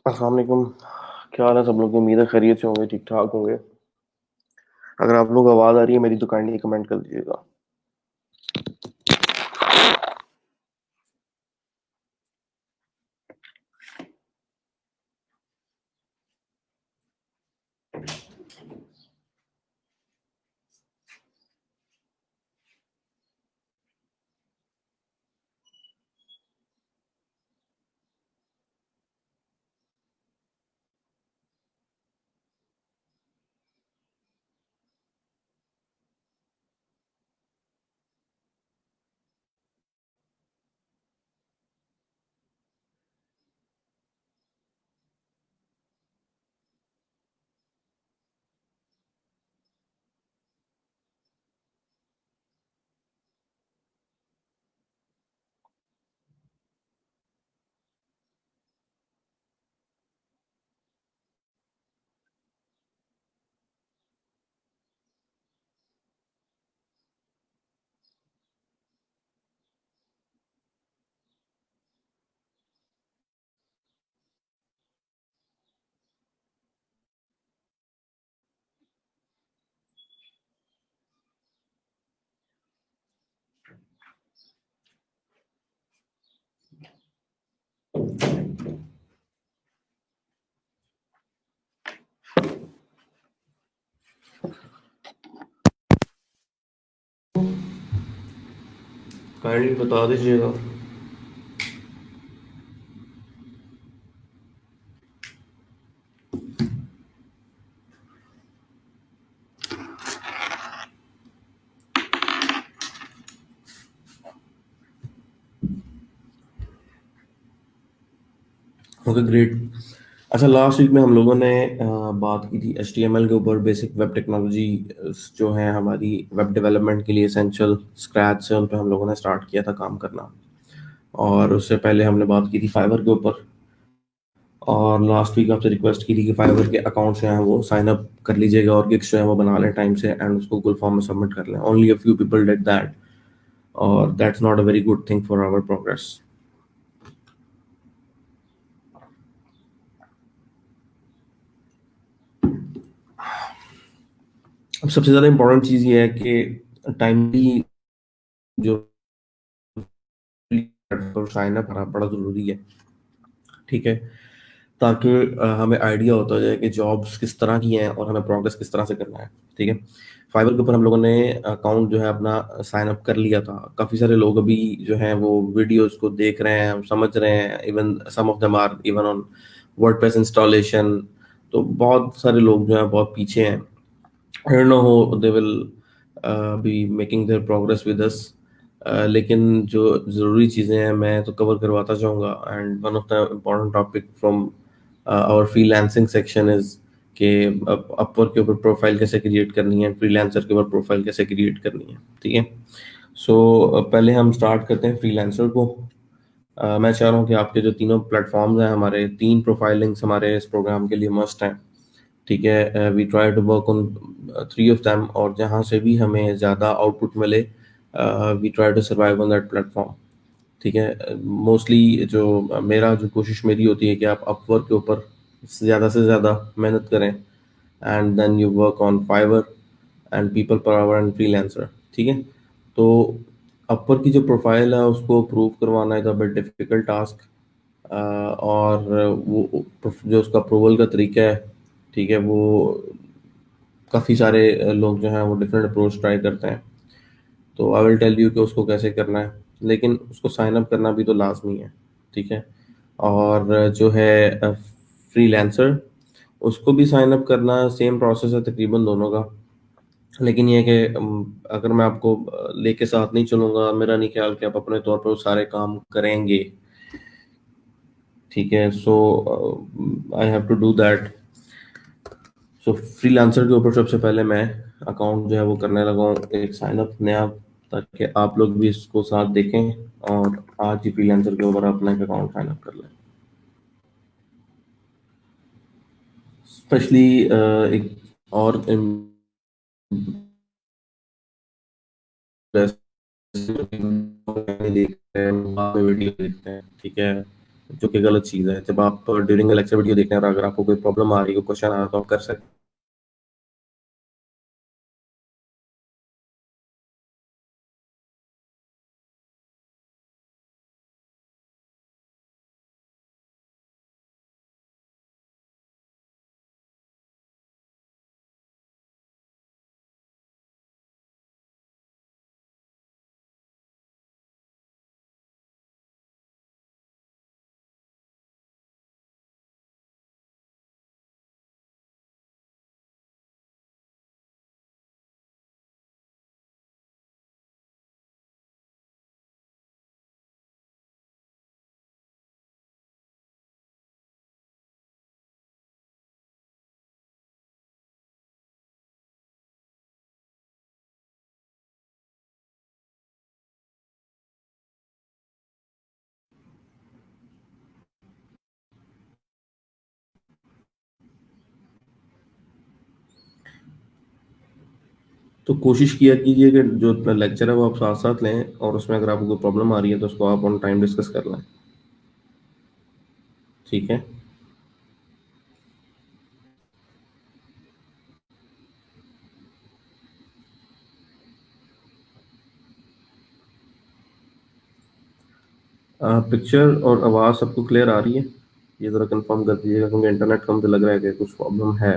अस्सलाम वालेकुम। क्या हाल है सब लोग की? उम्मीद है खैरियत से होंगे, ठीक ठाक होंगे। अगर आप लोग आवाज़ आ रही है मेरी तो काइंडली कमेंट कर दीजिएगा। काइंडली बता दीजिएगा। Okay, great. अच्छा, लास्ट वीक में हम लोगों ने बात की थी HTML के ऊपर, बेसिक वेब टेक्नोलॉजी जो है हमारी वेब डेवलपमेंट के लिए एसेंशियल स्क्रैच से उन पे हम लोगों ने स्टार्ट किया था काम करना। और उससे पहले हमने बात की थी फाइवर के ऊपर। और लास्ट वीक आपसे रिक्वेस्ट की थी कि फाइवर के अकाउंट जो हैं वो साइन अप कर लीजिएगा और गिग्स जो है वो बना लें टाइम से एंड उसको गूगल फॉर्म में सबमिट कर लें। Only a few people did that और that's not a very good thing for our progress. अब सबसे ज़्यादा इम्पोर्टेंट चीज़ ये है कि टाइमली जो साइन अप करना बड़ा ज़रूरी है। ठीक है, ताकि हमें आइडिया होता जाए कि जॉब्स किस तरह की हैं और हमें प्रोग्रेस किस तरह से करना है। ठीक है, फाइवर के ऊपर हम लोगों ने अकाउंट जो है अपना साइन अप कर लिया था। काफ़ी सारे लोग अभी जो हैं वो वीडियोस को देख रहे हैं, समझ रहे हैं। Even some of them are even on WordPress installation. तो बहुत सारे लोग जो हैं बहुत पीछे हैं। I don't know how they will be making their progress with us. लेकिन जो ज़रूरी चीज़ें हैं मैं तो कवर करवाता जाऊँगा। And one of the important topic from our freelancing section is कि अपवर्क के ऊपर प्रोफाइल कैसे क्रिएट करनी है, फ्रीलांसर के ऊपर प्रोफाइल कैसे क्रिएट करनी है। ठीक है, सो पहले हम स्टार्ट करते हैं फ्रीलांसर को। मैं चाह रहा हूँ कि आपके जो तीनों प्लेटफॉर्म्स हैं, हमारे 3 प्रोफाइल लिंक्स हमारे इस प्रोग्राम के लिए मस्ट हैं। ठीक है, we try to work on 3 of them और जहाँ से भी हमें ज़्यादा आउटपुट मिले we try to survive on that platform. ठीक है, मोस्टली जो मेरा जो कोशिश मेरी होती है कि आप अपवर्क के ऊपर ज़्यादा से ज़्यादा मेहनत करें and then you work on Fiverr and people per hour and freelancer. ठीक है, तो अपवर्क की जो प्रोफाइल है उसको प्रूव करवाना is a bit difficult task. और वो जो उसका अप्रूवल का तरीका है, ठीक है, वो काफ़ी सारे लोग जो हैं वो डिफरेंट अप्रोच ट्राई करते हैं। तो आई विल टेल यू कि उसको कैसे करना है, लेकिन उसको साइन अप करना भी तो लाजमी है। ठीक है, और जो है फ्रीलांसर, उसको भी साइन अप करना सेम प्रोसेस है तकरीबन दोनों का। लेकिन ये है कि अगर मैं आपको लेके साथ नहीं चलूँगा, मेरा नहीं ख्याल कि आप अपने तौर पर वो सारे काम करेंगे। ठीक है, so I have to do that. So Freelancer के ऊपर सबसे पहले मैं अकाउंट जो है वो करने लगा हूँ एक साइन अप नया, ताकि आप लोग भी इसको साथ देखें और आज ही फ्रीलांसर के ऊपर अपना एक अकाउंट साइन अप कर लें। स्पेशली एक और देख रहे हैं, वीडियो देखते हैं। ठीक है, जो कि गलत चीज़ है। जब आप ड्यूरिंग लेक्चर वीडियो देख रहे हैं और अगर आपको कोई प्रॉब्लम आ रही है, कोई क्वेश्चन आ रहा है, तो आप कर सकते हैं। तो कोशिश किया कीजिए कि जो लेक्चर है वो आप साथ साथ लें, और उसमें अगर आपको कोई प्रॉब्लम आ रही है तो उसको आप ऑन टाइम डिस्कस कर लें। ठीक है। पिक्चर और आवाज़ सबको क्लियर आ रही है? ये ज़रा कंफर्म कर दीजिएगा, क्योंकि इंटरनेट का मुझे लग रहा है कि कुछ प्रॉब्लम है।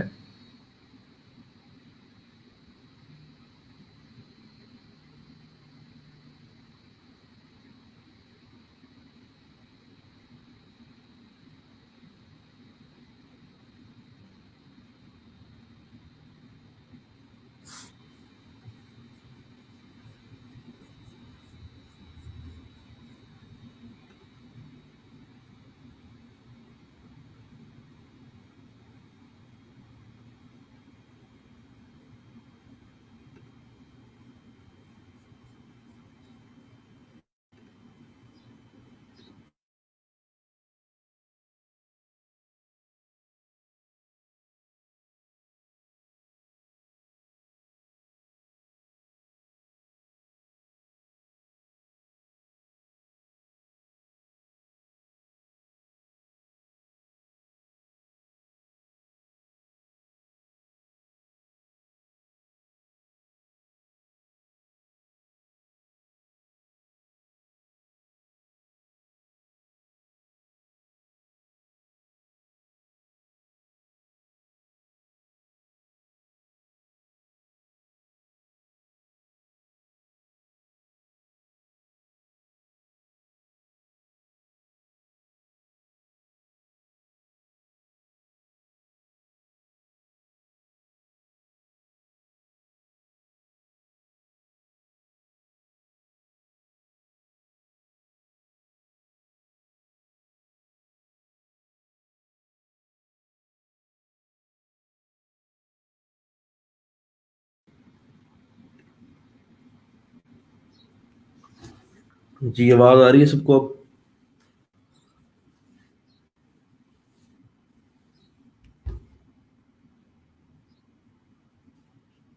जी, आवाज़ आ रही है सबको अब?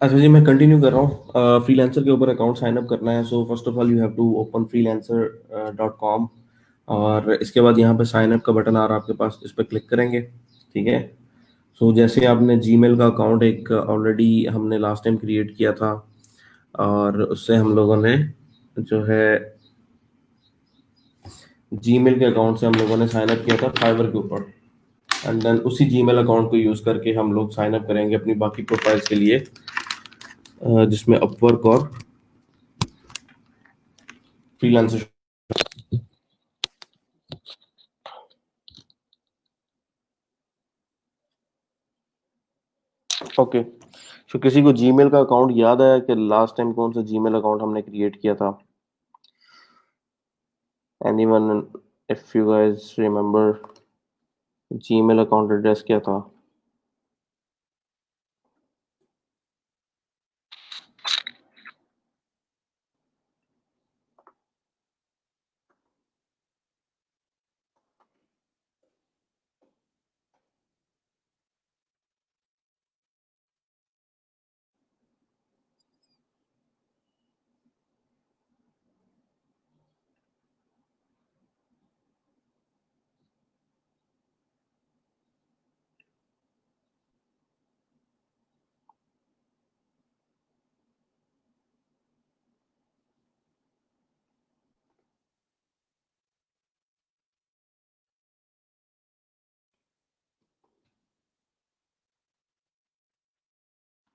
अच्छा जी, मैं कंटिन्यू कर रहा हूँ। फ्रीलांसर के ऊपर अकाउंट साइन अप करना है। So first of all you have to open freelancer.com, और इसके बाद यहाँ पे साइन अप का बटन आ रहा है आपके पास, इस पर क्लिक करेंगे। ठीक है। सो जैसे आपने जीमेल का अकाउंट एक ऑलरेडी हमने लास्ट टाइम क्रिएट किया था, और उससे हम लोगों ने जो है जीमेल के अकाउंट से हम लोगों ने साइन अप किया था फाइवर के ऊपर। एंड देन उसी जीमेल अकाउंट को यूज़ करके हम लोग साइन अप करेंगे अपनी बाकी प्रोफाइल्स के लिए, जिसमें अपवर्क और फ्रीलांसर। ओके। तो किसी को जीमेल का अकाउंट याद है कि लास्ट टाइम कौन सा जीमेल अकाउंट हमने क्रिएट किया था? Anyone, if you guys remember, Gmail account address क्या था?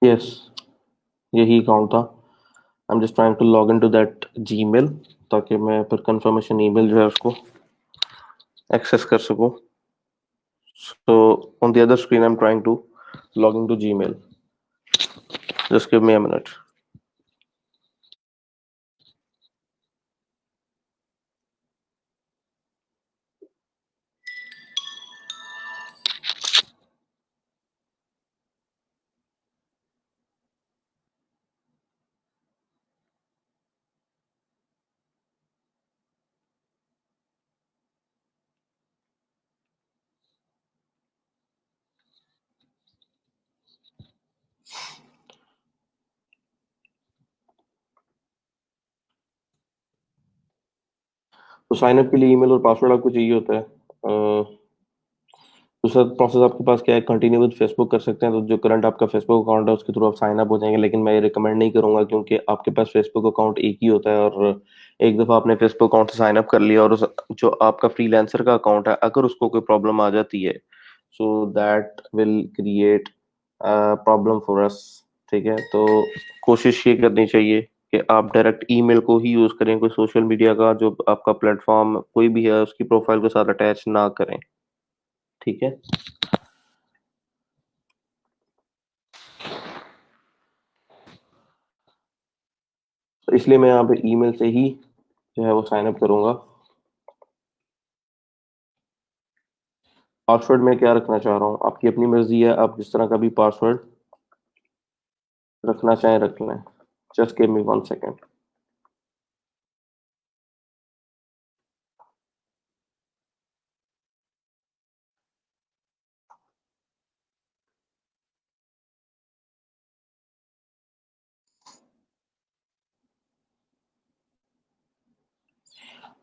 यस, यही अकाउंट था। I am just trying to log in to that Gmail, ताकि मैं फिर कंफर्मेशन ईमेल जो है उसको एक्सेस कर सकूं। So on the other screen I am trying to log into Gmail. Just give me a minute. तो साइन अप के लिए ईमेल और पासवर्ड आपको चाहिए होता है। दूसरा प्रोसेस आपके पास क्या है, कंटिन्यू विद फेसबुक कर सकते हैं। तो जो करंट आपका फेसबुक अकाउंट है उसके थ्रू आप साइन अप हो जाएंगे, लेकिन मैं ये रिकमेंड नहीं करूंगा, क्योंकि आपके पास फेसबुक अकाउंट एक ही होता है, और एक दफा आपने फेसबुक अकाउंट से साइन अप कर लिया और जो आपका फ्रीलांसर का अकाउंट है, अगर उसको कोई प्रॉब्लम आ जाती है, so that will create problem for us. ठीक है, तो कोशिश ये करनी चाहिए कि आप डायरेक्ट ईमेल को ही यूज करें, कोई सोशल मीडिया का जो आपका प्लेटफॉर्म कोई भी है उसकी प्रोफाइल के साथ अटैच ना करें। ठीक है। तो इसलिए मैं यहाँ पे ईमेल से ही जो है वो साइन अप करूंगा। पासवर्ड मैं क्या रखना चाह रहा हूँ, आपकी अपनी मर्जी है, आप जिस तरह का भी पासवर्ड रखना चाहें रख लें। जस्ट गिव मी 1 सेकेंड।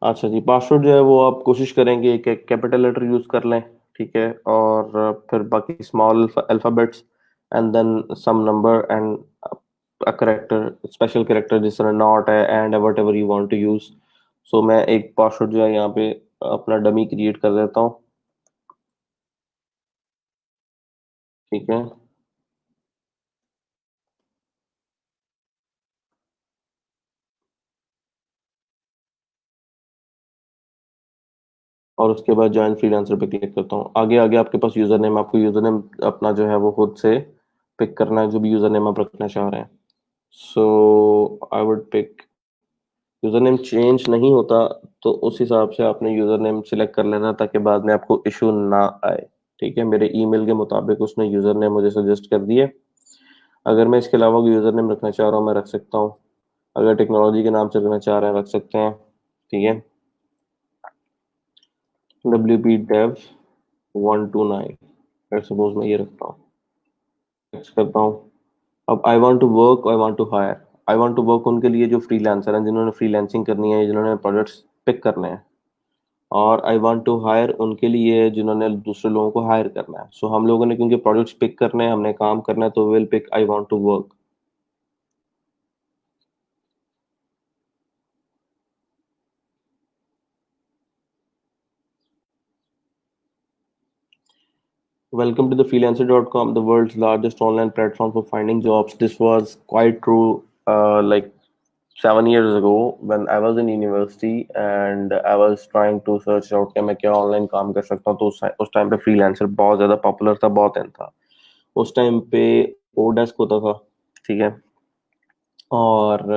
अच्छा जी, पासवर्ड जो है वो आप कोशिश करेंगे कि कैपिटल लेटर यूज कर लें। ठीक है, और फिर बाकी small alphabets and then some number and a character, special character, जिस तरह नॉट है, and whatever you want to use. So मैं एक पासवर्ड जो है यहाँ पे अपना डमी क्रिएट कर देता हूँ। ठीक है, और उसके बाद ज्वाइन फ्रीलांसर पे क्लिक करता हूँ। आगे आगे आपके पास यूजर नेम, आपको यूजर नेम अपना जो है वो खुद से पिक करना है, जो भी यूजर नेम आप रखना चाह रहे हैं। So I would pick, user name change नहीं होता तो उस हिसाब से आपने यूजर नेम सिलेक्ट कर लेना, ताकि बाद में आपको इशू ना आए। ठीक है, मेरे ईमेल के मुताबिक उसने यूजर नेम मुझे सजेस्ट कर दिए। अगर मैं इसके अलावा कोई यूजर नेम रखना चाह रहा हूँ मैं रख सकता हूँ। अगर टेक्नोलॉजी के नाम से रखना चाह रहे हैं रख सकते हैं। ठीक है, WP Dev 129, सपोज मैं ये रखता हूँ, टेक्स्ट करता हूँ। अब I want to work, I want to hire. I want to work उनके लिए जो फ्रीलांसर हैं, जिन्होंने फ्रीलांसिंग करनी है, जिन्होंने प्रोजेक्ट्स पिक करने हैं। और आई वांट टू हायर उनके लिए है जिन्होंने दूसरे लोगों को हायर करना है। सो हम लोगों ने क्योंकि प्रोजेक्ट्स पिक करने हैं, हमने काम करना है, तो will pick I want to work. Welcome to the freelancer.com, the world's largest online platform for finding jobs. This was quite true like 7 years ago when I was in university and I was trying to search out कि मैं क्या online काम कर सकता हूँ। तो उस time पे फ्रीलांसर बहुत ज़्यादा पॉपुलर था, बहुत इन था। उस टाइम पे ओडेस्क होता था। ठीक है, और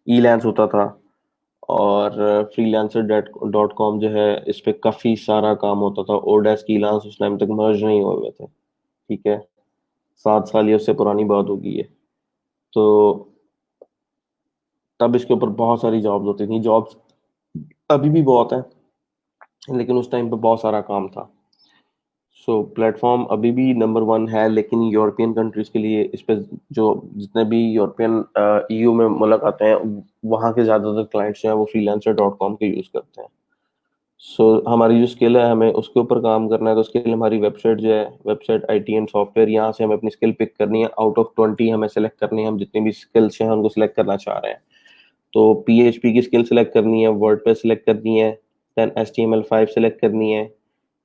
ई लैंस होता था, और फ्रीलांसर डॉट कॉम जो है इस पे काफ़ी सारा काम होता था। ओडेस्क ई लैंस उस टाइम तक मर्ज नहीं हुए हुए थे। ठीक है, 7 साल ये उससे पुरानी बात हो गई है। तो तब इसके ऊपर बहुत सारी जॉब्स होती थी। जॉब्स अभी भी बहुत है, लेकिन उस टाइम पे बहुत सारा काम था। सो प्लेटफॉर्म अभी भी नंबर 1 है, लेकिन यूरोपियन कंट्रीज के लिए इस पे जो जितने भी यूरोपियन ईयू में मुल्क आते हैं, वहाँ के ज़्यादातर क्लाइंट्स जो हैं वो फ्रीलांसर डॉट कॉम के यूज़ करते हैं। सो हमारी जो स्किल है हमें उसके ऊपर काम करना है। तो उसके लिए हमारी वेबसाइट जो है, वेबसाइट आईटी एंड सॉफ्टवेयर, यहाँ से हमें अपनी स्किल पिक करनी है। आउट ऑफ 20 हमें सेलेक्ट करनी है, हम जितनी भी स्किल्स हैं उनको सिलेक्ट करना चाह रहे हैं। तो पीएचपी की स्किल सेलेक्ट करनी है, वर्डप्रेस सेलेक्ट करनी है, देन HTML5 सेलेक्ट करनी है,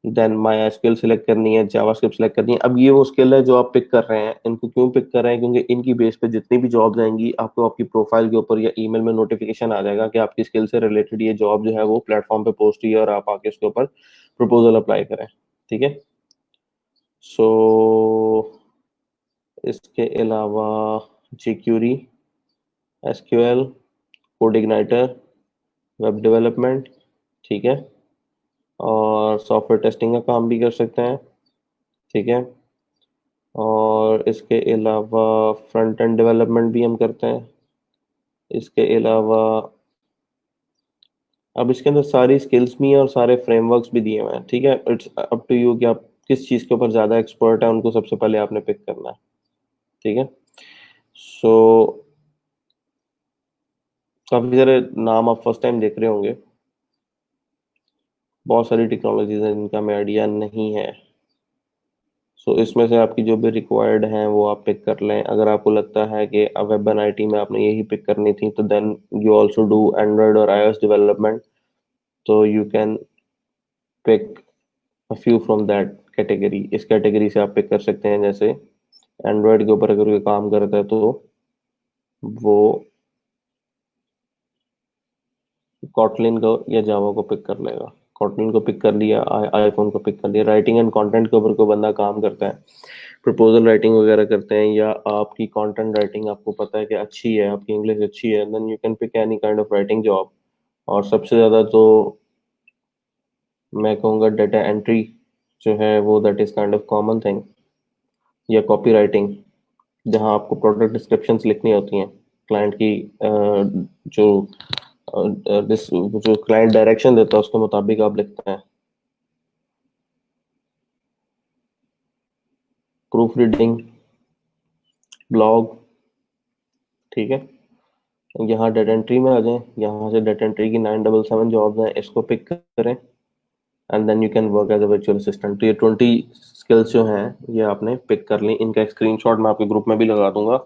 देन माई एसक्यूएल सिलेक्ट करनी है, जावास्क्रिप्ट सिलेक्ट करनी है। अब ये वो स्किल है जो आप पिक कर रहे हैं। इनको क्यों पिक कर रहे हैं? क्योंकि इनकी बेस पे जितनी भी जॉब आएंगी आपको आपकी प्रोफाइल के ऊपर या ईमेल में नोटिफिकेशन आ जाएगा कि आपकी स्किल से रिलेटेड ये जॉब जो है वो प्लेटफॉर्म पे पोस्ट हुई है और आप आके उसके ऊपर प्रपोजल अप्लाई करें। ठीक है। सो इसके अलावा jQuery, SQL, code igniter, web development, ठीक है, और सॉफ्टवेयर टेस्टिंग का काम भी कर सकते हैं। ठीक है। और इसके अलावा फ्रंट एंड डेवलपमेंट भी हम करते हैं। इसके अलावा अब इसके अंदर सारी स्किल्स भी हैं और सारे फ्रेमवर्क्स भी दिए हुए हैं। ठीक है। इट्स अप टू यू कि आप किस चीज़ के ऊपर ज़्यादा एक्सपर्ट है, उनको सबसे पहले आपने पिक करना है। ठीक है। सो काफ़ी सारे नाम आप फर्स्ट टाइम देख रहे होंगे। बहुत सारी टेक्नोलॉजीज हैं जिनका हमें आइडिया नहीं है। सो इसमें से आपकी जो भी रिक्वायर्ड हैं वो आप पिक कर लें। अगर आपको लगता है कि वेब एंड आईटी में आपने यही पिक करनी थी तो then you also do Android और आईओएस डेवलपमेंट, तो you can pick a few from that category. इस कैटेगरी से आप पिक कर सकते हैं। जैसे एंड्रॉयड के ऊपर अगर कोई काम करता है तो वो कॉटलिन को या जावा को पिक कर लेगा। कॉटलिन को पिक कर लिया, आईफोन को पिक कर लिया। राइटिंग एंड कंटेंट के ऊपर कोई बंदा काम करता है, प्रपोजल राइटिंग वगैरह करते हैं, या आपकी कंटेंट राइटिंग आपको पता है कि अच्छी है, आपकी इंग्लिश अच्छी है, then you can pick any kind of writing job. और सबसे ज़्यादा तो मैं कहूँगा डेटा एंट्री जो है वो that is kind of common thing, या कॉपी राइटिंग जहाँ आपको प्रोडक्ट डिस्क्रिप्शंस लिखनी होती हैं क्लाइंट की, जो जो क्लाइंट डायरेक्शन देता है उसके मुताबिक आप लिखते हैं। प्रूफ रीडिंग, ब्लॉग, ठीक है। यहाँ डेटा एंट्री में आ जाएं। यहाँ से डेटा एंट्री की 977 जॉब्स हैं, इसको पिक करें and then you can work as a virtual assistant. तो ये 20 स्किल्स जो हैं ये आपने पिक कर ली। इनका एक स्क्रीनशॉट मैं आपके ग्रुप में भी लगा दूंगा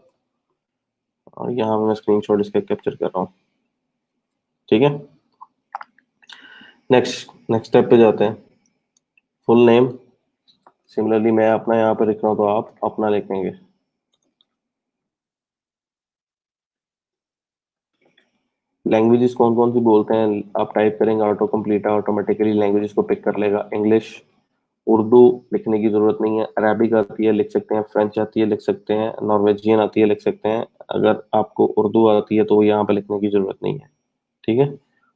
और यहाँ मैं स्क्रीनशॉट इसका कैप्चर कर रहा हूँ। ठीक है। नेक्स्ट नेक्स्ट स्टेप पे जाते हैं। फुल नेम, सिमिलरली मैं अपना यहाँ पे लिख रहा हूँ तो आप अपना लिखेंगे। लैंग्वेजेस कौन कौन सी बोलते हैं आप टाइप करेंगे, ऑटो कंप्लीट ऑटोमेटिकली लैंग्वेजेस को पिक कर लेगा। इंग्लिश, उर्दू लिखने की जरूरत नहीं है। अरबिक आती है लिख सकते हैं, फ्रेंच आती है लिख सकते हैं, नॉर्वेजियन आती है लिख सकते हैं। अगर आपको उर्दू आती है तो यहाँ पे लिखने की जरूरत नहीं है। ठीक है।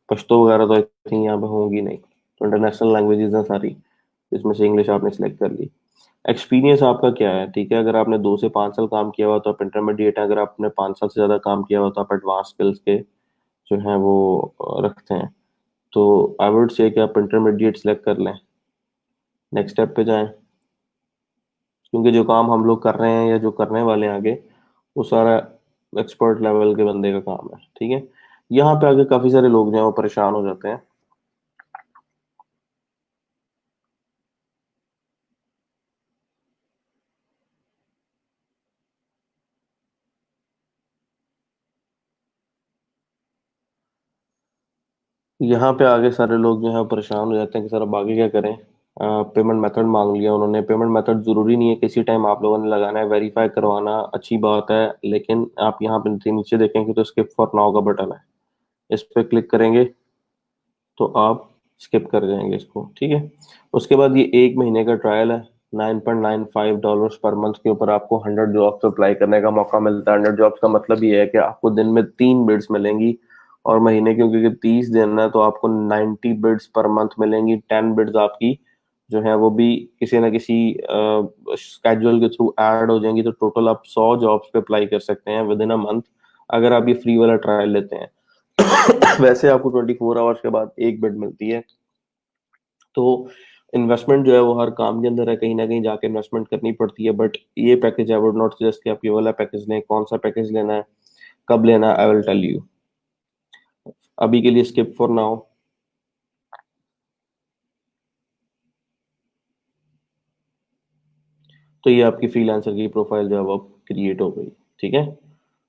पश्तो वगैरह तो आई थिंक यहाँ पे होंगी नहीं। तो इंटरनेशनल लैंग्वेजेस हैं सारी, इसमें से इंग्लिश आपने सिलेक्ट कर ली। एक्सपीरियंस आपका क्या है? ठीक है। अगर आपने 2 से 5 साल काम किया हुआ तो आप इंटरमीडिएट है। अगर आपने 5 साल से ज्यादा काम किया हुआ तो आप एडवांस स्किल्स के जो है वो रखते हैं। तो आई वुड से कि आप इंटरमीडिएट सेलेक्ट कर लें। नेक्स्ट स्टेप पे जाएं, क्योंकि जो काम हम लोग कर रहे हैं या जो करने वाले हैं आगे वो सारा एक्सपर्ट लेवल के बंदे का काम है। ठीक है। यहाँ पे आगे काफी सारे लोग जो हैं वो परेशान हो जाते हैं। यहाँ पे आगे सारे लोग जो है परेशान हो जाते हैं कि सर अब आगे क्या करें। पेमेंट मेथड मांग लिया उन्होंने। पेमेंट मेथड जरूरी नहीं है किसी टाइम आप लोगों ने लगाना है, वेरीफाई करवाना अच्छी बात है, लेकिन आप यहाँ पे नीचे देखेंगे तो स्किप फॉर नाउ का बटन है, इस पे क्लिक करेंगे तो आप स्किप कर जाएंगे इसको। ठीक है। उसके बाद ये 1 महीने का ट्रायल है। $9.95 पर मंथ के ऊपर आपको 100 जॉब्स अप्लाई करने का मौका मिलता है। 100 जॉब्स का मतलब ये है कि आपको दिन में 3 बिड्स मिलेंगी, और महीने के क्योंकि 30 दिन है तो आपको 90 बिड्स पर मंथ मिलेंगी। 10 बिड्स आपकी जो है वो भी किसी ना किसी स्केड्यूल के थ्रू ऐड हो जाएंगी। तो टोटल आप 100 जॉब्स पे अप्लाई कर सकते हैं विद इन अ मंथ अगर आप ये फ्री वाला ट्रायल लेते हैं। वैसे आपको 24 आवर्स के बाद एक बिड मिलती है। तो इन्वेस्टमेंट जो है वो हर काम के अंदर है, कहीं ना कहीं जाके इन्वेस्टमेंट करनी पड़ती है। बट ये package I would not suggest कि आप ये वाला पैकेज लें। कौन सा पैकेज लेना है, कब लेना है, आई विल टेल यू। अभी के लिए स्किप फॉर नाउ। तो ये आपकी फ्रीलांसर की प्रोफाइल जो है वो क्रिएट हो गई। ठीक है।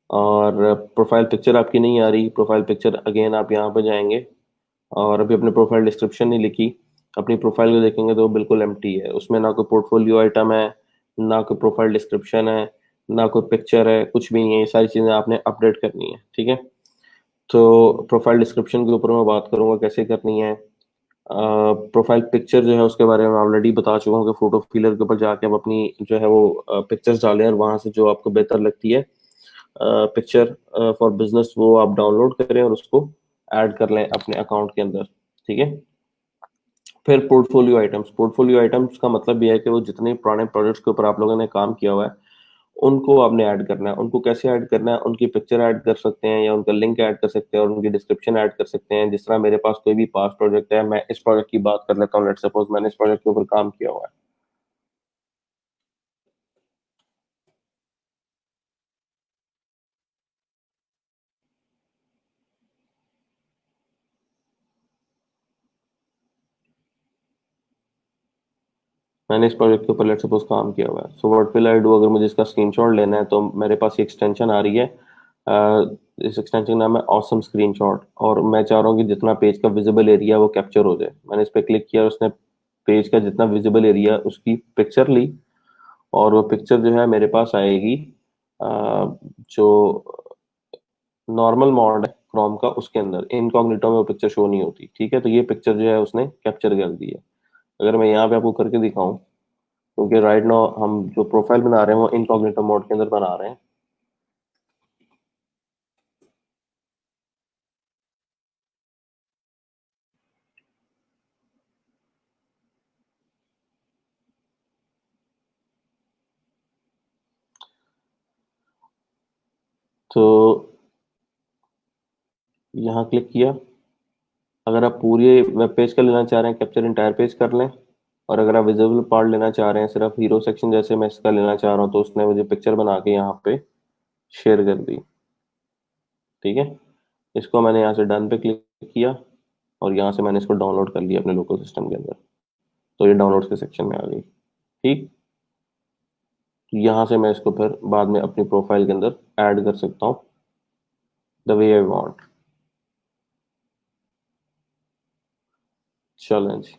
और प्रोफाइल पिक्चर आपकी नहीं आ रही। प्रोफाइल पिक्चर अगेन आप यहाँ पे जाएंगे और अभी अपने प्रोफाइल डिस्क्रिप्शन नहीं लिखी। अपनी प्रोफाइल को देखेंगे तो वो बिल्कुल एम्प्टी है, उसमें ना कोई पोर्टफोलियो आइटम है, ना कोई प्रोफाइल डिस्क्रिप्शन है, ना कोई पिक्चर है, कुछ भी नहीं है। ये सारी चीज़ें आपने अपडेट करनी है, ठीक है। तो प्रोफाइल डिस्क्रिप्शन के ऊपर मैं बात करूंगा कैसे करनी है। प्रोफाइल पिक्चर जो है उसके बारे में ऑलरेडी बता चुका हूँ कि फोटो फिलर के ऊपर जाके आप अपनी जो है वो पिक्चर्स डालें और वहां से जो आपको बेहतर लगती है पिक्चर फॉर बिजनेस वो आप डाउनलोड करें और उसको ऐड कर लें अपने अकाउंट के अंदर, ठीक है। फिर पोर्टफोलियो आइटम्स का मतलब ये है कि वो जितने पुराने प्रोजेक्ट्स के ऊपर आप लोगों ने काम किया हुआ है उनको आपने ऐड करना है। उनको कैसे ऐड करना है? उनकी पिक्चर ऐड कर सकते हैं या उनका लिंक ऐड कर सकते हैं और उनकी डिस्क्रिप्शन ऐड कर सकते हैं। जिस तरह मेरे पास कोई भी पास्ट प्रोजेक्ट है, मैं इस प्रोजेक्ट की बात कर लेता हूँ, लेट्स सपोज मैंने इस प्रोजेक्ट के ऊपर काम किया हुआ है। मैंने इस प्रोजेक्ट के ऊपर लेट्स सपोज काम किया हुआ है, so what will I do? अगर मुझे इसका स्क्रीनशॉट लेना है तो मेरे पास ये एक्सटेंशन आ रही है। इस एक्सटेंशन का नाम है ऑसम स्क्रीनशॉट, और मैं चाह रहा हूँ कि जितना पेज का विजिबल एरिया वो कैप्चर हो जाए। मैंने इस पर क्लिक किया, उसने पेज का जितना विजिबल एरिया उसकी पिक्चर ली, और वो पिक्चर जो है मेरे पास आएगी जो नॉर्मल मोड है क्रोम का, उसके अंदर इनकॉग्निटो में वो पिक्चर शो नहीं होती, ठीक है। तो ये पिक्चर जो है उसने कैप्चर कर दी है। अगर मैं यहाँ पे आपको करके दिखाऊं, क्योंकि राइट नाउ हम जो प्रोफाइल बना रहे हैं वो इनकॉग्निटो मोड के अंदर बना रहे हैं। तो यहाँ क्लिक किया। अगर आप पूरे वेब पेज का लेना चाह रहे हैं, कैप्चर इंटायर पेज कर लें। और अगर आप विजिबल पार्ट लेना चाह रहे हैं, सिर्फ हीरो सेक्शन जैसे मैं इसका लेना चाह रहा हूँ, तो उसने मुझे पिक्चर बना के यहाँ पे शेयर कर दी, ठीक है। इसको मैंने यहाँ से डन पे क्लिक किया और यहाँ से मैंने इसको डाउनलोड कर लिया अपने लोकल सिस्टम के अंदर। तो ये डाउनलोड के सेक्शन में आ गई, ठीक। तो यहाँ से मैं इसको फिर बाद में अपनी प्रोफाइल के अंदर ऐड कर सकता हूँ द वे आई वांट। चलें जी,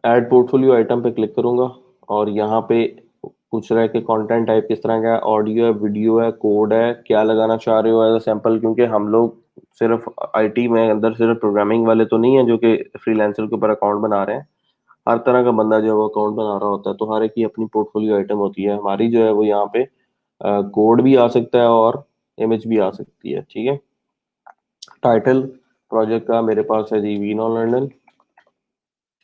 ऐड पोर्टफोलियो आइटम पे क्लिक करूंगा और यहाँ पे पूछ रहा है कि कंटेंट टाइप किस तरह का है, ऑडियो है, वीडियो है, कोड है, क्या लगाना चाह रहे हो एज अ सैंपल। क्योंकि हम लोग सिर्फ आईटी में अंदर सिर्फ प्रोग्रामिंग वाले तो नहीं है जो कि फ्रीलांसर के ऊपर अकाउंट बना रहे हैं। हर तरह का बंदा जो है वो अकाउंट बना रहा होता है, तो हर एक की अपनी पोर्टफोलियो आइटम होती है। हमारी जो है वो यहाँ पे कोड भी आ सकता है और इमेज भी आ सकती है, ठीक है। टाइटल प्रोजेक्ट का मेरे पास है जी वी नो लर्नर,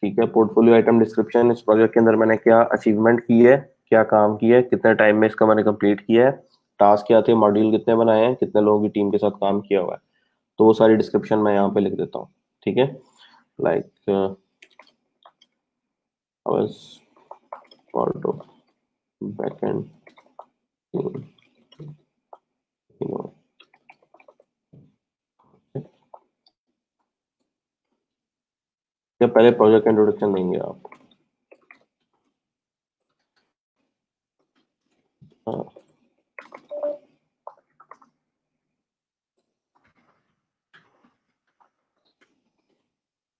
ठीक है। पोर्टफोलियो आइटम डिस्क्रिप्शन, इस प्रोजेक्ट के अंदर मैंने क्या अचीवमेंट की है, क्या काम किया है, कितने टाइम में इसका मैंने कंप्लीट किया है, टास्क क्या थे, मॉड्यूल कितने बनाए हैं, कितने लोगों की टीम के साथ काम किया हुआ है। तो वो सारी डिस्क्रिप्शन मैं यहाँ पे लिख देता हूँ, ठीक है। Like was part of backend team, you know. या पहले प्रोजेक्ट इंट्रोडक्शन देंगे आप?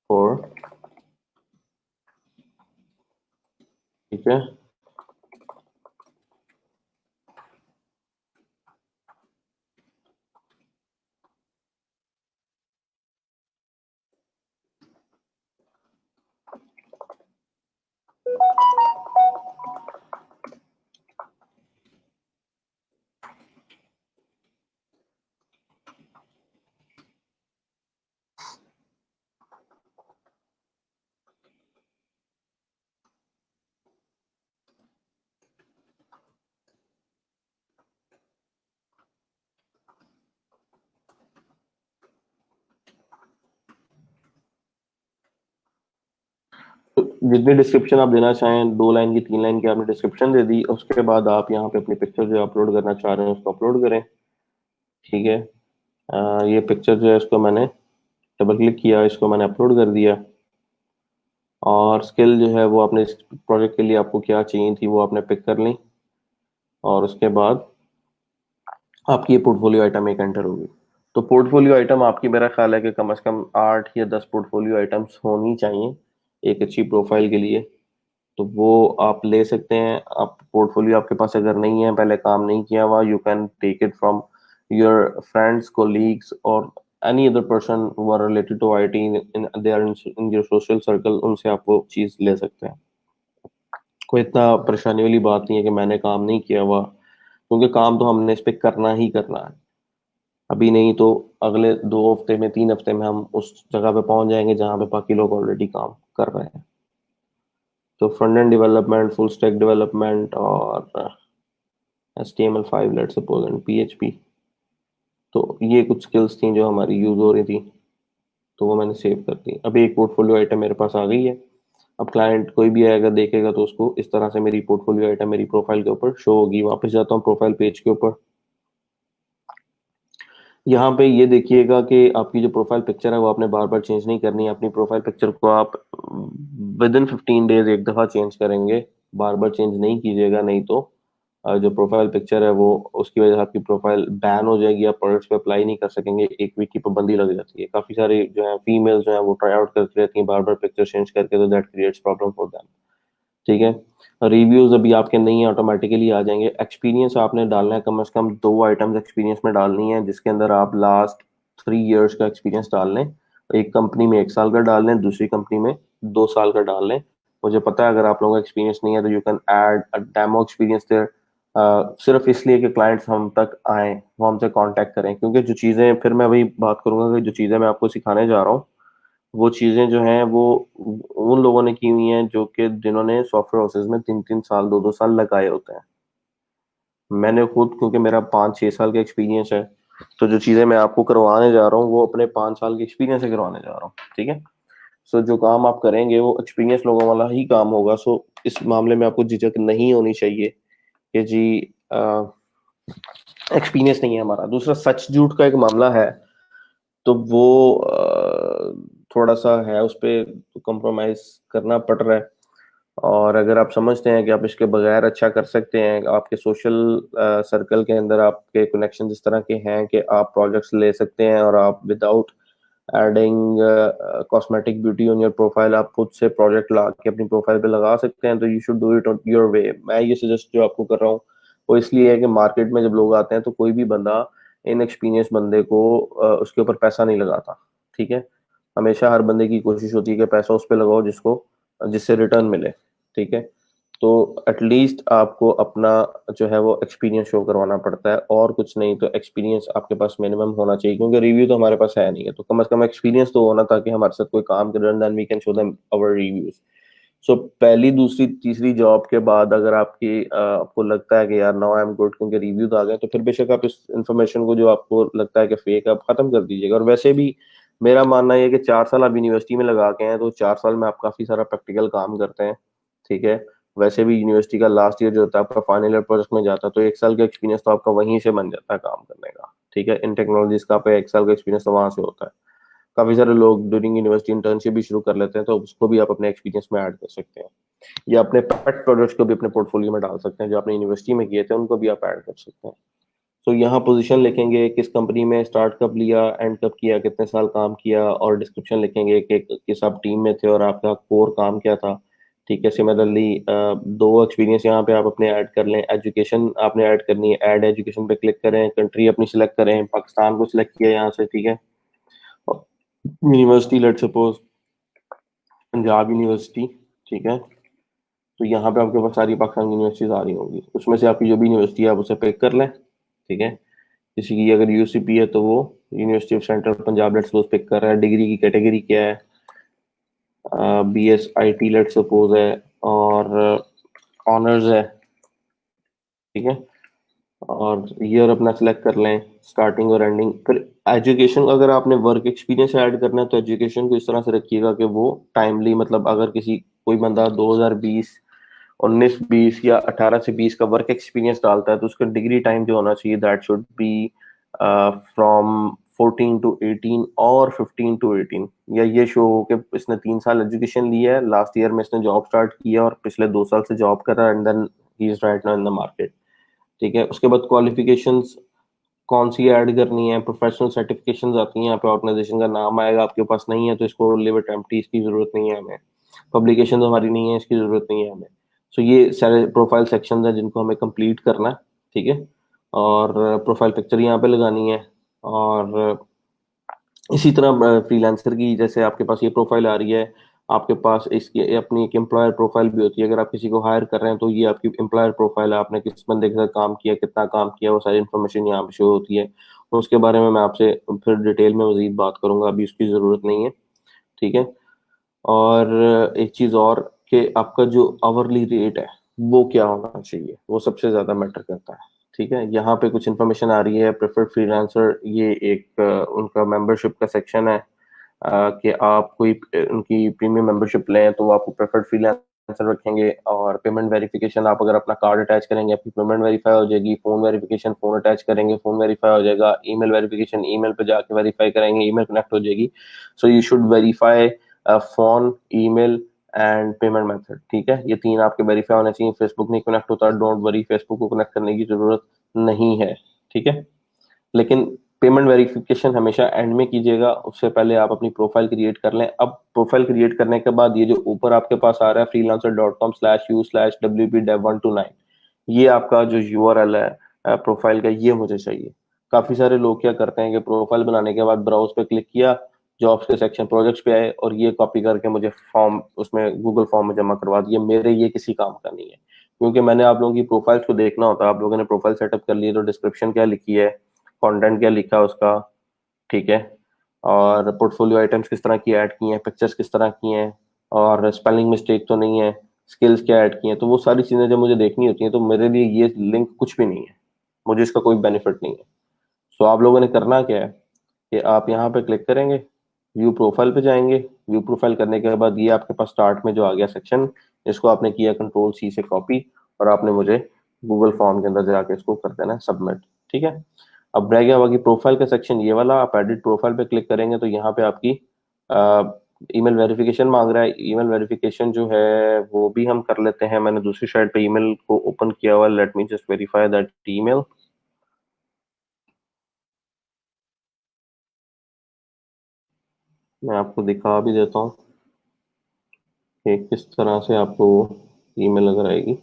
फोर, ठीक है। तो जितनी डिस्क्रिप्शन आप देना चाहें, 2 लाइन की, 3 लाइन की, आपने डिस्क्रिप्शन दे दी। उसके बाद आप यहाँ पे अपनी पिक्चर जो अपलोड करना चाह रहे हैं उसको अपलोड करें, ठीक है। ये पिक्चर जो है इसको मैंने डबल क्लिक किया, इसको मैंने अपलोड कर दिया। और स्किल जो है वो आपने इस प्रोजेक्ट के लिए आपको क्या चाहिए थी वो आपने पिक कर ली, और उसके बाद आपकी ये पोर्टफोलियो आइटम एक एंटर होगी। तो पोर्टफोलियो आइटम आपकी, मेरा ख्याल है कि कम से कम 8 या 10 पोर्टफोलियो आइटम्स होनी चाहिए। एक अच्छी प्रोफाइल के लिए, तो वो आप ले सकते हैं। आप पोर्टफोलियो आपके पास अगर नहीं है, पहले काम नहीं किया हुआ, you can take it from your friends, colleagues और any other person who are related to IT in they are in your social circle, उनसे आप वो चीज़ ले सकते हैं। कोई इतना परेशानी वाली बात नहीं है कि मैंने काम नहीं किया हुआ, क्योंकि काम तो हमने इस पे करना ही करना है। अभी नहीं तो अगले 2 हफ्ते में, 3 हफ्ते में हम उस जगह पे पहुंच जाएंगे जहां पे बाकी लोग ऑलरेडी काम कर रहे हैं। तो front end development, full stack development और HTML5 let's suppose and PHP, तो ये कुछ स्किल्स थी जो हमारी यूज हो रही थी, तो वो मैंने सेव कर दी। अभी एक पोर्टफोलियो आइटम मेरे पास आ गई है। अब क्लाइंट कोई भी आएगा देखेगा तो उसको इस तरह से मेरी पोर्टफोलियो आइटम मेरी प्रोफाइल के ऊपर शो होगी। वापस जाता हूँ प्रोफाइल पेज के ऊपर। यहाँ पे ये देखिएगा कि आपकी जो प्रोफाइल पिक्चर है वो आपने बार बार चेंज नहीं करनी है। अपनी प्रोफाइल पिक्चर को आप विद इन 15 डेज एक दफ़ा चेंज करेंगे, बार बार चेंज नहीं कीजिएगा, नहीं तो जो प्रोफाइल पिक्चर है वो, उसकी वजह से आपकी प्रोफाइल बैन हो जाएगी, आप प्रोडक्ट्स पे अप्लाई नहीं कर सकेंगे, 1 वीक की पाबंदी लग जाती है। काफ़ी सारे जो है फीमेल्स जो है वो ट्राई आउट करती रहती हैं बार बार पिक्चर चेंज करके, तो that creates problem for them. ठीक है। रिव्यूज अभी आपके नहीं ऑटोमेटिकली आ जाएंगे। एक्सपीरियंस आपने डालना है, कम से कम 2 आइटम्स एक्सपीरियंस में डालनी है, जिसके अंदर आप लास्ट 3 इयर्स का एक्सपीरियंस डाल लें। एक कंपनी में 1 साल का डाल लें, दूसरी कंपनी में 2 साल का डाल लें। मुझे पता है अगर आप लोगों का एक्सपीरियंस नहीं है तो you can add a demo experience there, सिर्फ इसलिए कि क्लाइंट्स हम तक आए, वो हमसे कांटेक्ट करें। क्योंकि जो चीज़ें, फिर मैं वही बात करूंगा कि जो चीज़ें मैं आपको सिखाने जा रहा हूँ, वो चीजें जो हैं वो उन लोगों ने की हुई हैं जो कि जिन्होंने सॉफ्टवेयर हाउसेज में 3-3 साल, 2-2 साल लगाए होते हैं। मैंने खुद, क्योंकि मेरा 5-6 साल का एक्सपीरियंस है, तो जो चीजें मैं आपको करवाने जा रहा हूँ वो अपने 5 साल के एक्सपीरियंस से करवाने जा रहा हूँ। ठीक है। सो जो काम आप करेंगे वो एक्सपीरियंस लोगों वाला ही काम होगा। सो इस मामले में आपको झिझक नहीं होनी चाहिए कि जी एक्सपीरियंस नहीं है हमारा। दूसरा, सच झूठ का एक मामला है, तो वो थोड़ा सा है, उस पे कॉम्प्रोमाइज करना पड़ रहा है। और अगर आप समझते हैं कि आप इसके बगैर अच्छा कर सकते हैं, आपके सोशल सर्कल के अंदर आपके कनेक्शन इस तरह के हैं कि आप प्रोजेक्ट्स ले सकते हैं और आप without adding cosmetic beauty on your profile आप खुद से प्रोजेक्ट ला के अपनी प्रोफाइल पे लगा सकते हैं, तो you should do it your way. मैं ये सजेस्ट जो आपको कर रहा हूँ वो इसलिए है कि मार्केट में जब लोग आते हैं तो कोई भी बंदा इन एक्सपीरियंस बंदे को उसके ऊपर पैसा नहीं लगाता। ठीक है। हमेशा हर बंदे की कोशिश होती है कि पैसा उस पर लगाओ जिसको, जिससे रिटर्न मिले। ठीक है। तो एटलीस्ट आपको अपना जो है वो एक्सपीरियंस शो करवाना पड़ता है, और कुछ नहीं तो एक्सपीरियंस आपके पास मिनिमम होना चाहिए, क्योंकि रिव्यू तो हमारे पास है नहीं है, तो कम से कम एक्सपीरियंस तो होना, ताकि हमारे साथ कोई काम करे, then we can show them our reviews. So पहली, दूसरी, तीसरी जॉब के बाद अगर आपको लगता है कि यार नाउ आई एम गुड क्योंकि रिव्यूज आ गए, तो फिर बेशक आप इस इंफॉर्मेशन को जो आपको लगता है कि फेक है, आप खत्म कर दीजिएगा। और वैसे भी मेरा मानना है कि 4 साल आप यूनिवर्सिटी में लगा के हैं, तो 4 साल में आप काफी सारा प्रैक्टिकल काम करते हैं। ठीक है। वैसे भी यूनिवर्सिटी का लास्ट ईयर जो होता है आपका फाइनल ईयर प्रोजेक्ट में जाता है, तो 1 साल का एक्सपीरियंस तो आपका वहीं से बन जाता है काम करने का। ठीक है। इन टेक्नोलॉजीज का आपका 1 साल का एक्सपीरियंस तो वहां से होता है। काफी सारे लोग ड्यूरिंग यूनिवर्सिटी इंटर्नशिप भी शुरू कर लेते हैं, तो उसको भी आप अपने एक्सपीरियंस में ऐड कर सकते हैं, या अपने पेट प्रोजेक्ट्स को भी अपने पोर्टफोलियो में डाल सकते हैं, जो आपने यूनिवर्सिटी में किए थे उनको भी आप ऐड कर सकते हैं। तो यहाँ पोजीशन लिखेंगे, किस कंपनी में स्टार्ट कब लिया, एंड कब किया, कितने साल काम किया, और डिस्क्रिप्शन लिखेंगे कि किस आप टीम में थे और आपका कोर काम क्या था। ठीक है। सिमिलरली 2 एक्सपीरियंस यहाँ पे आप अपने ऐड कर लें। एजुकेशन आपने ऐड करनी है, ऐड एजुकेशन पे क्लिक करें, कंट्री अपनी सिलेक्ट करें, पाकिस्तान को सिलेक्ट किया यहाँ से। ठीक है। University let suppose Punjab university. ठीक है। तो यहाँ पे आपके पास सारी पाकिस्तान यूनिवर्सिटीज आ रही होंगी, उसमें से आपकी जो भी यूनिवर्सिटी है आप उसे पिक कर लें। ठीक है। किसी की अगर यूसीपी है तो वो University of Central Punjab let's suppose pick कर रहा है। डिग्री की कैटेगरी क्या है, BSIT लेट्स सपोज है, और ऑनर्स है। ठीक है। और ईयर अपना सेलेक्ट कर लें, स्टार्टिंग और एंडिंग। फिर एजुकेशन, अगर आपने वर्क एक्सपीरियंस ऐड करना है तो एजुकेशन को इस तरह से रखिएगा कि वो टाइमली, मतलब अगर किसी कोई बंदा 2020, 19-20 या 18 से 20 का वर्क एक्सपीरियंस डालता है, तो उसका डिग्री टाइम जो होना चाहिए that should be from 14 to 18 और 15 to 18, या ये शो हो कि इसने 3 साल एजुकेशन लिया है, लास्ट ईयर में इसने जॉब स्टार्ट किया और पिछले 2 साल से जॉब कर रहा है, and then he is right now in the market. ठीक है। उसके बाद क्वालिफिकेशंस कौन सी ऐड करनी है, प्रोफेशनल सर्टिफिकेशंस आती हैं यहाँ पे, ऑर्गेनाइजेशन का नाम आएगा, आपके पास नहीं है तो इसको लिव इट एम्प्टी, इसकी जरूरत नहीं है हमें। पब्लिकेशन तो हमारी नहीं है, इसकी ज़रूरत नहीं है हमें। सो ये सारे प्रोफाइल सेक्शंस हैं जिनको हमें कंप्लीट करना है, ठीक है। और प्रोफाइल पिक्चर यहाँ पे लगानी है। और इसी तरह फ्रीलांसर की जैसे आपके पास ये प्रोफाइल आ रही है, आपके पास इसकी अपनी एक एम्प्लॉयर प्रोफाइल भी होती है। अगर आप किसी को हायर कर रहे हैं तो ये आपकी एम्प्लॉयर प्रोफाइल है, आपने किस बंदे के साथ काम किया, कितना काम किया, वो सारी इन्फॉर्मेशन यहाँ पे शो होती है। तो उसके बारे में मैं आपसे फिर डिटेल में मजीद बात करूंगा, अभी उसकी ज़रूरत नहीं है, ठीक है। और एक चीज़ और कि आपका जो आवरली रेट है वो क्या होना चाहिए, वो सबसे ज़्यादा मैटर करता है, ठीक है। यहाँ पे कुछ इन्फॉर्मेशन आ रही है प्रेफर्ड फ्रीलांसर, ये एक उनका मेंबरशिप का सेक्शन है। कि आप कोई उनकी प्रीमियम मेंबरशिप लें तो वो आपको प्रेफर्ड फ्रीलांसर रखेंगे। और पेमेंट वेरिफिकेशन, आप अगर अपना कार्ड अटैच करेंगे आपकी पेमेंट वेरीफाई हो जाएगी। फोन वेरिफिकेशन, फोन अटैच करेंगे फोन वेरीफाई हो जाएगा। ईमेल वेरिफिकेशन, ईमेल पे जाके वेरीफाई करेंगे, ईमेल कनेक्ट हो जाएगी। So you should verify phone, email and payment method, ठीक है। ये तीन आपके वेरीफाई होने चाहिए। फेसबुक नहीं कनेक्ट होता, डोंट वरी, फेसबुक को कनेक्ट करने की जरूरत नहीं है, ठीक है। लेकिन पेमेंट वेरिफिकेशन हमेशा एंड में कीजिएगा, उससे पहले आप अपनी प्रोफाइल क्रिएट कर लें। अब प्रोफाइल क्रिएट करने के बाद ये जो ऊपर आपके पास आ रहा है freelancer.com/u/wp-dev129, ये आपका जो यूआरएल है प्रोफाइल का, ये मुझे चाहिए। काफी सारे लोग क्या करते हैं कि प्रोफाइल बनाने के बाद ब्राउज पे क्लिक किया, जॉब्स के सेक्शन प्रोजेक्ट्स पे आए और ये कॉपी करके मुझे फॉर्म उसमें गूगल फॉर्म में जमा करवा दिए। मेरे ये किसी काम का नहीं है, क्योंकि मैंने आप लोगों की प्रोफाइल्स को देखना होता है। आप लोगों ने प्रोफाइल सेटअप कर ली तो डिस्क्रिप्शन क्या लिखी है, कंटेंट क्या लिखा है उसका, ठीक है। और पोर्टफोलियो आइटम्स किस तरह की ऐड की हैं, पिक्चर्स किस तरह की हैं, और स्पेलिंग मिस्टेक तो नहीं है, स्किल्स क्या ऐड की हैं। तो वो सारी चीजें जब मुझे देखनी होती हैं तो मेरे लिए ये लिंक कुछ भी नहीं है, मुझे इसका कोई बेनिफिट नहीं है। सो आप लोगों ने करना क्या है कि आप यहाँ पे क्लिक करेंगे, व्यू प्रोफाइल पे जाएंगे। व्यू प्रोफाइल करने के बाद ये आपके पास स्टार्ट में जो आ गया सेक्शन, इसको आपने किया कंट्रोल C से कॉपी, और आपने मुझे गूगल फॉर्म के अंदर जाके इसको कर देना है सबमिट, ठीक है। अब रह गया बाकी प्रोफाइल का सेक्शन ये वाला। आप एडिट प्रोफाइल पे क्लिक करेंगे तो यहाँ पे आपकी ईमेल वेरिफिकेशन मांग रहा है। ईमेल वेरिफिकेशन जो है वो भी हम कर लेते हैं। मैंने दूसरी साइड पे ईमेल को ओपन किया हुआ, let me just verify that email. मैं आपको दिखा भी देता हूँ कि किस तरह से आपको ईमेल नजर आएगी।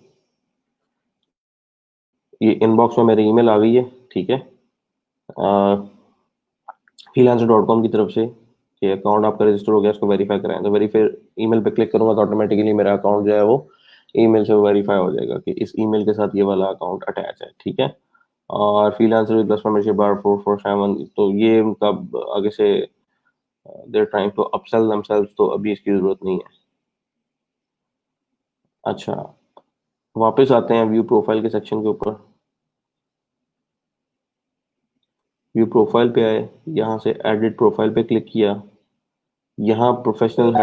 ये इनबॉक्स में मेरी ईमेल आ गई है, ठीक है। freelancer.com की तरफ से कि अकाउंट आपका रजिस्टर हो गया, उसको वेरीफाई कराएं। तो वेरीफाई ईमेल पे क्लिक करूंगा तो ऑटोमेटिकली मेरा अकाउंट जो है वो ईमेल से वेरीफाई हो जाएगा कि इस ईमेल के साथ ये वाला अकाउंट अटैच है, ठीक है। और फ्रीलांसर विद प्लस मेंबरशिप बार 447, तो ये उनका आगे से there trying to upsell themselves, तो अभी इसकी जरूरत नहीं है। अच्छा, वापस आते हैं व्यू प्रोफाइल के सेक्शन के ऊपर। व्यू प्रोफाइल पे आए, यहाँ से एडिट प्रोफाइल पे क्लिक किया। यहाँ प्रोफेशनल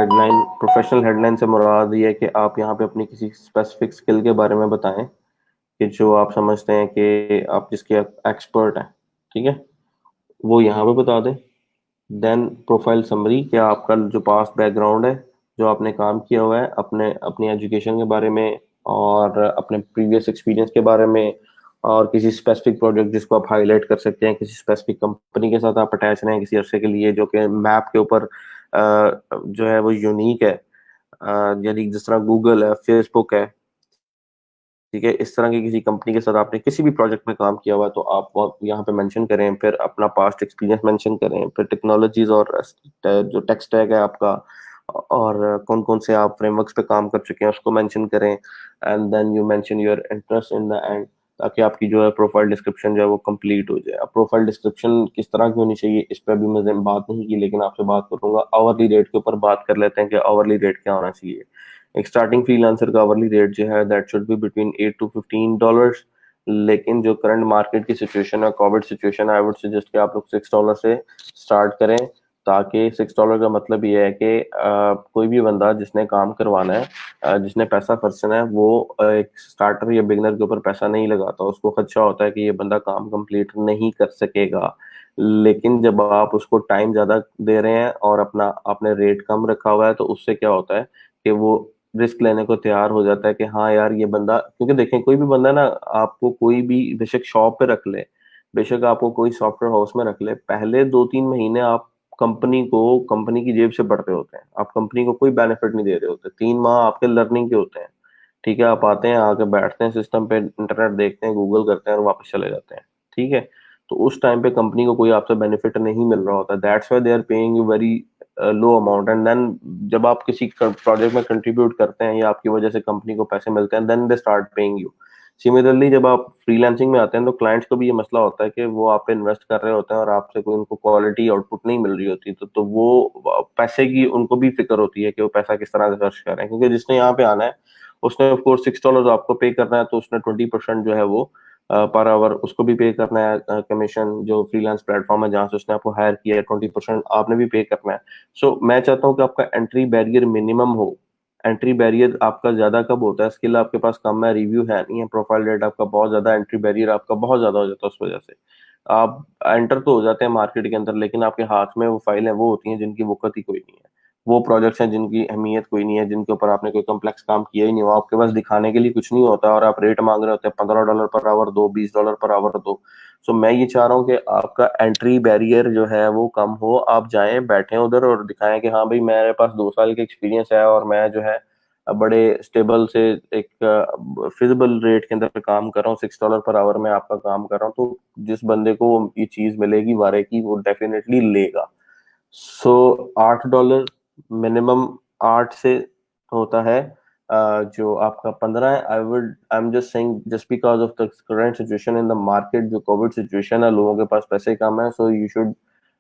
हेडलाइन से मुराद ये है कि आप यहाँ पे अपनी किसी स्पेसिफिक स्किल के बारे में बताएं कि जो आप समझते हैं कि आप जिसके एक्सपर्ट हैं, ठीक है, वो यहाँ पे बता दें। देन प्रोफाइल समरी, क्या आपका जो पास्ट बैकग्राउंड है, जो आपने काम किया हुआ है, अपने अपनी एजुकेशन के बारे में और अपने प्रीवियस एक्सपीरियंस के बारे में, और किसी स्पेसिफिक प्रोजेक्ट जिसको आप हाईलाइट कर सकते हैं, किसी स्पेसिफिक कंपनी के साथ आप अटैच रहे हैं किसी अरसे के लिए, जो कि मैप के ऊपर जो है वो यूनिक है। यानी जिस तरह गूगल है, फेसबुक है, ठीक है, इस तरह की किसी कंपनी के साथ आपने किसी भी प्रोजेक्ट में काम किया हुआ तो आप वो यहाँ पे मेंशन करें। फिर अपना पास्ट एक्सपीरियंस मेंशन करें। फिर टेक्नोलॉजीज और जो टेक स्टैक है आपका, और कौन कौन से आप फ्रेमवर्क्स पे काम कर चुके हैं उसको मेंशन करें। And then you mention your interest in the end, ताकि आपकी जो है प्रोफाइल डिस्क्रिप्शन जो है वो कंप्लीट हो जाए। अब प्रोफाइल डिस्क्रिप्शन किस तरह की होनी चाहिए इस पर अभी मैंने बात नहीं की, लेकिन आपसे बात करूंगा। आवरली रेट के ऊपर बात कर लेते हैं कि आवरली रेट क्या होना चाहिए। एक स्टार्टिंग फ्रीलांसर का आवरली रेट जो है that should be between $8 to $15। लेकिन जो करंट मार्केट की सिचुएशन है, Covid situation, I would suggest कि आप लोग $6 से स्टार्ट करें। ताकि $6 का मतलब ये है कि कोई भी बंदा जिसने काम करवाना है, जिसने पैसा खर्चना है, वो एक स्टार्टर या बिगनर के ऊपर पैसा नहीं लगाता। उसको खदशा होता है कि ये बंदा काम कंप्लीट नहीं कर सकेगा। लेकिन जब आप उसको टाइम ज्यादा दे रहे हैं और अपना आपने रेट कम रखा हुआ है, तो उससे क्या होता है कि वो रिस्क लेने को तैयार हो जाता है कि हाँ यार ये बंदा, क्योंकि देखें कोई भी बंदा ना, आपको कोई भी बेशक शॉप पे रख ले, बेशक आपको कोई सॉफ्टवेयर हाउस में रख ले, पहले 2-3 महीने आप कंपनी की जेब से बढ़ते होते हैं, आप कंपनी को कोई बेनिफिट नहीं दे रहे होते। 3 माह आपके लर्निंग के होते हैं, ठीक है, आप आते हैं, आके बैठते हैं सिस्टम पे, इंटरनेट देखते हैं, गूगल करते हैं और वापस चले जाते हैं, ठीक है। तो उस टाइम पे कंपनी को कोई आपसे बेनिफिट नहीं मिल रहा होता, that's why they are paying you very low amount. And then जब आप किसी प्रोजेक्ट में कंट्रीब्यूट करते हैं या आपकी वजह से कंपनी को पैसे मिलते हैं, then they start paying you. Similarly जब आप फ्रीलांसिंग में आते हैं तो क्लाइंट्स को भी ये मसला होता है कि वो आप पे इन्वेस्ट कर रहे होते हैं और आपसे कोई उनको क्वालिटी आउटपुट नहीं मिल रही होती, तो वो पैसे की उनको भी फिक्र होती है कि वो पैसा किस तरह से खर्च कर रहे हैं, क्योंकि जिसने यहाँ पे आना है उसने ऑफ कोर्स $6 आपको पे करना है, तो उसने 20% जो है वो पर आवर उसको भी पे करना है। कमीशन जो फ्रीलांस प्लेटफॉर्म है जहाँ से उसने आपको हायर किया है, 20% आपने भी पे करना है। सो मैं चाहता हूँ कि आपका एंट्री बैरियर मिनिमम हो। एंट्री बैरियर आपका ज्यादा कब होता है, स्किल आपके पास कम है, रिव्यू है नहीं है, प्रोफाइल रेट आपका बहुत ज्यादा, एंट्री बैरियर आपका बहुत ज्यादा हो जाता है, उस वजह से आप एंटर तो हो जाते हैं मार्केट के अंदर, लेकिन आपके हाथ में वो फाइलें वो होती हैं जिनकी वक़्त ही कोई नहीं है, वो प्रोजेक्ट्स हैं जिनकी अहमियत कोई नहीं है, जिनके ऊपर आपने कोई कॉम्प्लेक्स काम किया ही नहीं हो, आपके पास दिखाने के लिए कुछ नहीं होता और आप रेट मांग रहे होते हैं, $15 पर आवर दो, $20 पर आवर दो। सो मैं ये चाह रहा हूँ कि आपका एंट्री बैरियर जो है वो कम हो, आप जाएं बैठें उधर और दिखाएं कि हाँ भाई मेरे पास 2 साल का एक्सपीरियंस है और मैं जो है बड़े स्टेबल से एक फिजिबल रेट के अंदर काम कर रहा हूँ, $6 पर आवर में आपका काम कर रहा हूँ, तो जिस बंदे को ये चीज मिलेगी वारे की, वो डेफिनेटली लेगा। सो $8 मिनिमम, 8 से होता है जो आपका 15 है। आई am just saying just because of the current situation in the market, जो कोविड सिचुएशन है, लोगों के पास पैसे कम है, so you should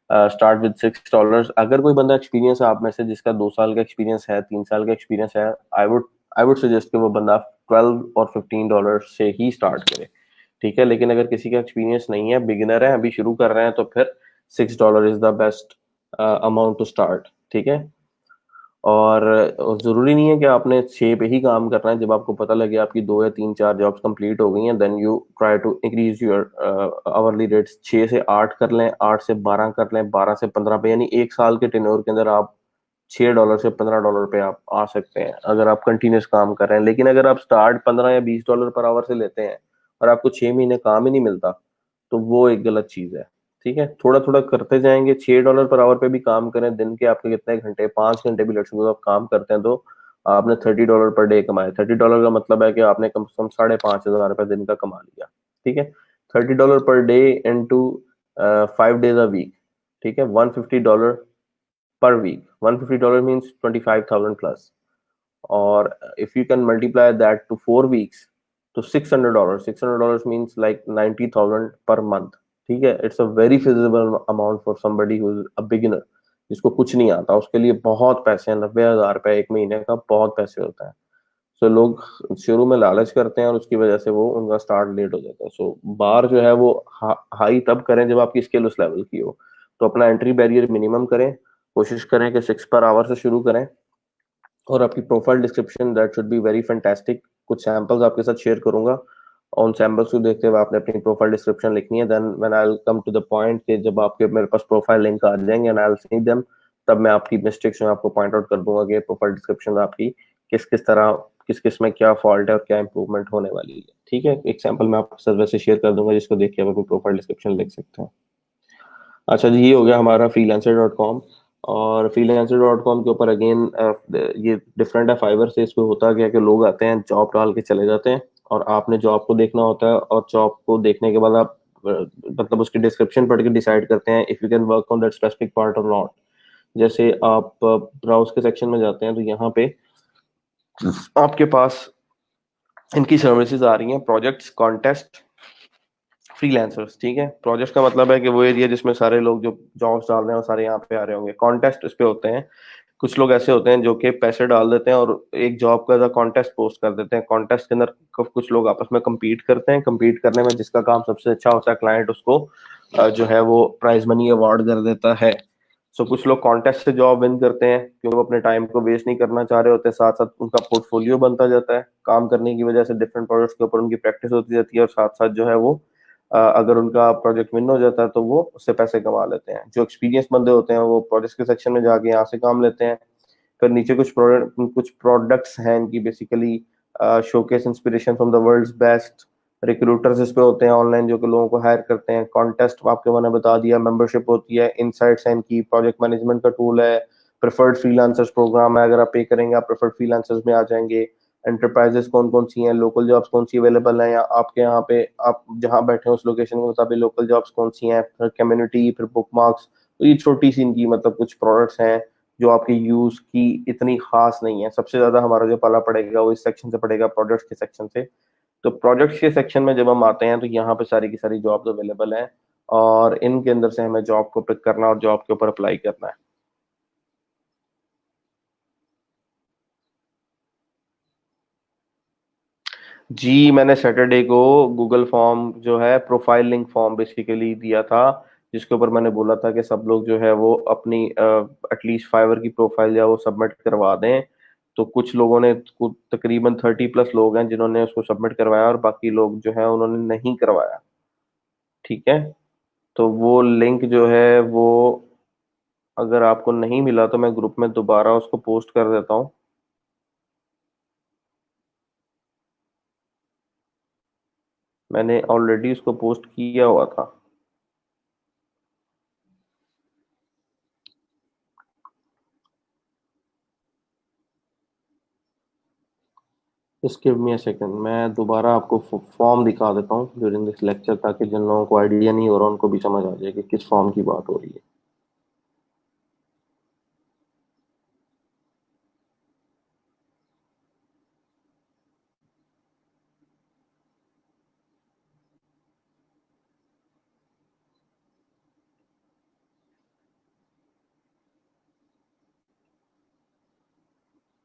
start with $6। अगर कोई बंदा एक्सपीरियंस है आप में से जिसका 2 साल का एक्सपीरियंस है, 3 साल का एक्सपीरियंस है, आई वुड सजेस्ट कि वो बंदा 12 और $15 से ही स्टार्ट करे, ठीक है। लेकिन अगर किसी का एक्सपीरियंस नहीं है, बिगिनर है, अभी शुरू कर रहे हैं, तो फिर $6 is the best amount to start, ठीक है। और जरूरी नहीं है कि आपने 6 पे ही काम करना है। जब आपको पता लगे आपकी 2 या 3 4 जॉब्स कंप्लीट हो गई हैं, then you try to increase your hourly rates, 6 से 8 कर लें, 8 से 12 कर लें, 12 से 15 पे, यानी 1 साल के टेन्योर के अंदर आप $6 से $15 पे आप आ सकते हैं अगर आप कंटिन्यूस काम कर रहे हैं। लेकिन अगर आप स्टार्ट $15 या $20 पर आवर से लेते हैं और आपको 6 महीने काम ही नहीं मिलता, तो वो एक गलत चीज है, ठीक है। थोड़ा थोड़ा करते जाएंगे, $6 पर आवर पे भी काम करें, दिन के आपके कितने घंटे, 5 घंटे भी लेट्स सपोज आप काम करते हैं, तो आपने $30 पर डे कमाए। $30 का मतलब है कि आपने कम से कम ₹5,500 दिन का कमा लिया, ठीक है। $30 per day into 5 days a week, ठीक है, $150 per week, $150 means 25,000 plus, or if you can multiply that to 4 weeks, तो $600, $600 means like 90,000 per month, ठीक है। It's a very feasible amount for somebody who is a beginner, जिसको कुछ नहीं आता, उसके लिए बहुत पैसे हैं। $90,000 एक महीने का बहुत पैसे होता है। सो लोग शुरू में लालच करते हैं और उसकी वजह से वो उनका स्टार्ट लेट हो जाता है। सो बार जो है वो हाई तब करें जब आपकी स्किल उस लेवल की हो। तो अपना एंट्री बैरियर मिनिमम करें, कोशिश करें कि 6 पर आवर से शुरू करें, और आपकी profile description that should be very fantastic. कुछ सैंपल्स आपके साथ शेयर करूंगा, उन सैंपल्स को देखते हुए आपने अपनी प्रोफाइल डिस्क्रिप्शन लिखनी है। Then when I will come to the point कि जब आपके मेरे पास प्रोफाइल लिंक आ जाएंगे and I will see them, तब मैं आपकी मिस्टेक्स में आपको पॉइंट आउट कर दूंगा कि प्रोफाइल डिस्क्रिप्शन आपकी किस किस तरह, किस किस में क्या फॉल्ट है और क्या इंप्रूवमेंट होने वाली है, ठीक है। एक सैंपल मैं आपके साथ वैसे शेयर कर दूंगा जिसको देख के आप अपनी प्रोफाइल डिस्क्रिप्शन लिख सकते हैं। अच्छा जी, ये हो गया हमारा freelancer.com। और freelancer.com के ऊपर अगेन ये डिफरेंट है फाइवर से। इसमें होता क्या है कि लोग आते हैं, जॉब डाल के चले जाते हैं, और आपने जॉब को देखना होता है, और जॉब को देखने के बाद आप मतलब उसकी डिस्क्रिप्शन पढ़ के डिसाइड करते हैं if you can work on that specific part और नॉट। जैसे आप ब्राउज के सेक्शन में जाते हैं, तो यहाँ पे आपके पास इनकी सर्विसेज आ रही हैं, प्रोजेक्ट्स, कॉन्टेस्ट, फ्रीलांसर्स, ठीक है। प्रोजेक्ट का मतलब है कि वो एरिया जिसमें सारे लोग जो जॉब्स डाल रहे हैं वो सारे यहाँ पे आ रहे होंगे। कॉन्टेस्ट इस पे होते हैं, कुछ लोग ऐसे होते हैं जो कि पैसे डाल देते हैं और एक जॉब का कॉन्टेस्ट पोस्ट कर देते हैं। कॉन्टेस्ट के अंदर कुछ लोग आपस में compete करते हैं, compete करने में जिसका काम सबसे अच्छा होता है, क्लाइंट उसको जो है वो प्राइज मनी अवार्ड कर देता है। सो कुछ लोग कॉन्टेस्ट से जॉब विन करते हैं क्योंकि वो अपने टाइम को वेस्ट नहीं करना चाह रहे होते, साथ साथ उनका पोर्टफोलियो बनता जाता है, काम करने की वजह से डिफरेंट प्रोजेक्ट्स के ऊपर उनकी प्रैक्टिस होती जाती है, और साथ साथ जो है वो अगर उनका प्रोजेक्ट विन हो जाता है तो वो उससे पैसे कमा लेते हैं। जो एक्सपीरियंस बंदे होते हैं वो प्रोजेक्ट के सेक्शन में जाके यहाँ से काम लेते हैं। फिर नीचे कुछ प्रोडक्ट्स हैं इनकी, basically showcase inspiration from the world's best recruiters इस पे होते हैं ऑनलाइन जो कि लोगों को हायर करते हैं। कॉन्टेस्ट आपके मैंने बता दिया, मेंबरशिप होती है, इनसाइट्स है इनकी, प्रोजेक्ट मैनेजमेंट का टूल है, प्रेफर्ड फ्रीलांसर्स प्रोग्राम है, अगर आप पे करेंगे आप प्रेफर्ड फ्रीलांसर्स में आ जाएंगे। एंटरप्राइजेस कौन कौन सी हैं, लोकल जॉब्स कौन सी अवेलेबल हैं, या आपके यहाँ पे आप जहाँ बैठे हैं उस लोकेशन के मुताबिक लोकल जॉब्स कौन सी हैं, फिर कम्युनिटी, फिर बुक मार्क्स। तो ये छोटी सी इनकी मतलब कुछ प्रोडक्ट्स हैं जो आपके यूज की इतनी खास नहीं है। सबसे ज्यादा हमारा जो पाला पड़ेगा वो इस सेक्शन से पड़ेगा, प्रोडक्ट्स के सेक्शन से। तो प्रोजेक्ट्स के सेक्शन में जब हम आते हैं तो यहाँ पे सारी की सारी जॉब्स अवेलेबल हैं, और इनके अंदर से हमें जॉब को पिक करना और जॉब के ऊपर अप्लाई करना है। जी, मैंने सैटरडे को गूगल फॉर्म जो है, प्रोफाइल लिंक फॉर्म बेसिकली दिया था, जिसके ऊपर मैंने बोला था कि सब लोग जो है वो अपनी एटलीस्ट फाइवर की प्रोफाइल जो है वो सबमिट करवा दें। तो कुछ लोगों ने, तकरीबन 30+ लोग हैं जिन्होंने उसको सबमिट करवाया, और बाकी लोग जो है उन्होंने नहीं करवाया। ठीक है, तो वो लिंक जो है वो, अगर आपको नहीं मिला तो मैं ग्रुप में दोबारा उसको पोस्ट कर देता हूँ। मैंने ऑलरेडी उसको पोस्ट किया हुआ था। Just give me a second, मैं दोबारा आपको फॉर्म दिखा देता हूँ ड्यूरिंग दिस लेक्चर, ताकि जिन लोगों को आइडिया नहीं हो रहा उनको भी समझ आ जाए कि किस फॉर्म की बात हो रही है।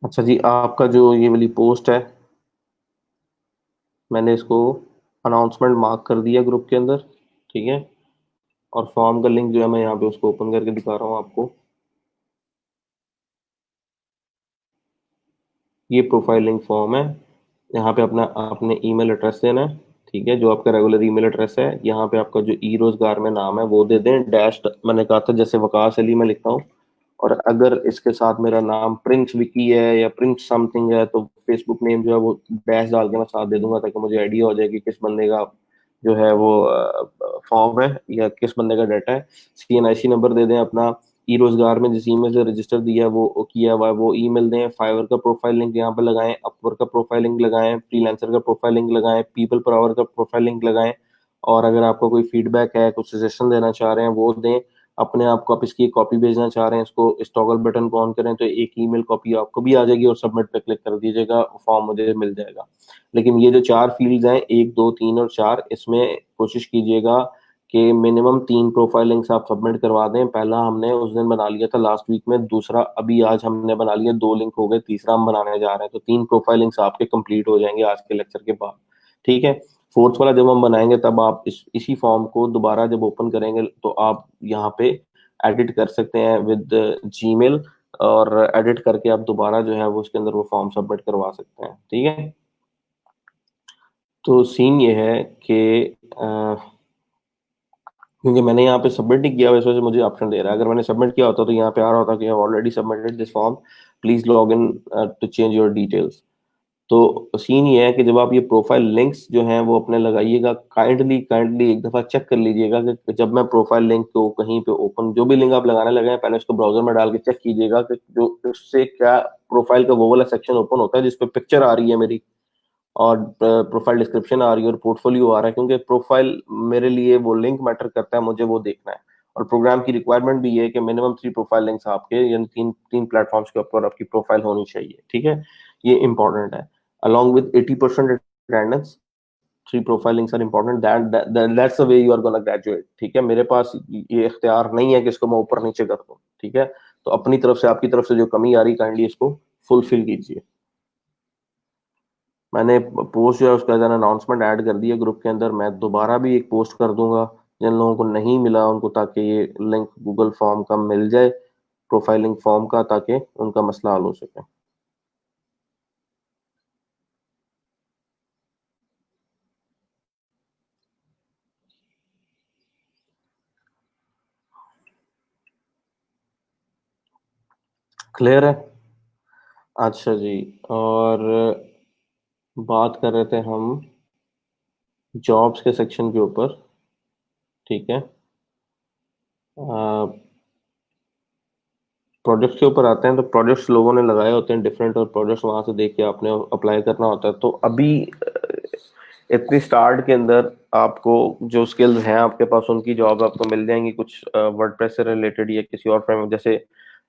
अच्छा जी, आपका जो ये वाली पोस्ट है, मैंने इसको अनाउंसमेंट मार्क कर दिया ग्रुप के अंदर। ठीक है, और फॉर्म का लिंक जो है मैं यहाँ पे उसको ओपन करके दिखा रहा हूँ आपको। ये प्रोफाइल लिंक फॉर्म है। यहाँ पे अपना आपने ईमेल एड्रेस देना है। ठीक है, जो आपका रेगुलर ईमेल एड्रेस है, यहाँ पे आपका जो ई रोजगार में नाम है वो दे दें, डैश मैंने कहा था जैसे वकास अली मैं लिखता हूँ। और अगर इसके साथ मेरा नाम प्रिंस विकी है या प्रिंस समथिंग है, तो फेसबुक नेम जो है वो डैश डाल के मैं साथ दे दूंगा, ताकि मुझे आइडिया हो जाए कि किस बंदे का जो है वो फॉर्म है या किस बंदे का डाटा है। CNIC नंबर दे दें अपना। ई रोजगार में जिस ईमेल से रजिस्टर दिया है वो किया हुआ है वो ईमेल दें। फाइवर का प्रोफाइल लिंक यहाँ पे लगाएं, अपवर्क का प्रोफाइल लिंक लगाएं, फ्रीलांसर का प्रोफाइल लिंक लगाएं, पीपल पर आवर का प्रोफाइल लिंक लगाएं। और अगर आपका कोई फीडबैक है, कुछ सजेशन देना चाह रहे हैं वो दें। अपने आप को आप इसकी कॉपी भेजना चाह रहे हैं, इसको इस टॉगल बटन को ऑन करें तो एक ईमेल कॉपी आपको भी आ जाएगी, और सबमिट पे क्लिक कर दीजिएगा, फॉर्म मुझे मिल जाएगा। लेकिन ये जो 4 फील्ड्स हैं, 1, 2, 3 और 4, इसमें कोशिश कीजिएगा कि मिनिमम 3 प्रोफाइल लिंक्स आप सबमिट करवा दें। पहला हमने उस दिन बना लिया था लास्ट वीक में, दूसरा अभी आज हमने बना लिया, 2 लिंक हो गए, तीसरा हम बनाने जा रहे हैं। तो 3 प्रोफाइल लिंक्स आपके कंप्लीट हो जाएंगे आज के लेक्चर के बाद। ठीक है, फोर्थ वाला जब हम बनाएंगे तब आप इसी फॉर्म को दोबारा जब ओपन करेंगे तो आप यहाँ पे एडिट कर सकते हैं विद जीमेल, और एडिट करके आप दोबारा जो है वो उसके अंदर वो फॉर्म सबमिट करवा सकते हैं। ठीक है, तो सीन ये है कि क्योंकि मैंने यहाँ पे सबमिट नहीं किया, वैसे वजह से मुझे ऑप्शन दे रहा है। अगर मैंने सबमिट किया होता तो यहाँ पे आ रहा होता कि already submitted this form, please log in to change your details. तो सीन ये है कि जब आप ये प्रोफाइल लिंक्स जो हैं वो अपने लगाइएगा, काइंडली काइंडली एक दफा चेक कर लीजिएगा कि जब मैं प्रोफाइल लिंक को कहीं पे ओपन, जो भी लिंक आप लगाने लगे हैं, पहले उसको ब्राउजर में डाल के चेक कीजिएगा कि जो उससे क्या प्रोफाइल का वो वाला सेक्शन ओपन होता है जिसपे पिक्चर आ रही है मेरी, और प्रोफाइल डिस्क्रिप्शन आ रही है और पोर्टफोलियो आ रहा है। क्योंकि प्रोफाइल मेरे लिए वो लिंक मैटर करता है, मुझे वो देखना है। और प्रोग्राम की रिक्वायरमेंट भी ये है कि मिनिमम 3 प्रोफाइल लिंक्स आपके, यानी तीन तीन प्लेटफॉर्म्स के ऊपर आपकी प्रोफाइल होनी चाहिए। ठीक है, ये इंपॉर्टेंट है। Along with 80% attendance, 3 profile links are important, that's the way you are gonna graduate. ठीक है, मेरे पास ये इख्तियार नहीं है कि इसको मैं ऊपर नीचे कर दूं। ठीक है, तो अपनी तरफ से, आपकी तरफ से जो कमी आ रही, काइंडली इसको फुलफिल कीजिए। मैंने पोस्ट जो है उसका एज अनाउंसमेंट ऐड कर दिया ग्रुप के अंदर। मैं दोबारा भी एक पोस्ट कर दूंगा जिन लोगों को नहीं मिला उनको, ताकि ये लिंक गूगल फॉर्म का मिल जाए, प्रोफाइलिंग फॉर्म का, ताकि उनका मसला हल हो सके। क्लियर है? अच्छा जी, और बात कर रहे थे हम जॉब्स के सेक्शन के ऊपर, ठीक है, प्रोजेक्ट्स के ऊपर आते हैं। तो प्रोजेक्ट्स लोगों ने लगाए होते हैं डिफरेंट, और प्रोजेक्ट्स वहां से देख के आपने अप्लाई करना होता है। तो अभी इतनी स्टार्ट के अंदर आपको जो स्किल्स हैं आपके पास, उनकी जॉब आपको मिल जाएंगी, कुछ वर्डप्रेस से रिलेटेड या किसी और फ्रेमवर्क, जैसे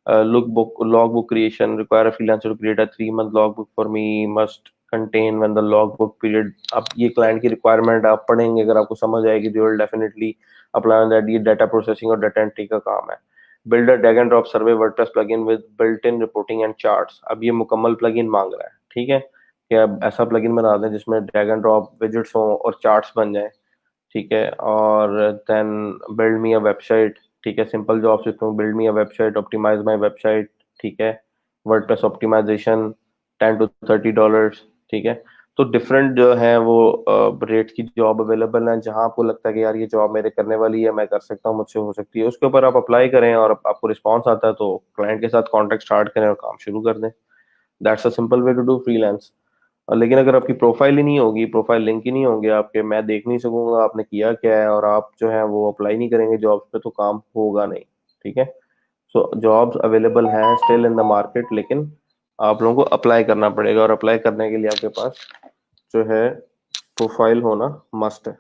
look book log book creation require a freelancer to create a 3 month log book for me must contain when the log book period. अब ये क्लाइंट की रिक्वायरमेंट आप पढ़ेंगे, अगर आपको समझ आएगी तो विल डेफिनेटली अप्लाई दैट। ये डाटा प्रोसेसिंग और डाटा एंट्री का काम है। Build a drag and drop survey WordPress plugin with built in reporting and charts. अब ये मुकम्मल प्लगइन मांग रहा है, ठीक है, कि अब ऐसा प्लगइन बना दें जिसमें ड्रैग एंड ड्रॉप विजेट्स हो और चार्ट्स बन जाए, ठीक है। और then build me a website, ठीक है, सिंपल जॉब से तुम build me a website, optimise my website, ठीक है, वर्डप्रेस ऑप्टिमाइजेशन, $10 to $30, ठीक है। तो डिफरेंट जो है वो रेट की जॉब अवेलेबल है, जहां आपको लगता है कि यार ये जॉब मेरे करने वाली है, मैं कर सकता हूँ, मुझसे हो सकती है, उसके ऊपर आप अप्लाई करें, और आपको रिस्पॉन्स आता है तो क्लाइंट के साथ कॉन्टेक्ट स्टार्ट करें और काम शुरू कर दें। That's a simple way to do freelance. लेकिन अगर आपकी प्रोफाइल ही नहीं होगी, प्रोफाइल लिंक ही नहीं होंगे आपके, मैं देख नहीं सकूंगा आपने किया क्या है, और आप जो है वो अप्लाई नहीं करेंगे जॉब्स पे, तो काम होगा नहीं, ठीक है। सो जॉब्स अवेलेबल हैं स्टिल इन द मार्केट, लेकिन आप लोगों को अप्लाई करना पड़ेगा, और अप्लाई करने के लिए आपके पास जो है प्रोफाइल होना मस्ट है,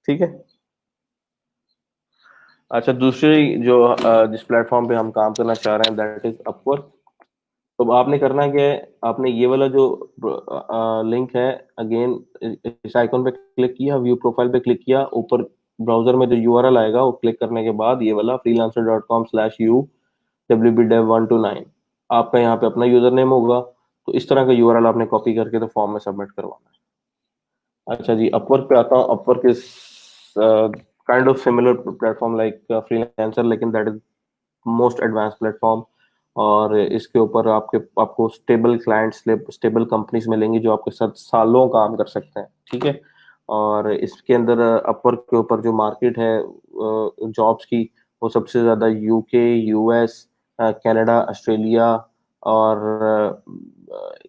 ठीक है। अच्छा, दूसरी जो जिस प्लेटफॉर्म पे हम काम करना चाह रहे हैं दैट इज अपवर्क। तो आपने करना क्या है, आपने ये वाला जो लिंक है, अगेन इस आइकन पे क्लिक किया, व्यू प्रोफाइल पे क्लिक किया, ऊपर ब्राउजर में जो यूआरएल आएगा वो क्लिक करने के बाद ये वाला freelancer.com/u-wdev129 आपका यहाँ पे अपना यूजर नेम होगा। तो इस तरह का यूआरएल आपने कॉपी करके तो फॉर्म में सबमिट करवाना है। अच्छा जी, अपवर्क पे आता हूँ। Upwork is kind of similar platform like Freelancer, लेकिन that is most advance platform. और इसके ऊपर आपको स्टेबल क्लाइंट्स, स्टेबल कंपनीज मिलेंगी जो आपके साथ सालों काम कर सकते हैं, ठीक है। और इसके अंदर अपवर्क के ऊपर जो मार्केट है जॉब्स की, वो सबसे ज्यादा यूके, यूएस, कनाडा, ऑस्ट्रेलिया और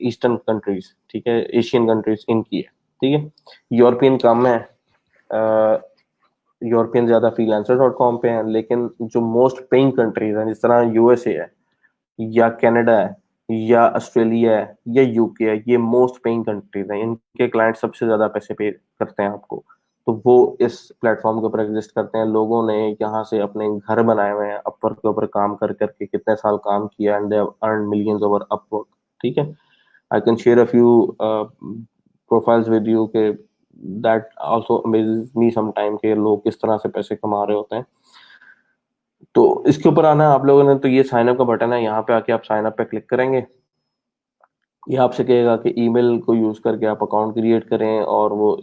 ईस्टर्न कंट्रीज, ठीक है, एशियन कंट्रीज इनकी है, ठीक है। यूरोपियन कम है, यूरोपियन ज्यादा freelancer.com पे हैं, लेकिन जो मोस्ट पेइंग कंट्रीज हैं जिस तरह यूएसए है, या कनाडा है, या ऑस्ट्रेलिया है, या यूके है, ये मोस्ट पेइंग कंट्रीज हैं, इनके क्लाइंट सबसे ज्यादा पैसे पे करते हैं आपको। तो वो इस प्लेटफॉर्म के ऊपर एग्जिस्ट करते हैं। लोगों ने यहाँ से अपने घर बनाए हुए हैं अपवर्क के ऊपर काम कर करके, कितने साल काम किया, and they have earn millions over Upwork, ठीक है। I can share a few profiles with you के that also amazes me some time, के लोग किस तरह से पैसे कमा रहे होते हैं। तो इसके ऊपर आना है आप लोगों ने, तो ये साइन अप का बटन है, यहाँ पे आके आप साइन अप पे क्लिक करेंगे। ये आपसे कहेगा कि ईमेल को यूज करके आप अकाउंट क्रिएट करें, और वो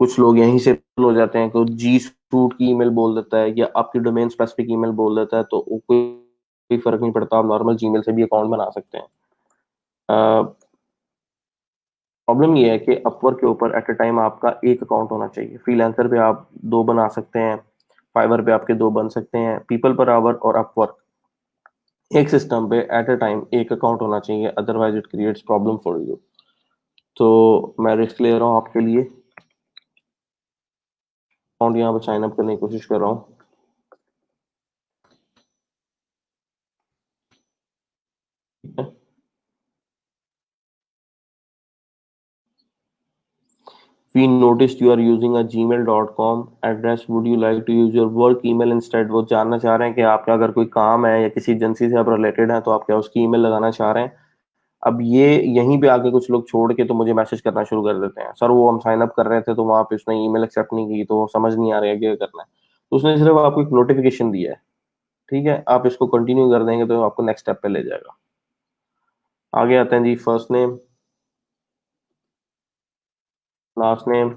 कुछ लोग यहीं से हो जाते हैं, कोई जी सूट की ईमेल बोल देता है, या आपकी डोमेन स्पेसिफिक ईमेल बोल देता है, तो वो कोई फर्क नहीं पड़ता, आप नॉर्मल जीमेल से भी अकाउंट बना सकते हैं। प्रॉब्लम ये है कि अपवर्क के ऊपर एट अ टाइम आपका एक अकाउंट होना चाहिए। फ्रीलांसर पे आप दो बना सकते हैं, फाइवर पे आपके दो बन सकते हैं, पीपल पर आवर और अपवर्क, एक सिस्टम पे एट अ टाइम एक अकाउंट होना चाहिए, otherwise it creates problem for you. तो मैं रिस्क ले रहा हूँ आपके लिए, अकाउंट यहाँ पे साइन अप करने की कोशिश कर रहा हूँ। ठीक है, we noticed you are using a gmail.com address, would you like to use your work email instead। वो जानना चाह रहे हैं कि आपका अगर कोई काम है या किसी एजेंसी से आप रिलेटेड हैं, तो आप क्या उसकी ईमेल लगाना चाह रहे हैं। अब ये यहीं पे आके कुछ लोग छोड़ के तो मुझे मैसेज करना शुरू कर देते हैं, सर वो हम साइन अप कर रहे थे तो वहां पे उसने ईमेल एक्सेप्ट नहीं की, तो समझ नहीं आ रहा है क्या करना है। तो उसने सिर्फ आपको एक नोटिफिकेशन दिया है, ठीक है, आप इसको कंटिन्यू कर देंगे तो आपको नेक्स्ट स्टेप पे ले जाएगा। आगे आते हैं जी, first name, last name,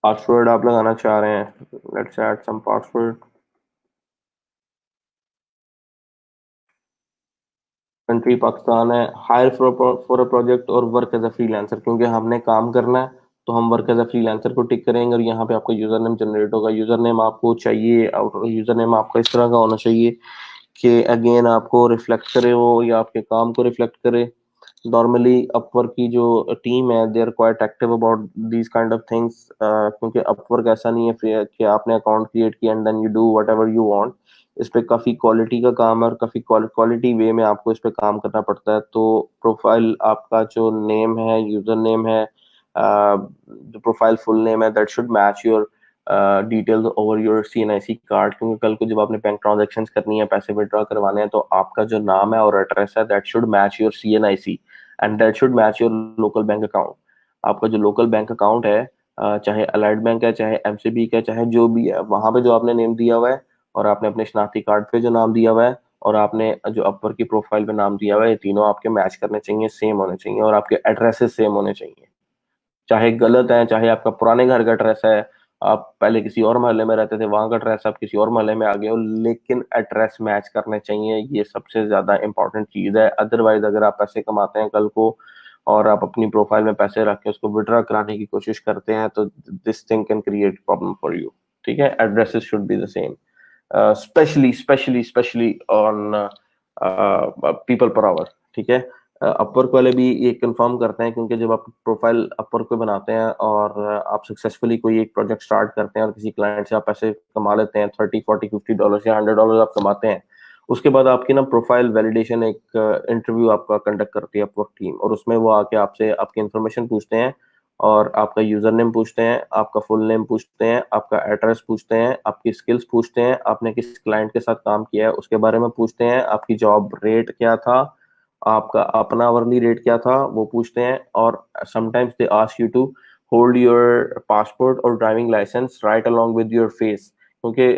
password आप लगाना चाह रहे हैं, let's add some password. Country Pakistan है। हायर फॉर अ प्रोजेक्ट और वर्क एज अ फ्रीलांसर, क्योंकि हमने काम करना है तो हम वर्क एज अ फ्रीलांसर को टिक करेंगे, और यहाँ पे आपका यूजर नेम जनरेट होगा। यूजर नेम आपको चाहिए, और यूजर नेम आपका इस तरह का होना चाहिए कि अगेन आपको रिफ्लेक्ट करे वो, या आपके काम को रिफ्लेक्ट करे। नॉर्मली अपवर्क की जो टीम है they are quite active about these kind of things, क्योंकि अपवर्क ऐसा नहीं है कि आपने अकाउंट क्रिएट किया and then you do whatever you want. इस पे काफी क्वालिटी का काम है और काफी क्वालिटी वे में आपको इस पे काम करना पड़ता है। तो प्रोफाइल आपका जो नेम है, यूजर नेम है, जो प्रोफाइल फुल नेम है, that should match your details over your CNIC card, क्योंकि कल को जब आपने बैंक ट्रांजेक्शन करनी है, पैसे विड्रॉ करवाने हैं, तो आपका जो नाम है और एड्रेस है that should match your CNIC and that should match your local bank account. आपका जो लोकल बैंक अकाउंट है, चाहे अलाइड बैंक है, चाहे MCB का है, चाहे जो भी है, वहां पे जो आपने नेम दिया हुआ है और आपने अपने शनाख्ती कार्ड पे जो नाम दिया हुआ है और आपने जो अपर की प्रोफाइल पे नाम दिया हुआ है, ये तीनों आपके मैच करने चाहिए, सेम होने चाहिए, और आपके एड्रेसेस सेम होने चाहिए। चाहे गलत है, चाहे आपका पुराने घर का एड्रेस है, आप पहले किसी और मोहल्ले में रहते थे, वहां का एड्रेस आप किसी और मोहल्ले में आ गए हो, लेकिन एड्रेस मैच करने चाहिए। ये सबसे ज्यादा इंपॉर्टेंट चीज है। अदरवाइज अगर आप पैसे कमाते हैं कल को और आप अपनी प्रोफाइल में पैसे रख के उसको विड्रॉ कराने की कोशिश करते हैं, तो this thing can create problem for you. ठीक है, addresses should be the same, specially on people per our. ठीक है, अपवर्क वाले भी ये कंफर्म करते हैं, क्योंकि जब आप प्रोफाइल अपवर्क पे बनाते हैं और आप सक्सेसफुली कोई एक प्रोजेक्ट स्टार्ट करते हैं और किसी क्लाइंट से आप पैसे कमा लेते हैं, $30, $40, $50 या $100 आप कमाते हैं, उसके बाद आपकी ना प्रोफाइल वैलिडेशन एक इंटरव्यू आपका कंडक्ट करती है अपवर्क टीम, और उसमें वो आके आपसे आपकी इन्फॉर्मेशन पूछते हैं और आपका यूजर नेम पूछते हैं, आपका फुल नेम पूछते हैं, आपका एड्रेस पूछते हैं, आपकी स्किल्स पूछते हैं, आपने किस क्लाइंट के साथ काम किया है उसके बारे में पूछते हैं, आपकी जॉब रेट क्या था, आपका अपना आवरली रेट क्या था वो पूछते हैं, और sometimes they ask you to hold your passport और driving licence right along with your face, क्योंकि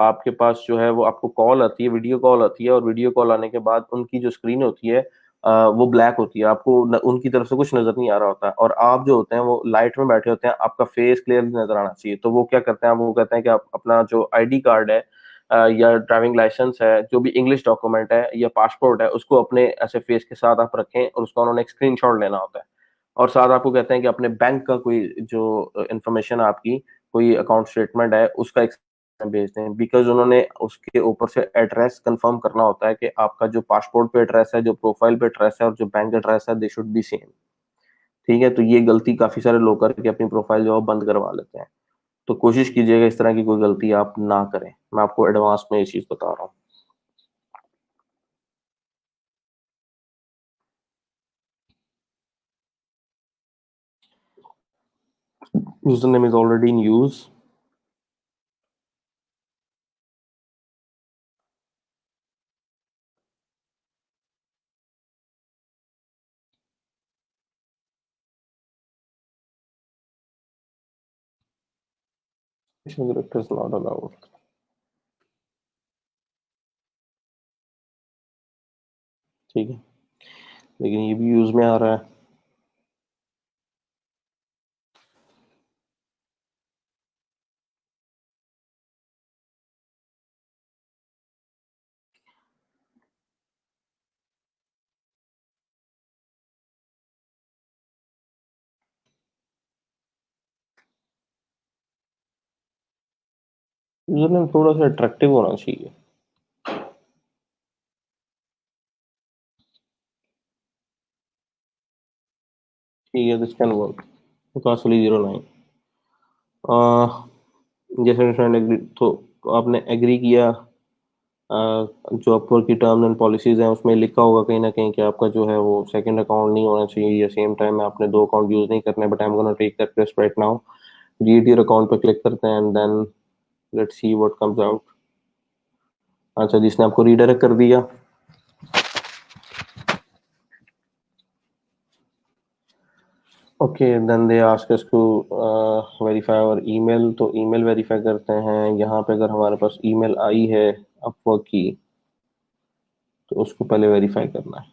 आपके पास जो है वो आपको कॉल आती है, वीडियो कॉल आती है, और वीडियो कॉल आने के बाद उनकी जो स्क्रीन होती है वो ब्लैक होती है, आपको उनकी तरफ से कुछ नजर नहीं आ रहा होता, और आप जो होते हैं वो लाइट में बैठे होते हैं, आपका फेस क्लियर नजर आना चाहिए। तो वो क्या करते हैं, वो कहते हैं कि आप अपना जो ID कार्ड है या ड्राइविंग लाइसेंस है, जो भी इंग्लिश डॉक्यूमेंट है या पासपोर्ट है, उसको अपने ऐसे फेस के साथ आप रखें, और उसका उन्होंने एक स्क्रीनशॉट लेना होता है, और साथ आपको कहते हैं कि अपने बैंक का कोई जो इंफॉर्मेशन आपकी कोई अकाउंट स्टेटमेंट है उसका एक भेज दें, बिकॉज उन्होंने उसके ऊपर से एड्रेस कंफर्म करना होता है कि आपका जो पासपोर्ट पे एड्रेस है, जो प्रोफाइल पे एड्रेस है और जो बैंक एड्रेस है, दे शुड बी सेम। ठीक है, तो ये गलती काफी सारे लोग करके अपनी प्रोफाइल जो है बंद करवा लेते हैं। तो कोशिश कीजिएगा इस तरह की कोई गलती आप ना करें, मैं आपको एडवांस में ये चीज बता रहा हूँ। User name is already in use. Is not allowed. ठीक है, लेकिन ये भी यूज में आ रहा है। यूजर नेम थोड़ा सा अट्रैक्टिव होना चाहिए। ठीक है, दिस कैन वर्क। कासली 09। जैसे फ्रेंड एग्री, तो आपने एग्री किया, जो अपवर्क की टर्म्स एंड पॉलिसीज हैं उसमें लिखा होगा कहीं ना कहीं कि आपका जो है वो सेकंड अकाउंट नहीं होना चाहिए, या सेम टाइम में आपने दो अकाउंट यूज नहीं करने, but I am gonna take that risk right now. Create your account पर क्लिक करते हैं and then let's see what comes out. अच्छा, जिसने आपको रीडायरेक्ट कर दिया। Okay, then they ask us to verify our email, तो ईमेल वेरीफाई करते हैं। यहाँ पे अगर हमारे पास ईमेल आई है अपवर्क की, तो उसको पहले वेरीफाई करना है।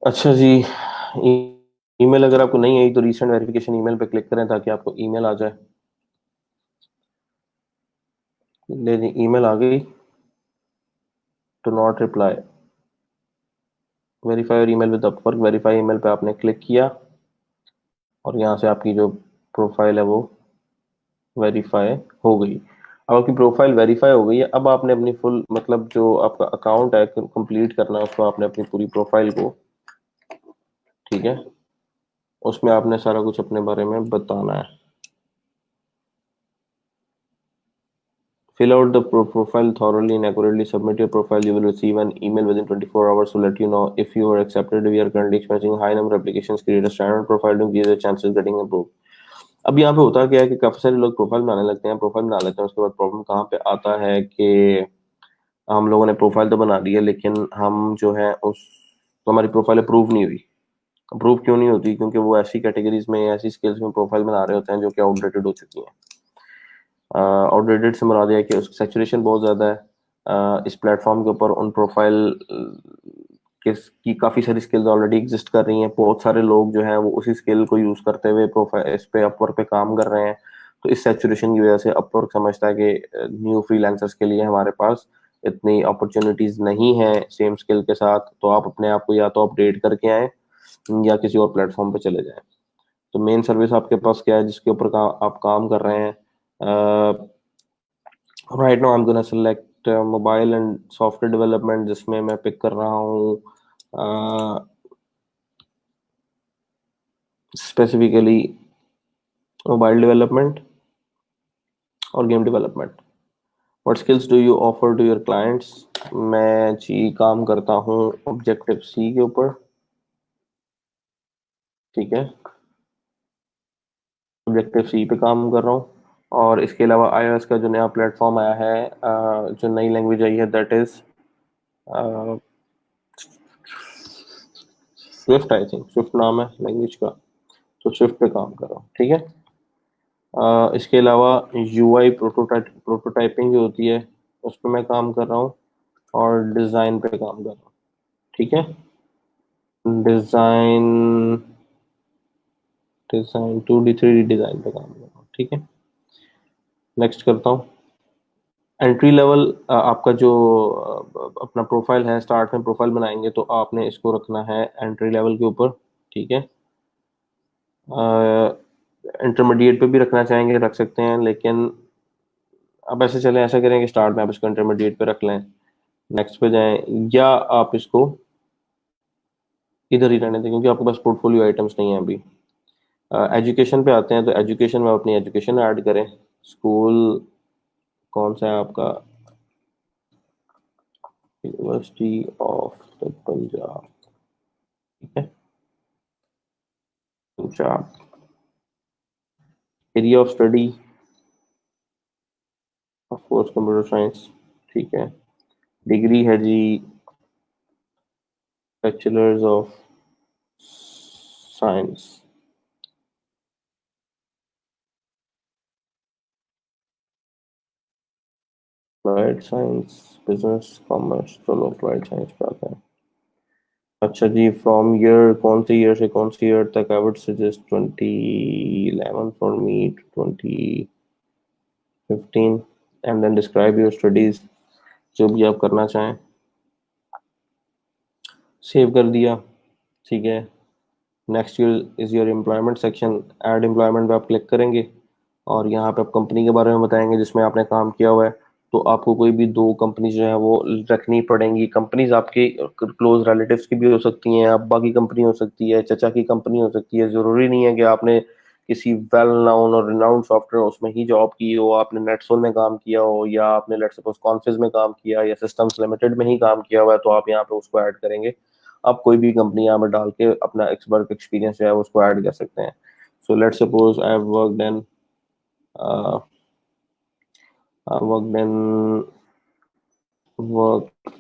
अच्छा जी, ईमेल अगर आपको नहीं आई तो रीसेंट वेरिफिकेशन ईमेल पे क्लिक करें ताकि आपको ईमेल आ जाए। ले जी, ईमेल आ गई। Do not reply, verify your email with Upwork, verify email पे आपने क्लिक किया और यहाँ से आपकी जो प्रोफाइल है वो वेरीफाई हो गई। अब आपकी प्रोफाइल वेरीफाई हो गई है, अब आपने अपनी फुल मतलब जो आपका अकाउंट है कंप्लीट करना है उसको, आपने अपनी पूरी प्रोफाइल को, ठीक है, उसमें आपने सारा कुछ अपने बारे में बताना है। Fill out the profile thoroughly and accurately. Submit your profile. You will receive an email within 24 hours to let you know if you are accepted. We are currently experiencing a high number of applications. Create a standard profile to increase the chances of getting approved. अब यहाँ पे होता क्या है कि काफी सारे लोग प्रोफाइल बनाने लगते हैं, प्रोफाइल बना लेते हैं, उसके बाद प्रॉब्लम कहाँ पे आता है कि हम लोगों ने प्रोफाइल तो बना ली है लेकिन हम जो है उस तो हमारी प्रोफाइल अप्रूव नहीं हुई। अप्रूव क्यों नहीं होती? क्योंकि वो ऐसी कैटेगरीज में, ऐसी स्किल्स में प्रोफाइल बना रहे होते हैं जो कि आउटडेटेड हो चुकी हैं। आउटडेटेड से मुराद है कि उसकी सैचुरेशन बहुत ज़्यादा है। इस प्लेटफॉर्म के ऊपर उन प्रोफाइल की काफ़ी सारी स्किल्स ऑलरेडी एग्जिस्ट कर रही हैं। बहुत सारे लोग जो हैं वो उसी स्किल को यूज़ करते हुए प्रोफाइल इस पे अपवर्क पे काम कर रहे हैं। तो इस सैचुरेशन की वजह से अपवर्क समझता है कि न्यू फ्रीलांसर्स के लिए हमारे पास इतनी अपॉर्चुनिटीज नहीं है सेम स्किल के साथ, तो आप अपने आप को या तो अपडेट करके आए या किसी और प्लेटफॉर्म पे चले जाएं। तो मेन सर्विस आपके पास क्या है जिसके ऊपर आप काम कर रहे हैं? Right now I am gonna select mobile and software development, जिसमें मैं पिक कर रहा हूँ स्पेसिफिकली मोबाइल डेवलपमेंट और game development. What skills do you offer to your clients? मैं जी काम करता हूँ ऑब्जेक्टिव सी के ऊपर, ठीक है, ऑब्जेक्टिव सी पे काम कर रहा हूँ। और इसके अलावा iOS का जो नया प्लेटफॉर्म आया है, जो नई लैंग्वेज आई है, that is Swift, I think Swift नाम है लैंग्वेज का। तो स्विफ्ट पे काम कर रहा हूँ, ठीक है। इसके अलावा यूआई प्रोटोटाइपिंग जो होती है उस पर मैं काम कर रहा हूँ और डिज़ाइन पे काम कर रहा हूँ, ठीक है। Design design 2D 3D design पे काम कर रहा हूँ, ठीक है। नेक्स्ट करता हूँ। एंट्री लेवल, आपका जो अपना प्रोफाइल है, स्टार्ट में प्रोफाइल बनाएंगे तो आपने इसको रखना है एंट्री लेवल के ऊपर, ठीक है। इंटरमीडिएट पे भी रखना चाहेंगे रख सकते हैं, लेकिन अब ऐसे चले ऐसा करें कि स्टार्ट में आप इसको इंटरमीडिएट पे रख लें, नेक्स्ट पे जाएं, या आप इसको इधर ही रहने दें क्योंकि आपके पास पोर्टफोलियो आइटम्स नहीं है अभी। एजुकेशन पे आते हैं, तो एजुकेशन में अपनी एजुकेशन ऐड करें। स्कूल कौन सा है आपका? यूनिवर्सिटी ऑफ द पंजाब, ठीक है, Punjab. Area of study of course computer science, ठीक है। डिग्री है जी bachelors of science, applied science, business commerce, चलो अप्लाइड साइंस पे आता है। अच्छा जी, फ्रॉम ईयर, कौन से ईयर से कौन से ईयर तक? I would suggest 2011 for me to 2015, and then describe your studies, जो भी आप करना चाहें। सेव कर दिया, ठीक है। Next year is your employment section, add employment पे आप क्लिक करेंगे और यहाँ पे आप कंपनी के बारे में बताएंगे जिसमें आपने काम किया हुआ है। तो आपको कोई भी दो कंपनी जो है वो रखनी पड़ेंगी। कंपनीज आपके क्लोज रिलेटिव्स की भी हो सकती हैं, अब्बा की कंपनी हो सकती है, चचा की कंपनी हो सकती है। जरूरी नहीं है कि आपने किसी वेल नाउन और रिनाउंड सॉफ्टवेयर उसमें ही जॉब की हो, आपने नेटसोल में काम किया हो, या आपने लेट्स सपोज कॉन्फिज में काम किया, या सिस्टम्स लिमिटेड में ही काम किया हुआ है, तो आप यहाँ पे उसको ऐड करेंगे। आप कोई भी कंपनी यहाँ पर डाल के अपना वर्क एक्सपीरियंस जो है उसको ऐड कर सकते हैं। So let's suppose I have worked in worked in work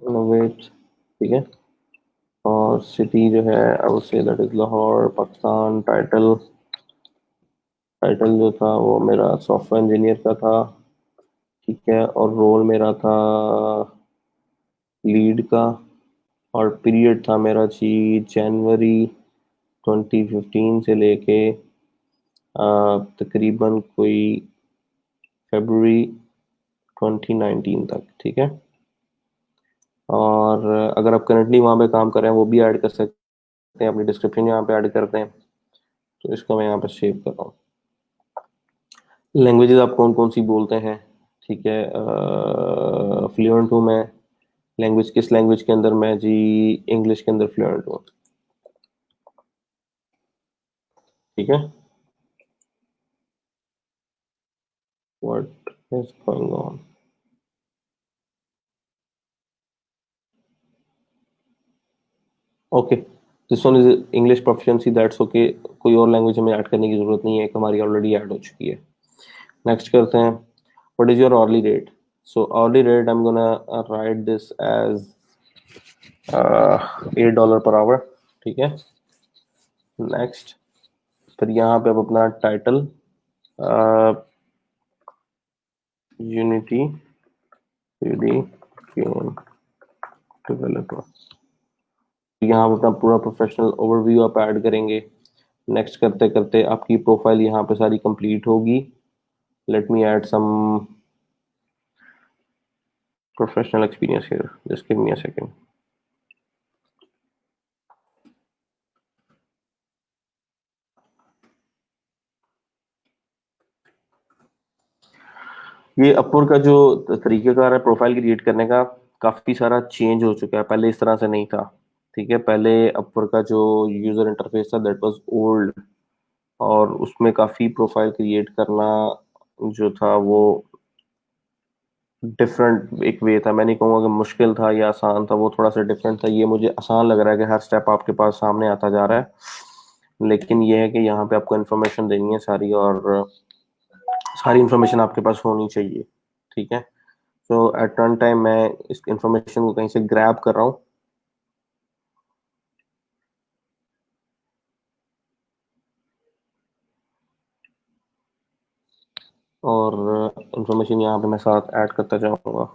innovate, ठीक है। और सिटी जो है I would say that is Lahore, Pakistan. Title जो था वो मेरा सॉफ्टवेयर इंजीनियर का था, ठीक है। और रोल मेरा था लीड का, और पीरियड था मेरा जी जनवरी 2015 से लेके तकरीबन कोई फरवरी 2019 तक, ठीक है। और अगर आप करंटली वहाँ पे काम कर रहे हैं वो भी ऐड कर सकते हैं, अपनी डिस्क्रिप्शन यहाँ पे ऐड करते हैं। तो इसको मैं यहाँ पे सेव कर रहा हूँ। लैंग्वेजेस आप कौन कौन सी बोलते हैं, ठीक है। फ्लुएंट हूँ मैं। लैंग्वेज किस लैंग्वेज के अंदर? मैं जी इंग्लिश के अंदर फ्लुएंट हूँ, ठीक है। What is going on? Okay, this one is English proficiency, that's okay. कोई और लैंग्वेज हमें ऐड करने की जरूरत नहीं है, एक हमारी ऑलरेडी ऐड हो चुकी है। नेक्स्ट करते हैं, what is your hourly rate? So hourly rate I am gonna write this as $8 per our, ठीक है। नेक्स्ट, फिर यहाँ पे आप अपना title unity 3D game developer, यहाँ पे अपना पूरा प्रोफेशनल ओवरव्यू आप ऐड करेंगे। नेक्स्ट करते करते आपकी प्रोफाइल यहाँ पे सारी कंप्लीट होगी। Let me add some professional experience here, just give me a second. ये अपवर्क का जो तरीकेकार है प्रोफाइल क्रिएट करने का, काफी सारा चेंज हो चुका है, पहले इस तरह से नहीं था, ठीक है। पहले अपवर्क का जो यूजर इंटरफेस था दैट वाज ओल्ड, और उसमें काफी प्रोफाइल क्रिएट करना जो था वो डिफरेंट एक वे था। मैं नहीं कहूँगा कि मुश्किल था या आसान था, वो थोड़ा सा डिफरेंट था। ये मुझे आसान लग रहा है कि हर स्टेप आपके पास सामने आता जा रहा है, लेकिन ये है कि यहाँ पे आपको इन्फॉर्मेशन देनी है सारी, और सारी इन्फॉर्मेशन आपके पास होनी चाहिए, ठीक है। तो एट वन टाइम मैं इस इन्फॉर्मेशन को कहीं से ग्रैब कर रहा हूँ, और इन्फॉर्मेशन यहाँ पे मैं साथ ऐड करता जाऊँगा।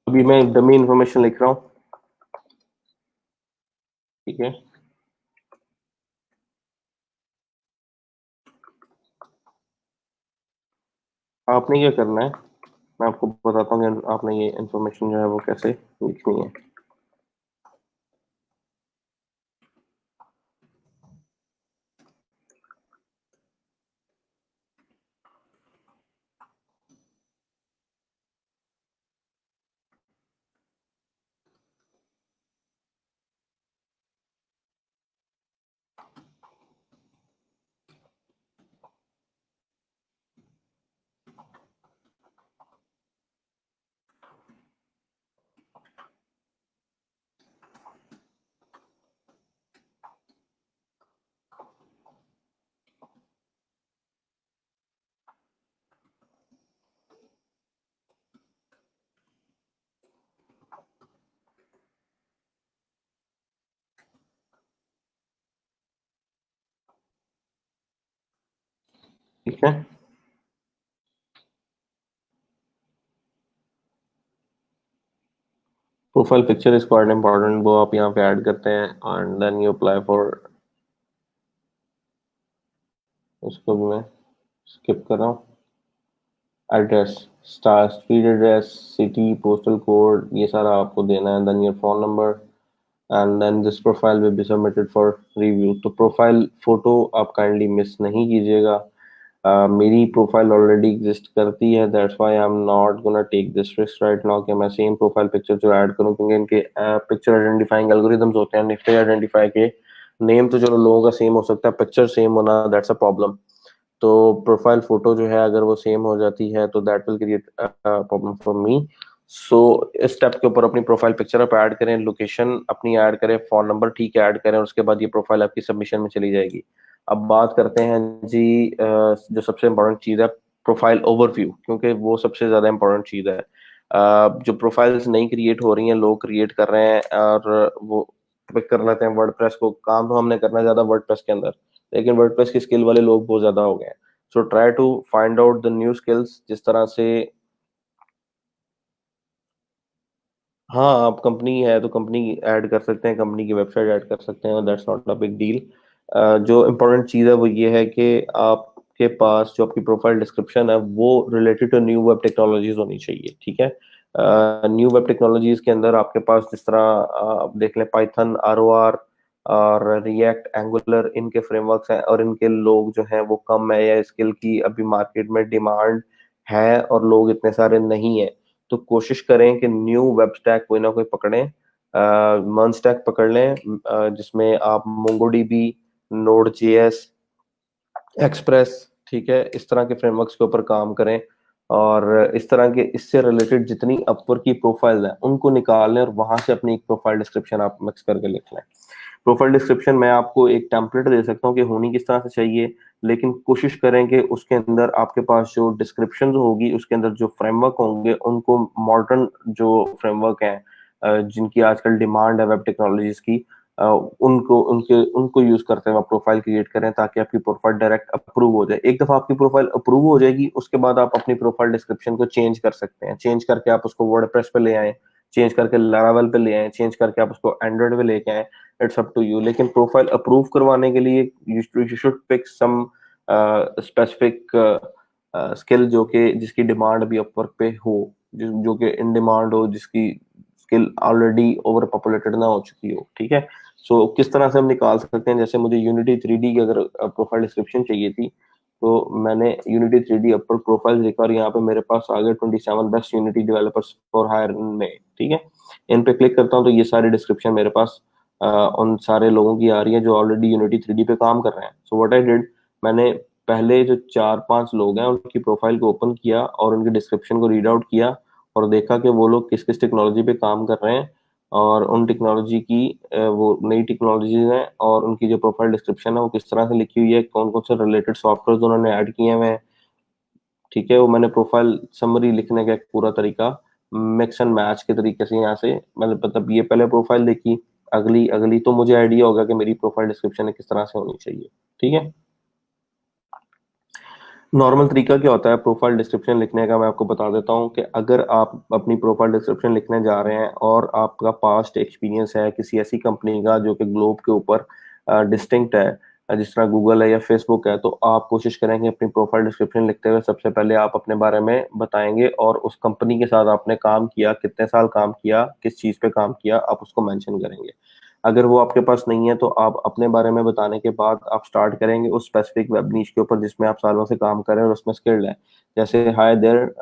अभी मैं डमी इन्फॉर्मेशन लिख रहा हूँ, ठीक है। आपने क्या करना है, मैं आपको बताता हूँ कि आपने ये इन्फॉर्मेशन जो है वो कैसे लिखनी है। ठीक है, profile picture is quite important, वो आप यहाँ पे ऐड करते हैं, and then you apply for, उसको भी मैं स्किप कर रहा हूँ। Address, star street address, city, postal code, ये सारा आपको देना है। Then your phone number, and then this profile will be submitted for review. तो प्रोफाइल फोटो आप काइंडली मिस नहीं कीजिएगा। मेरी प्रोफाइल ऑलरेडी एग्जिस्ट करती है, that's why I am not gonna take this risk right now कि मैं same profile picture जो ऐड करूं, क्योंकि इनके पिक्चर आइडेंटिफाइंग एल्गोरिदम्स होते हैं, निफ्टी आइडेंटिफाई के, नेम तो चलो लोगों का सेम हो सकता है, पिक्चर सेम होना दैट्स अ प्रॉब्लम। तो प्रोफाइल फोटो जो है अगर वो सेम हो जाती है तो that will create problem for me. So इस स्टेप के ऊपर अपनी प्रोफाइल पिक्चर आप ऐड करें, लोकेशन अपनी ऐड करें, फोन नंबर ठीक है ऐड करें, और उसके बाद ये प्रोफाइल आपकी सबमिशन में चली जाएगी। अब बात करते हैं जी जो सबसे इम्पोर्टेंट चीज़ है, प्रोफाइल ओवरव्यू, क्योंकि वो सबसे ज़्यादा इम्पोर्टेंट चीज़ है। जो प्रोफाइल्स नहीं क्रिएट हो रही हैं, लोग क्रिएट कर रहे हैं और वो पिक कर लेते हैं वर्डप्रेस को। काम तो हमने करना है ज़्यादा वर्डप्रेस के अंदर, लेकिन वर्डप्रेस की स्किल वाले लोग बहुत ज़्यादा हो गए हैं। So try to find out the new skills, जिस तरह से हाँ, आप कंपनी है तो कंपनी ऐड कर सकते हैं, कंपनी की वेबसाइट ऐड कर सकते हैं, that's not a big deal. जो इम्पोर्टेंट चीज़ है वो ये है कि आपके पास जो आपकी प्रोफाइल डिस्क्रिप्शन है वो related to new web technologies होनी चाहिए, ठीक है। न्यू वेब टेक्नोलॉजीज के अंदर आपके पास जिस तरह आप देख लें पाइथन, ROR और रिएक्ट, एंगुलर, इनके फ्रेमवर्क्स हैं और इनके लोग जो हैं वो कम है, या स्किल की अभी मार्केट में डिमांड है और लोग इतने सारे नहीं है। तो कोशिश करें कि न्यू वेब स्टैक कोई ना कोई पकड़ें। मर्न स्टैक पकड़ लें, जिसमें आप मोंगोडीबी, नोड जेएस, एक्सप्रेस, ठीक है, इस तरह के फ्रेमवर्क्स के ऊपर काम करें। और इस तरह के इससे रिलेटेड जितनी अपवर्क की प्रोफाइल है उनको निकाल लें और वहां से अपनी एक प्रोफाइल डिस्क्रिप्शन आप मिक्स करके लिख लें। प्रोफाइल डिस्क्रिप्शन मैं आपको एक टेम्पलेट दे सकता हूँ कि होनी किस तरह से चाहिए, लेकिन कोशिश करें कि उसके अंदर आपके पास जो डिस्क्रिप्शन होगी उसके अंदर जो फ्रेमवर्क होंगे उनको मॉडर्न जो फ्रेमवर्क हैं जिनकी आजकल डिमांड है वेब टेक्नोलॉजीज की, उनको उनके उनको यूज करते हुए आप प्रोफाइल क्रिएट करें, ताकि आपकी प्रोफाइल डायरेक्ट अप्रूव हो जाए। एक दफा आपकी प्रोफाइल अप्रूव हो जाएगी उसके बाद आप अपनी प्रोफाइल डिस्क्रिप्शन को चेंज कर सकते हैं, चेंज करके आप उसको वर्डप्रेस पे ले आए, चेंज करके लारावेल पे ले आए, चेंज करके आप उसको एंड्रॉइड पे लेके आए, इट्स अप टू यू। लेकिन प्रोफाइल अप्रूव करवाने के लिए you should pick some specific skill जो कि जिसकी डिमांड भी अपवर्क पे हो, जो कि इन डिमांड हो, जिसकी स्किल ऑलरेडी ओवर पॉपुलेटेड ना हो चुकी हो, ठीक है। सो किस तरह से हम निकाल सकते हैं, जैसे मुझे यूनिटी 3D की अगर प्रोफाइल डिस्क्रिप्शन चाहिए थी तो मैंने यूनिटी 3D अपवर्क प्रोफाइल देखा और यहाँ पे मेरे पास आ गए 27 best Unity developers for hire में, ठीक है। इन पे क्लिक करता हूँ तो ये सारी डिस्क्रिप्शन मेरे पास उन सारे लोगों की आ रही है जो ऑलरेडी यूनिटी 3D पे काम कर रहे हैं। सो व्हाट आई डिड, मैंने पहले जो 4-5 लोग हैं उनकी प्रोफाइल को ओपन किया और उनके डिस्क्रिप्शन को रीड आउट किया और देखा कि वो लोग किस किस टेक्नोलॉजी पे काम कर रहे हैं और उन टेक्नोलॉजी की वो नई टेक्नोलॉजीज हैं और उनकी जो प्रोफाइल डिस्क्रिप्शन है वो किस तरह से लिखी हुई है, कौन कौन से रिलेटेड सॉफ्टवेयर उन्होंने ऐड किए हुए हैं, ठीक है। वो मैंने प्रोफाइल समरी लिखने का एक पूरा तरीका मिक्स एंड मैच के तरीके से यहाँ से मतलब ये पहले प्रोफाइल देखी, अगली अगली, तो मुझे आइडिया होगा कि मेरी प्रोफाइल डिस्क्रिप्शन किस तरह से होनी चाहिए, ठीक है। नॉर्मल तरीका क्या होता है प्रोफाइल डिस्क्रिप्शन लिखने का, मैं आपको बता देता हूँ कि अगर आप अपनी प्रोफाइल डिस्क्रिप्शन लिखने जा रहे हैं और आपका पास्ट एक्सपीरियंस है किसी ऐसी कंपनी का जो कि ग्लोब के ऊपर डिस्टिंक्ट है, जिस तरह गूगल है या फेसबुक है, तो आप कोशिश करेंगे अपनी प्रोफाइल डिस्क्रिप्शन लिखते हुए सबसे पहले आप अपने बारे में बताएंगे और उस कंपनी के साथ आपने काम किया, कितने साल काम किया, किस चीज़ पे काम किया, आप उसको मेंशन करेंगे। अगर वो आपके पास नहीं है तो आप अपने बारे में बताने के बाद आप स्टार्ट करेंगे उस स्पेसिफिक वेब नीश के ऊपर जिसमें आप सालों से काम कर रहे हैं और उसमें स्किल्ड है। जैसे hi there,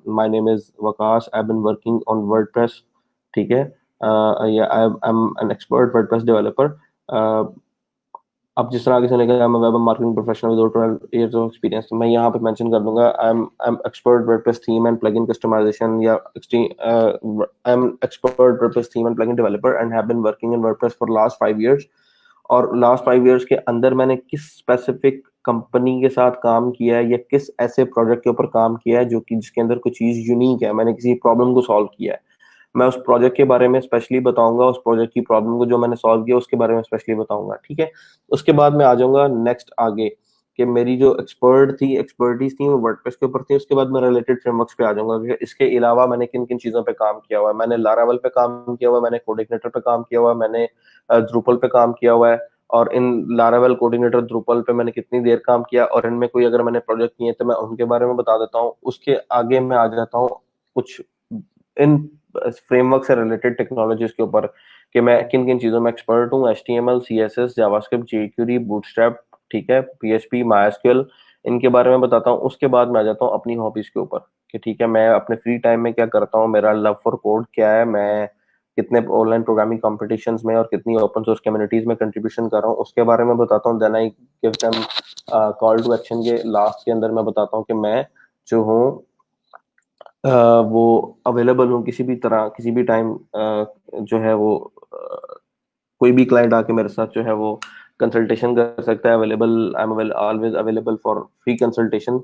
my name is Waqas, I have been working on WordPress, ठीक है, या I am an expert WordPress developer. अब जिस तरह आगे चलेगा I am web marketing professional with 12 years of experience, मैं यहाँ पे मेंशन कर दूंगा I am expert WordPress theme and plugin customisation, या I am expert WordPress theme and plugin developer and have been working in WordPress for last 5 years. और last 5 years के अंदर मैंने किस स्पेसिफिक कंपनी के साथ काम किया है या किस ऐसे प्रोजेक्ट के ऊपर काम किया है जो कि जिसके अंदर कुछ चीज यूनिक है, मैंने किसी प्रॉब्लम को सॉल्व किया है, मैं उस प्रोजेक्ट के बारे में स्पेशली बताऊंगा, उस प्रोजेक्ट की प्रॉब्लम को जो मैंने सॉल्व किया उसके बारे में स्पेशली बताऊंगा, ठीक है। उसके बाद मैं आ जाऊंगा नेक्स्ट आगे कि मेरी जो एक्सपर्टीज थी वो वर्डप्रेस के ऊपर थी। उसके बाद मैं रिलेटेड फ्रेमवर्क्स पे आ जाऊंगा कि इसके अलावा मैंने किन किन चीजों पे काम किया हुआ है। मैंने लारावेल पे काम किया हुआ है, मैंने कोऑर्डिनेटर पे काम किया हुआ है, मैंने ड्रूपल पे काम किया हुआ है, और इन लारावेल, कोऑर्डिनेटर, ड्रूपल पे मैंने कितनी देर काम किया और इनमें कोई अगर मैंने प्रोजेक्ट किए तो मैं उनके बारे में बता देता हूँ। उसके आगे मैं आ जाता हूँ कुछ इन फ्रेमवर्क से रिलेटेड टेक्नोलॉजीज के ऊपर कि मैं किन किन चीजों में एक्सपर्ट हूँ, HTML, CSS, JavaScript, jQuery, bootstrap, ठीक है, PHP, MySQL, इनके बारे में बताता हूँ। उसके बाद मैं आ जाता हूँ अपनी हॉबीज के ऊपर कि ठीक है मैं अपने फ्री टाइम में क्या करता हूँ, मेरा लव फॉर कोड क्या है, मैं कितने ऑनलाइन प्रोग्रामिंग कॉम्पिटिशन्स में और कितनी ओपन सोर्स कम्युनिटीज में कंट्रीब्यूशन कर रहा हूँ, उसके बारे में बताता हूँ। Then I give them call to action के लास्ट के अंदर मैं बताता हूँ कि मैं जो हूँ वो अवेलेबल हूँ किसी भी तरह, किसी भी टाइम जो है वो कोई भी क्लाइंट आके मेरे साथ जो है वो कंसल्टेशन कर सकता है। Available, I am always available for free consultation.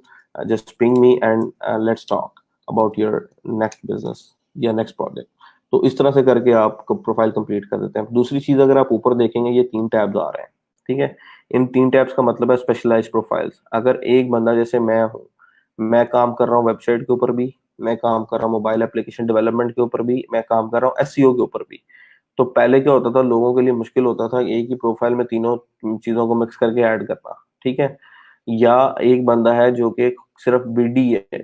Just ping me and let's talk about your next business या नेक्स्ट प्रोजेक्ट। तो इस तरह से करके आप प्रोफाइल कंप्लीट कर देते हैं। दूसरी चीज, अगर आप ऊपर देखेंगे ये 3 टैब्स आ रहे हैं, ठीक है। इन 3 टैब्स का मतलब है स्पेशलाइज्ड प्रोफाइल्स। अगर एक बंदा जैसे मैं हूँ, मैं काम कर रहा हूँ वेबसाइट के ऊपर भी, मैं काम कर रहा हूँ मोबाइल एप्लीकेशन डेवलपमेंट के ऊपर भी, मैं काम कर रहा हूँ एसईओ के ऊपर भी। तो पहले क्या होता था, लोगों के लिए मुश्किल होता था एक ही प्रोफाइल में तीनों चीजों को मिक्स करके ऐड करना, ठीक है। या एक बंदा है जो कि सिर्फ बीडी है,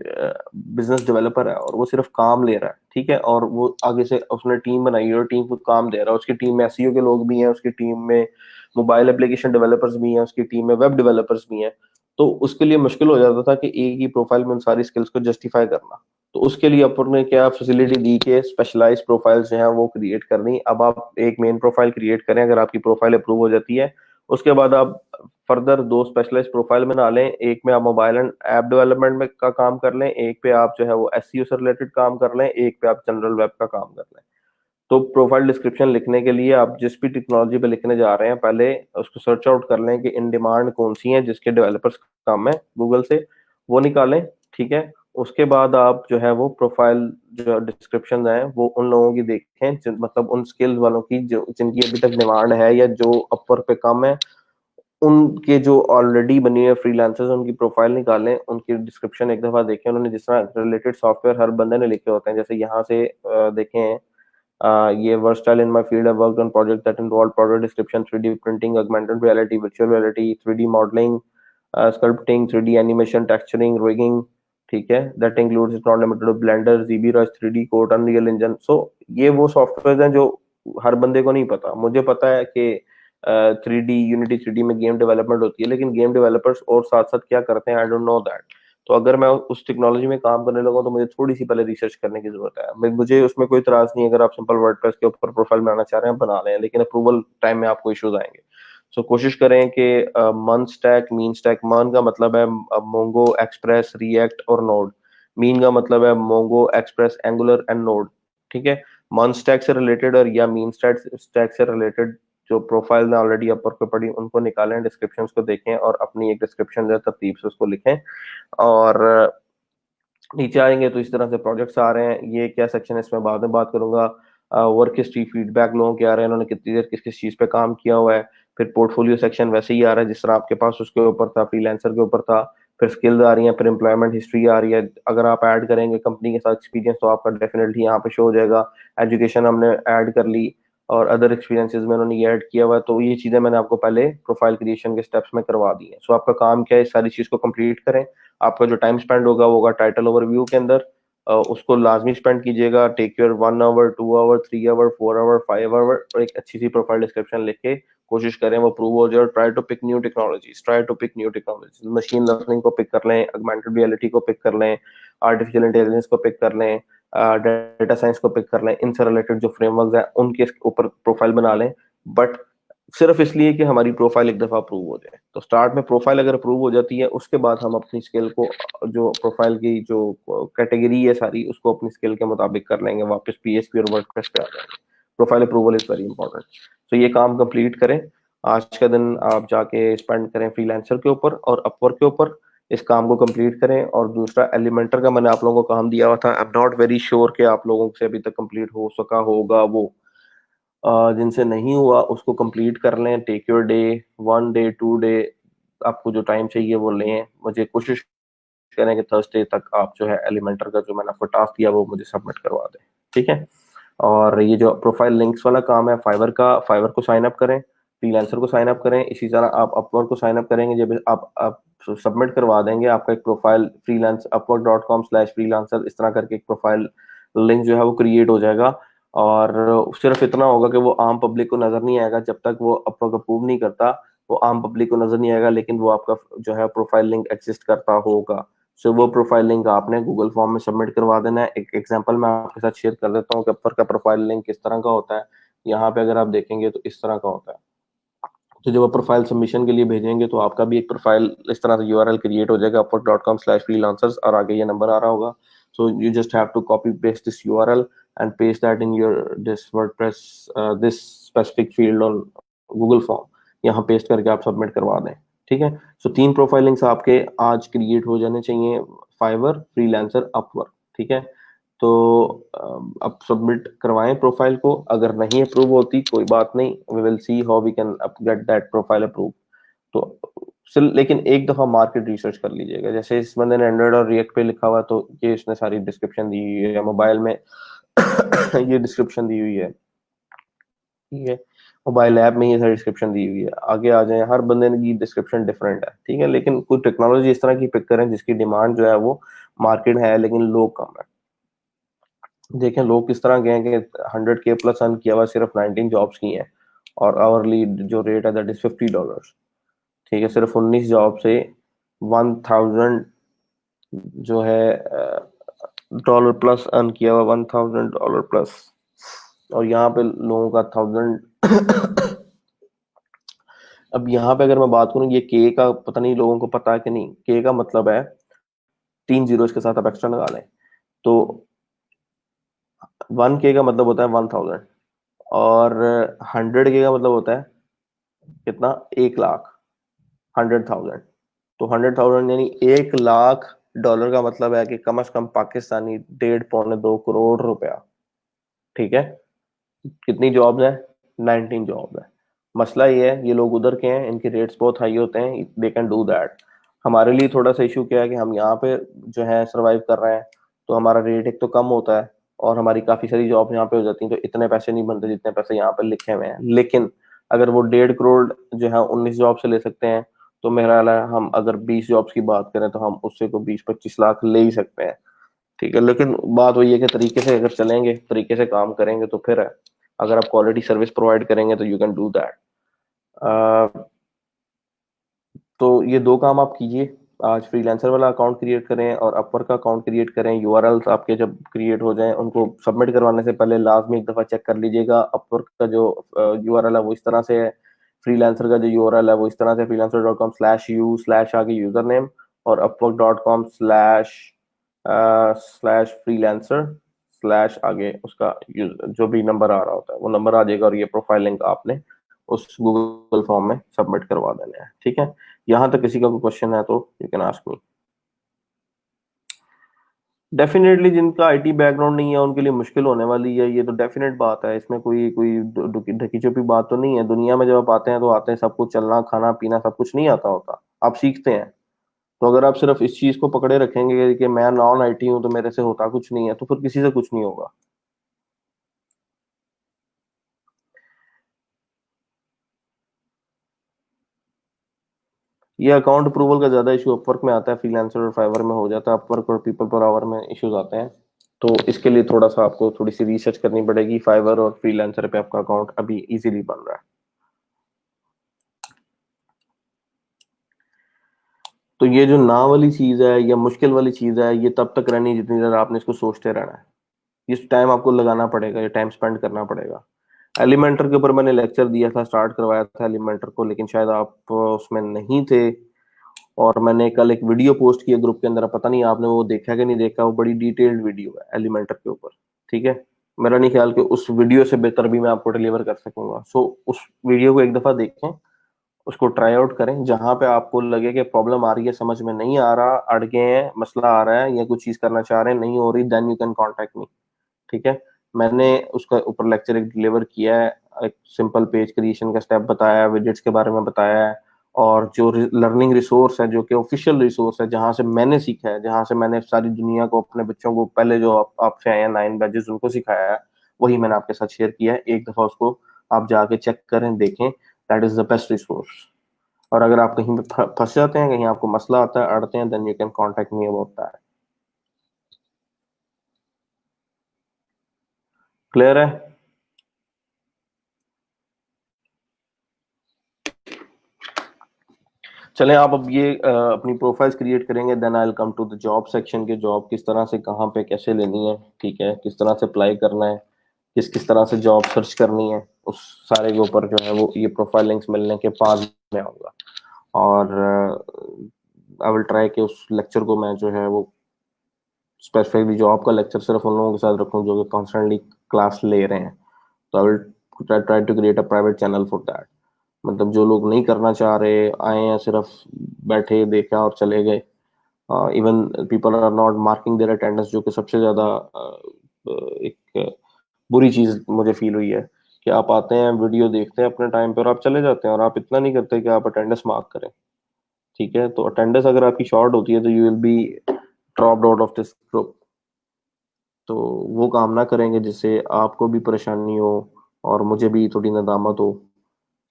बिजनेस डेवलपर है, और वो सिर्फ काम ले रहा है, ठीक है, और वो आगे से उसने टीम बनाई है और टीम को काम दे रहा है। उसकी टीम में एसईओ के लोग भी हैं, उसकी टीम में मोबाइल एप्लीकेशन डेवलपर्स भी हैं, उसकी टीम में वेब डेवलपर्स भी हैं। तो उसके लिए मुश्किल हो जाता था कि एक ही प्रोफाइल में उन सारी स्किल्स को जस्टिफाई करना। तो उसके लिए अपन ने क्या फैसिलिटी दी कि स्पेशलाइज्ड प्रोफाइल्स जो हैं वो क्रिएट करनी। अब आप एक मेन प्रोफाइल क्रिएट करें, अगर आपकी प्रोफाइल अप्रूव हो जाती है, उसके बाद आप फर्दर 2 स्पेशलाइज्ड प्रोफाइल बना लें। एक में आप मोबाइल एंड ऐप डेवलपमेंट में का काम कर लें, एक पे आप जो है वो एसईओ से रिलेटेड काम कर लें, एक पे आप जनरल वेब का काम कर लें। तो प्रोफाइल डिस्क्रिप्शन लिखने के लिए आप जिस भी टेक्नोलॉजी पे लिखने जा रहे हैं, पहले उसको सर्च आउट कर लें कि इन डिमांड कौन सी है, जिसके डेवलपर्स काम है, गूगल से वो निकालें, ठीक है। उसके बाद आप जो है वो प्रोफाइल जो डिस्क्रिप्शन है वो उन लोगों की देखें, मतलब उन स्किल्स वालों की जो जिनकी अभी तक डिमांड है या जो अपवर्क पे कम है, उनके जो ऑलरेडी बनी है फ्रीलांसर्स, उनकी प्रोफाइल निकालें, उनकी डिस्क्रिप्शन एक दफा देखें, उन्होंने जिस तरह रिलेटेड सॉफ्टवेयर हर बंदे ने लिखे होते हैं। जैसे यहाँ से देखें, ये versatile in my field. I worked on projects that involved product description, 3D printing, augmented reality, virtual reality, 3D modeling, sculpting, 3D animation, texturing, rigging. ठीक है, that includes, it's not limited to Blender, ZBrush, 3D Code, Unreal Engine. So ये वो software हैं जो हर बंदे को नहीं पता। मुझे पता है कि 3D यूनिटी 3D में गेम डेवलपमेंट होती है, लेकिन गेम डेवलपर्स और साथ साथ क्या करते हैं, आई डोंट नो दैट। तो अगर मैं उस टेक्नोलॉजी में काम करने लगा तो मुझे थोड़ी सी पहले रिसर्च करने की जरूरत है। मुझे उसमें कोई इतराज नहीं है, अगर आप सिंपल वर्डप्रेस के ऊपर प्रोफाइल बनाना चाह रहे हैं बना लें, लेकिन अप्रूवल टाइम में आपको इश्यूज आएंगे। सो कोशिश करें कि मन स्टैक, मीन स्टैक, मन का मतलब है मोंगो, एक्सप्रेस, रिएक्ट और नोड। मीन का मतलब है Mongo, express, angular and node, ठीक है। मन स्टैक से रिलेटेड और या मीन स्टैक से रिलेटेड जो प्रोफाइल ने ऑलरेडी अपर पे पड़ी, उनको निकालें, डिस्क्रिप्शन को देखें और अपनी एक डिस्क्रिप्शन जो है तरतीब से उसको लिखें। और नीचे आएंगे तो इस तरह से प्रोजेक्ट्स आ रहे हैं। ये क्या सेक्शन है इसमें बाद में बात करूंगा। वर्क हिस्ट्री, फीडबैक लोगों के आ रहे हैं, उन्होंने कितनी देर किस किस चीज पे काम किया हुआ है। फिर पोर्टफोलियो सेक्शन वैसे ही आ रहा है जिस तरह आपके पास उसके ऊपर था, फ्रीलांसर के ऊपर था। फिर स्किल्स आ रही हैं, फिर एम्प्लॉयमेंट हिस्ट्री आ रही है। अगर आप ऐड करेंगे कंपनी के साथ एक्सपीरियंस तो आपका डेफिनेटली यहाँ पे शो हो जाएगा। एजुकेशन हमने ऐड कर ली और अदर एक्सपीरियंसेस में उन्होंने ये ऐड किया हुआ है। तो ये चीजें मैंने आपको पहले प्रोफाइल क्रिएशन के स्टेप्स में करवा दी है। सो आपका काम क्या है, इस सारी चीज को कंप्लीट करें। आपका जो टाइम स्पेंड होगा वो होगा टाइटल ओवरव्यू के अंदर। उसको लाजमी स्पेंड कीजिएगा। Take your 1 hour, 2 hour, 3 hour, 4 hour, 5 hour, और एक अच्छी सी प्रोफाइल डिस्क्रिप्शन लिख के कोशिश करें वो प्रूव हो जाए। Try to pick new technologies, try to pick new technologies. Machine learning को पिक कर लें, ऑगमेंटेड रियलिटी को पिक कर लें, आर्टिफिशियल इंटेलिजेंस को पिक कर लें, डेटा साइंस को पिक कर लें। इनसे रिलेटेड जो फ्रेमवर्क हैं उनके ऊपर प्रोफाइल बना लें, बट सिर्फ इसलिए कि हमारी प्रोफाइल एक दफा अप्रूव हो जाए। तो स्टार्ट में प्रोफाइल अगर अप्रूव हो जाती है, उसके बाद हम अपनी स्किल को, जो प्रोफाइल की जो कैटेगरी है सारी, उसको अपनी स्किल के मुताबिक कर लेंगे, वापस पीएचपी और वर्डप्रेस पे आ जाएंगे। Profile approval is very important. तो ये काम कंप्लीट करें। आज का दिन आप जाके स्पेंड करें फ्रीलांसर के ऊपर और अपवर्क के ऊपर। इस काम को कंप्लीट करें। और दूसरा एलिमेंटर का मैंने आप लोगों को काम दिया हुआ था, I am not very sure कि आप लोगों से अभी तक कंप्लीट हो सका होगा वो। जिनसे नहीं हुआ उसको कंप्लीट कर लें। Take your day, 1 day, 2 day, आपको जो टाइम चाहिए वो लें। मुझे कोशिश करें कि थर्सडे तक आप जो है एलिमेंटर का जो मैंने आपको टास्क दिया वो मुझे सबमिट करवा दें, ठीक है। और ये जो प्रोफाइल लिंक्स वाला काम है फाइवर का, फाइवर को साइन अप करें, फ्रीलांसर को साइन अप करें। इसी तरह आप अपवर्क को साइन अप करेंगे, जब आप सबमिट करवा देंगे आपका एक प्रोफाइल फ्रीलांस upwork.com/freelancer इस तरह करके एक प्रोफाइल लिंक जो है वो क्रिएट हो जाएगा। और सिर्फ इतना होगा कि वो आम पब्लिक को नजर नहीं आएगा जब तक वो अपवर्क अप्रूव नहीं करता। वो आम पब्लिक को नजर नहीं आएगा, लेकिन वो आपका जो है प्रोफाइल लिंक एग्जिस्ट करता होगा। सो वो प्रोफाइल लिंक आपने गूगल फॉर्म में सबमिट करवा देना है। एक एग्जांपल मैं आपके साथ शेयर कर देता हूँ कि अपवर का प्रोफाइल लिंक किस तरह का होता है। यहाँ पे अगर आप देखेंगे तो इस तरह का होता है। तो जब आप प्रोफाइल सबमिशन के लिए भेजेंगे तो आपका भी एक प्रोफाइल इस तरह से यूआरएल क्रिएट हो जाएगा upwork.com/freelancers, और आगे ये नंबर आ रहा होगा। So you just have to copy paste this URL and paste that in your this WordPress this specific field on Google form. यहाँ पेस्ट करके आप सबमिट करवा दें। ठीक है। सो 3 प्रोफाइल लिंक्स आपके आज क्रिएट हो जाने चाहिए, फाइवर, फ्रीलांसर, अपवर्क। ठीक है। तो अब सबमिट करवाएं प्रोफाइल को। अगर नहीं अप्रूव होती कोई बात नहीं, we will see how we can get that profile approve. तो लेकिन एक दफा मार्केट रिसर्च कर लीजिएगा। जैसे इस बंदे ने एंड्रॉइड और रिएक्ट पे लिखा हुआ, तो ये इसने सारी डिस्क्रिप्शन दी हुई है। मोबाइल में ये डिस्क्रिप्शन दी हुई है। ठीक है। मोबाइल ऐप में ये सारी डिस्क्रिप्शन दी हुई है। आगे आ जाए, हर बंदे की डिस्क्रिप्शन डिफरेंट है। ठीक है। लेकिन कोई टेक्नोलॉजी इस तरह की पिक करें जिसकी डिमांड जो है वो मार्केट है लेकिन लोग कम है। देखें लोग किस तरह गए कि 100K प्लस अर्न किया हुआ सिर्फ 19 जॉब्स की हैं, और आवरली जो रेट है दैट इज $50। ठीक है। सिर्फ 19 जॉब से 1000 जो है डॉलर प्लस अर्न किया हुआ, $1000 प्लस। और यहाँ पे लोगों का 1000। अब यहाँ पे अगर मैं बात करूँ, ये के का पता नहीं लोगों को पता है कि नहीं। के का मतलब है 3 जीरो के साथ आप एक्स्ट्रा लगा लें तो 1K का मतलब होता है 1000, और 100K का मतलब होता है कितना, 1 लाख, 100,000। तो 100,000 यानी 1 लाख डॉलर का मतलब है कि कम से कम पाकिस्तानी 1.5 पौने 2 करोड़ रुपया। ठीक है। कितनी जॉब्स है? 19 जॉब है। मसला ये है, ये लोग उधर के हैं, इनके रेट्स बहुत हाई होते हैं, दे कैन डू दैट। हमारे लिए थोड़ा सा इशू क्या है कि हम यहाँ पे जो है सरवाइव कर रहे हैं, तो हमारा रेट एक तो कम होता है, और हमारी काफी सारी जॉब यहाँ पे हो जाती हैं, तो इतने पैसे नहीं बनते जितने पैसे यहाँ पे लिखे हुए हैं। लेकिन अगर वो 1.5 करोड़ जो है 19 जॉब से ले सकते हैं, तो मेरा ख्याल है हम अगर 20 जॉब्स की बात करें तो हम उससे को 20-25 लाख ले ही सकते हैं। ठीक है। लेकिन बात वही है कि तरीके से अगर चलेंगे, तरीके से काम करेंगे तो फिर है। अगर आप क्वालिटी सर्विस प्रोवाइड करेंगे तो यू कैन डू दैट। तो ये 2 काम आप कीजिए। आज फ्रीलांसर वाला अकाउंट क्रिएट करें और अपवर्क का अकाउंट क्रिएट करें। यूआरएल्स आपके जब क्रिएट हो जाएं, उनको सबमिट करवाने से पहले लाजमी एक दफा चेक कर लीजिएगा अपवर्क का जो यूआरएल है वो इस तरह से है, फ्रीलांसर का जो यूआरएल है वो इस तरह से, freelancer.com/u/ आगे यूजर नेम, और upwork.com/freelancer/ आगे उसका जो भी नंबर आ रहा होता है वो नंबर आ जाएगा, और ये प्रोफाइल लिंक आपने उस गूगल फॉर्म में सबमिट करवा देना है। ठीक है। यहाँ तक किसी का कोई क्वेश्चन है तो you can ask me. Definitely जिनका आईटी बैकग्राउंड नहीं है उनके लिए मुश्किल होने वाली है, ये तो डेफिनेट बात है। इसमें कोई कोई ढकी छुपी बात तो नहीं है। दुनिया में जब आप आते हैं तो आते हैं, सब कुछ चलना खाना पीना सब कुछ नहीं आता होता, आप सीखते हैं। तो अगर आप सिर्फ इस चीज को पकड़े रखेंगे कि मैं नॉन आईटी हूँ तो मेरे से होता कुछ नहीं है, तो फिर किसी से कुछ नहीं होगा। ये अकाउंट अप्रूवल का ज्यादा इशू अपवर्क में आता है, फ्रीलांसर और फाइवर में हो जाता है। अपवर्क और पीपल पर आवर में इश्यूज आते हैं। तो इसके लिए थोड़ा सा आपको थोड़ी सी रिसर्च करनी पड़ेगी। फाइवर और फ्रीलांसर पे आपका अकाउंट अभी इजीली बन रहा है। तो ये जो ना वाली चीज है या मुश्किल वाली चीज है, ये तब तक रहनी है जितनी देर आपने इसको सोचते रहना है। इस टाइम आपको लगाना पड़ेगा, ये टाइम स्पेंड करना पड़ेगा। एलिमेंटर के ऊपर मैंने लेक्चर दिया था, स्टार्ट करवाया था एलिमेंटर को, लेकिन शायद आप उसमें नहीं थे। और मैंने कल एक वीडियो पोस्ट किया ग्रुप के अंदर, पता नहीं आपने वो देखा कि नहीं देखा। वो बड़ी डिटेल्ड वीडियो है एलिमेंटर के ऊपर। ठीक है। मेरा नहीं ख्याल कि उस वीडियो से बेहतर भी मैं आपको डिलीवर कर सकूंगा। सो उस वीडियो को एक दफा देखें, उसको ट्राई आउट करें। जहां पे आपको लगे कि प्रॉब्लम आ रही है, समझ में नहीं आ रहा, अड़ गए हैं, मसला आ रहा है, या कुछ चीज करना चाह रहे हैं नहीं हो रही, then you can contact me. ठीक है। मैंने उसका ऊपर लेक्चर एक डिलीवर किया है, एक सिंपल पेज क्रिएशन का स्टेप बताया है, विजेट्स के बारे में बताया है, और जो लर्निंग रिसोर्स है जो कि ऑफिशियल रिसोर्स है, जहां से मैंने सीखा है, जहां से मैंने सारी दुनिया को, अपने बच्चों को, पहले जो आपसे आए हैं 9 बैचेस उनको सिखाया है, वही मैंने आपके साथ शेयर किया है। एक दफा उसको आप जाके चेक करें, देखें। That is the best resource. और अगर आप कहीं पे फंस जाते हैं, कहीं आपको मसला आता है, अड़ते हैं, then you can contact me about that. Clear है? चलें आप अब ये अपनी प्रोफाइल्स क्रिएट करेंगे, then I will come to the job section के जॉब किस तरह से कहाँ पे कैसे लेनी है, ठीक है, किस तरह से अप्लाई करना है, किस किस तरह से जॉब सर्च करनी है, उस सारे के ऊपर जो है वो ये प्रोफाइल लिंक्स मिलने के बाद में आऊँगा। और आई विल ट्राई कि उस लेक्चर को मैं जो है वो स्पेसिफिकली जॉब का लेक्चर सिर्फ उन लोगों के साथ रखूँ जो कि कॉन्स्टेंटली क्लास ले रहे हैं। तो I will try to create a private channel for that. मतलब जो लोग नहीं करना चाह रहे, आए हैं सिर्फ बैठे देखा और चले गए, even people are not marking their attendance, जो कि सबसे ज्यादा एक बुरी चीज मुझे फील हुई है कि आप आते हैं वीडियो देखते हैं अपने टाइम पे और आप चले जाते हैं और आप इतना नहीं करते कि आप अटेंडेंस मार्क करें। ठीक है, तो अटेंडेंस अगर आपकी शॉर्ट होती है तो you will be dropped out of this group. तो वो काम ना करेंगे जिससे आपको भी परेशानी हो और मुझे भी थोड़ी नदामत हो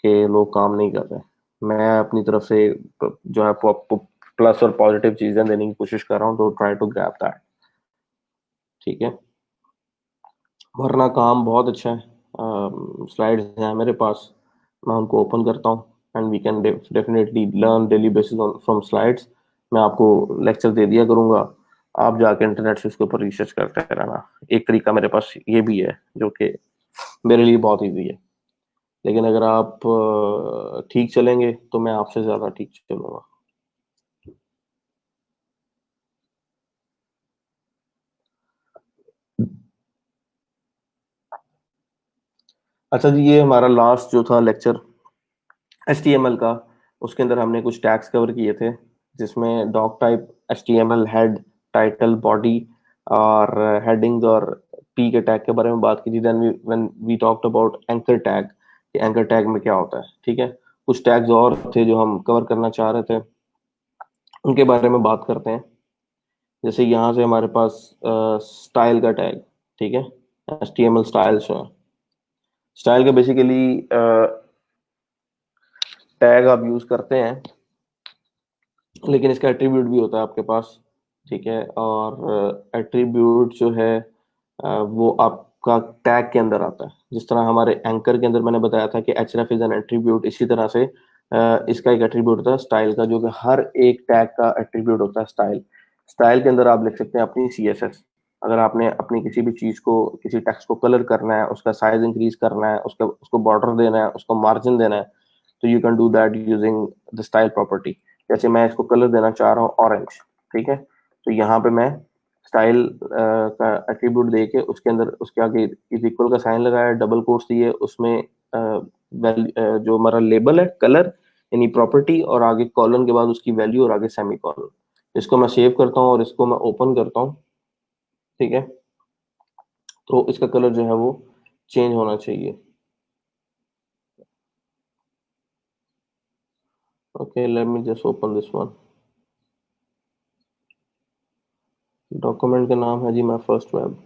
कि लोग काम नहीं कर रहे। मैं अपनी तरफ से जो है प्लस और पॉजिटिव चीजें देने की कोशिश कर रहा हूँ, तो ट्राई टू ग्रैब दैट। ठीक है, वरना काम बहुत अच्छा है। स्लाइड्स हैं मेरे पास, मैं उनको ओपन करता हूँ and we can definitely learn daily basis from slides. मैं आपको लेक्चर दे दिया करूंगा, आप जाके इंटरनेट से उसके ऊपर रिसर्च करते रहना। एक तरीका मेरे पास ये भी है जो कि मेरे लिए बहुत ईजी है, लेकिन अगर आप ठीक चलेंगे तो मैं आपसे ज्यादा ठीक चलूंगा। अच्छा जी, ये हमारा लास्ट जो था लेक्चर HTML का, उसके अंदर हमने कुछ टैग्स कवर किए थे जिसमें doc type, HTML head, title, body और हेडिंग्स और पी के टैग के बारे में बात की थी। Then when we talked about anchor tag, कि एंकर टैग में क्या होता है। ठीक है, कुछ टैग्स और थे जो हम कवर करना चाह रहे थे, उनके बारे में बात करते हैं। जैसे यहाँ से हमारे पास स्टाइल का टैग, ठीक है, HTML स्टाइल्स है। स्टाइल का बेसिकली टैग आप यूज करते हैं, लेकिन इसका एट्रीब्यूट भी होता है आपके पास। ठीक है, और एट्रीब्यूट जो है वो आपका टैग के अंदर आता है। जिस तरह हमारे एंकर के अंदर मैंने बताया था कि href इज एन एट्रीब्यूट, इसी तरह से इसका एक एट्रीब्यूट होता है स्टाइल का, जो कि हर एक टैग का एट्रीब्यूट होता है स्टाइल। स्टाइल के अंदर आप लिख सकते हैं अपनी CSS। अगर आपने अपनी किसी भी चीज को, किसी टेक्स्ट को कलर करना है, उसका साइज इंक्रीज करना है, उसका उसको बॉर्डर देना है, उसको मार्जिन देना है, तो you can do that using the style property. जैसे मैं इसको कलर देना चाह रहा हूँ ऑरेंज, ठीक है, तो यहाँ पे मैं स्टाइल का एट्रीब्यूट दे के उसके अंदर उसके आगे इज इक्वल का साइन लगाया, डबल कोट्स दिए, उसमें जो हमारा लेबल है कलर यानी प्रॉपर्टी, और आगे कॉलन के बाद उसकी वैल्यू और आगे सेमी कॉलन। इसको मैं सेव करता हूँ और इसको मैं ओपन करता हूँ। ठीक है, तो इसका कलर जो है वो चेंज होना चाहिए। Okay, let me just open this one. Document का नाम है जी माय फर्स्ट वेब।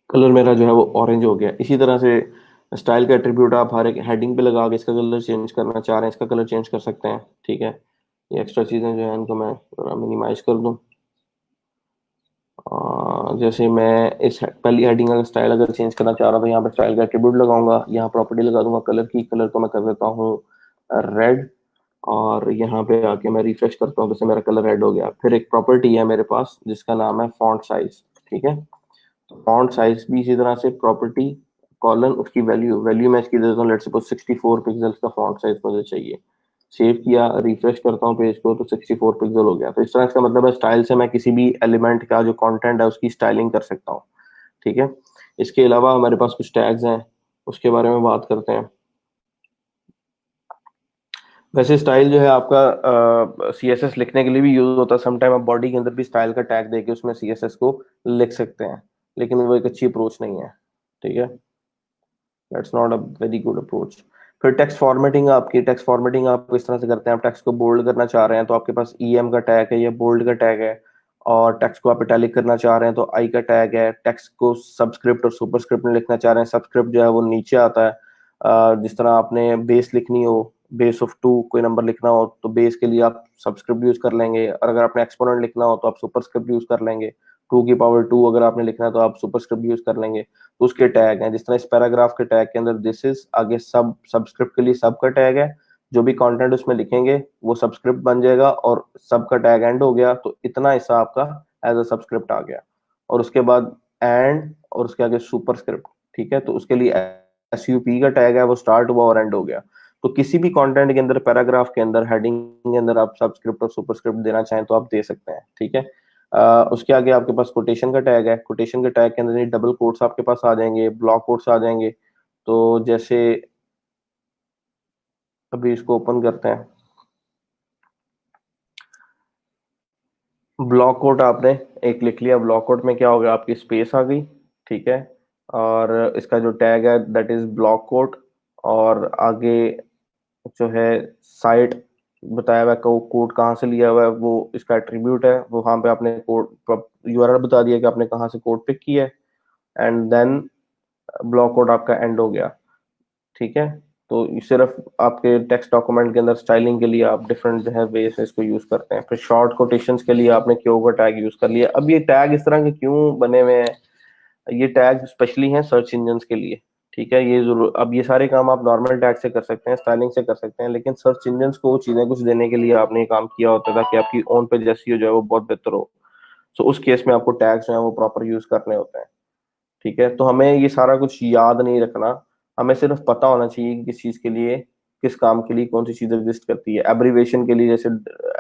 कलर मेरा जो है वो ऑरेंज हो गया। इसी तरह से स्टाइल का एट्रीब्यूट आप हर एक हेडिंग पे लगा के इसका कलर चेंज करना चाह रहे हैं, इसका कलर चेंज कर सकते हैं। ठीक है, ये एक्स्ट्रा चीज़ें जो है इनको मैं थोड़ा मिनिमाइज कर दूं। जैसे मैं इस पहली हेडिंग का स्टाइल अगर चेंज करना चाह रहा था, यहाँ पे स्टाइल का एट्रीब्यूट लगाऊंगा, यहाँ प्रॉपर्टी लगा दूंगा कलर की, कलर को मैं कर देता हूँ रेड, और यहाँ पे आके मैं रिफ्रेश करता हूँ, जैसे मेरा कलर रेड हो गया। फिर एक प्रॉपर्टी है मेरे पास जिसका नाम है फॉन्ट साइज। ठीक है, फॉन्ट साइज भी इसी तरह से प्रॉपर्टी कॉलन उसकी वैल्यू, वैल्यू मैं इसकी देता हूँ, लेट्स सपोज 64 पिक्सल्स का फॉन्ट साइज मुझे चाहिए। सेव किया, रिफ्रेश करता हूँ पेज को, तो 64 पिक्सल हो गया। तो इस तरह इसका मतलब है स्टाइल से मैं किसी भी एलिमेंट का जो कंटेंट है उसकी स्टाइलिंग कर सकता हूँ। ठीक है, इसके अलावा हमारे पास कुछ टैग्स हैं, उसके बारे में बात करते हैं। वैसे स्टाइल जो है आपका CSS लिखने के लिए भी यूज होता है। समटाइम आप बॉडी के अंदर भी स्टाइल का टैग देके उसमें CSS को लिख सकते हैं, लेकिन वो एक अच्छी अप्रोच नहीं है। ठीक है, that's not a very good approach. फिर टेक्स्ट फॉर्मेटिंग, आपकी टेक्स्ट फॉर्मेटिंग आप किस तरह से करते हैं? आप टेक्स्ट को बोल्ड करना चाह रहे हैं तो आपके पास ईएम का टैग है या बोल्ड का टैग है, और टेक्स्ट को आप इटैलिक करना चाह रहे हैं तो आई का टैग है। टेक्स्ट को सबस्क्रिप्ट और सुपरस्क्रिप्ट में लिखना चाह रहे हैं, सबस्क्रिप्ट जो है वो नीचे आता है। जिस तरह आपने बेस लिखनी हो, बेस ऑफ 2 कोई नंबर लिखना हो तो बेस के लिए आप सबस्क्रिप्ट यूज कर लेंगे, और अगर आपने एक्सपोनेंट लिखना हो तो आप सुपरस्क्रिप्ट यूज कर लेंगे। 2 की पावर 2 अगर आपने लिखना है तो आप सुपरस्क्रिप्ट यूज कर लेंगे। तो उसके टैग हैं, जिस तरह इस पैराग्राफ के टैग के अंदर दिस इज, आगे सब, सबस्क्रिप्ट के लिए सब का टैग है। जो भी कंटेंट उसमें लिखेंगे वो सबस्क्रिप्ट बन जाएगा, और सब का टैग एंड हो गया तो इतना हिस्सा आपका एज अ सबस्क्रिप्ट आ गया। और उसके बाद एंड, और उसके आगे सुपरस्क्रिप्ट। ठीक है, तो उसके लिए एसयूपी का टैग है, वो स्टार्ट हुआ और एंड हो गया। तो किसी भी कंटेंट के अंदर, पैराग्राफ के अंदर, हेडिंग के अंदर आप सबस्क्रिप्ट और सुपरस्क्रिप्ट देना चाहें तो आप दे सकते हैं। ठीक है। उसके आगे आपके पास कोटेशन का टैग है। कोटेशन के टैग के अंदर डबल कोट्स आपके पास आ जाएंगे, ब्लॉक कोट्स आ जाएंगे। तो जैसे अभी इसको ओपन करते हैं, ब्लॉक कोट आपने एक लिख लिया। ब्लॉक कोट में क्या हो गया, आपकी स्पेस आ गई। ठीक है, और इसका जो टैग है दैट इज ब्लॉक कोट। और आगे जो है साइट बताया हुआ है, कोड कहाँ से लिया हुआ है, वो इसका एट्रीब्यूट है, वो वहां पे आपने कोड यूआरएल बता दिया कि आपने कहाँ से कोड पिक किया है। एंड देन ब्लॉक कोड आपका एंड हो गया। ठीक है, तो ये सिर्फ आपके टेक्स्ट डॉक्यूमेंट के अंदर स्टाइलिंग के लिए आप डिफरेंट जो है वे से इसको यूज करते हैं। फिर शॉर्ट कोटेशंस के लिए आपने क्यों का टैग यूज कर लिया। अब ये टैग इस तरह के क्यों बने हुए हैं, ये टैग स्पेशली हैं सर्च इंजन के लिए। ठीक है, ये जरूर, अब ये सारे काम आप नॉर्मल टैग से कर सकते हैं, स्टाइलिंग से कर सकते हैं, लेकिन सर्च इंजन को वो चीजें कुछ देने के लिए आपने ये काम किया होता है ताकि आपकी ऑन पेज एसईओ जो है वो बहुत बेहतर हो। तो उस केस में आपको टैग्स जो है वो प्रॉपर यूज करने होते हैं। ठीक है, तो हमें ये सारा कुछ याद नहीं रखना, हमें सिर्फ पता होना चाहिए कि किस चीज के लिए, किस काम के लिए कौन सी चीज एग्जिस्ट करती है। एब्रीवेशन के लिए, जैसे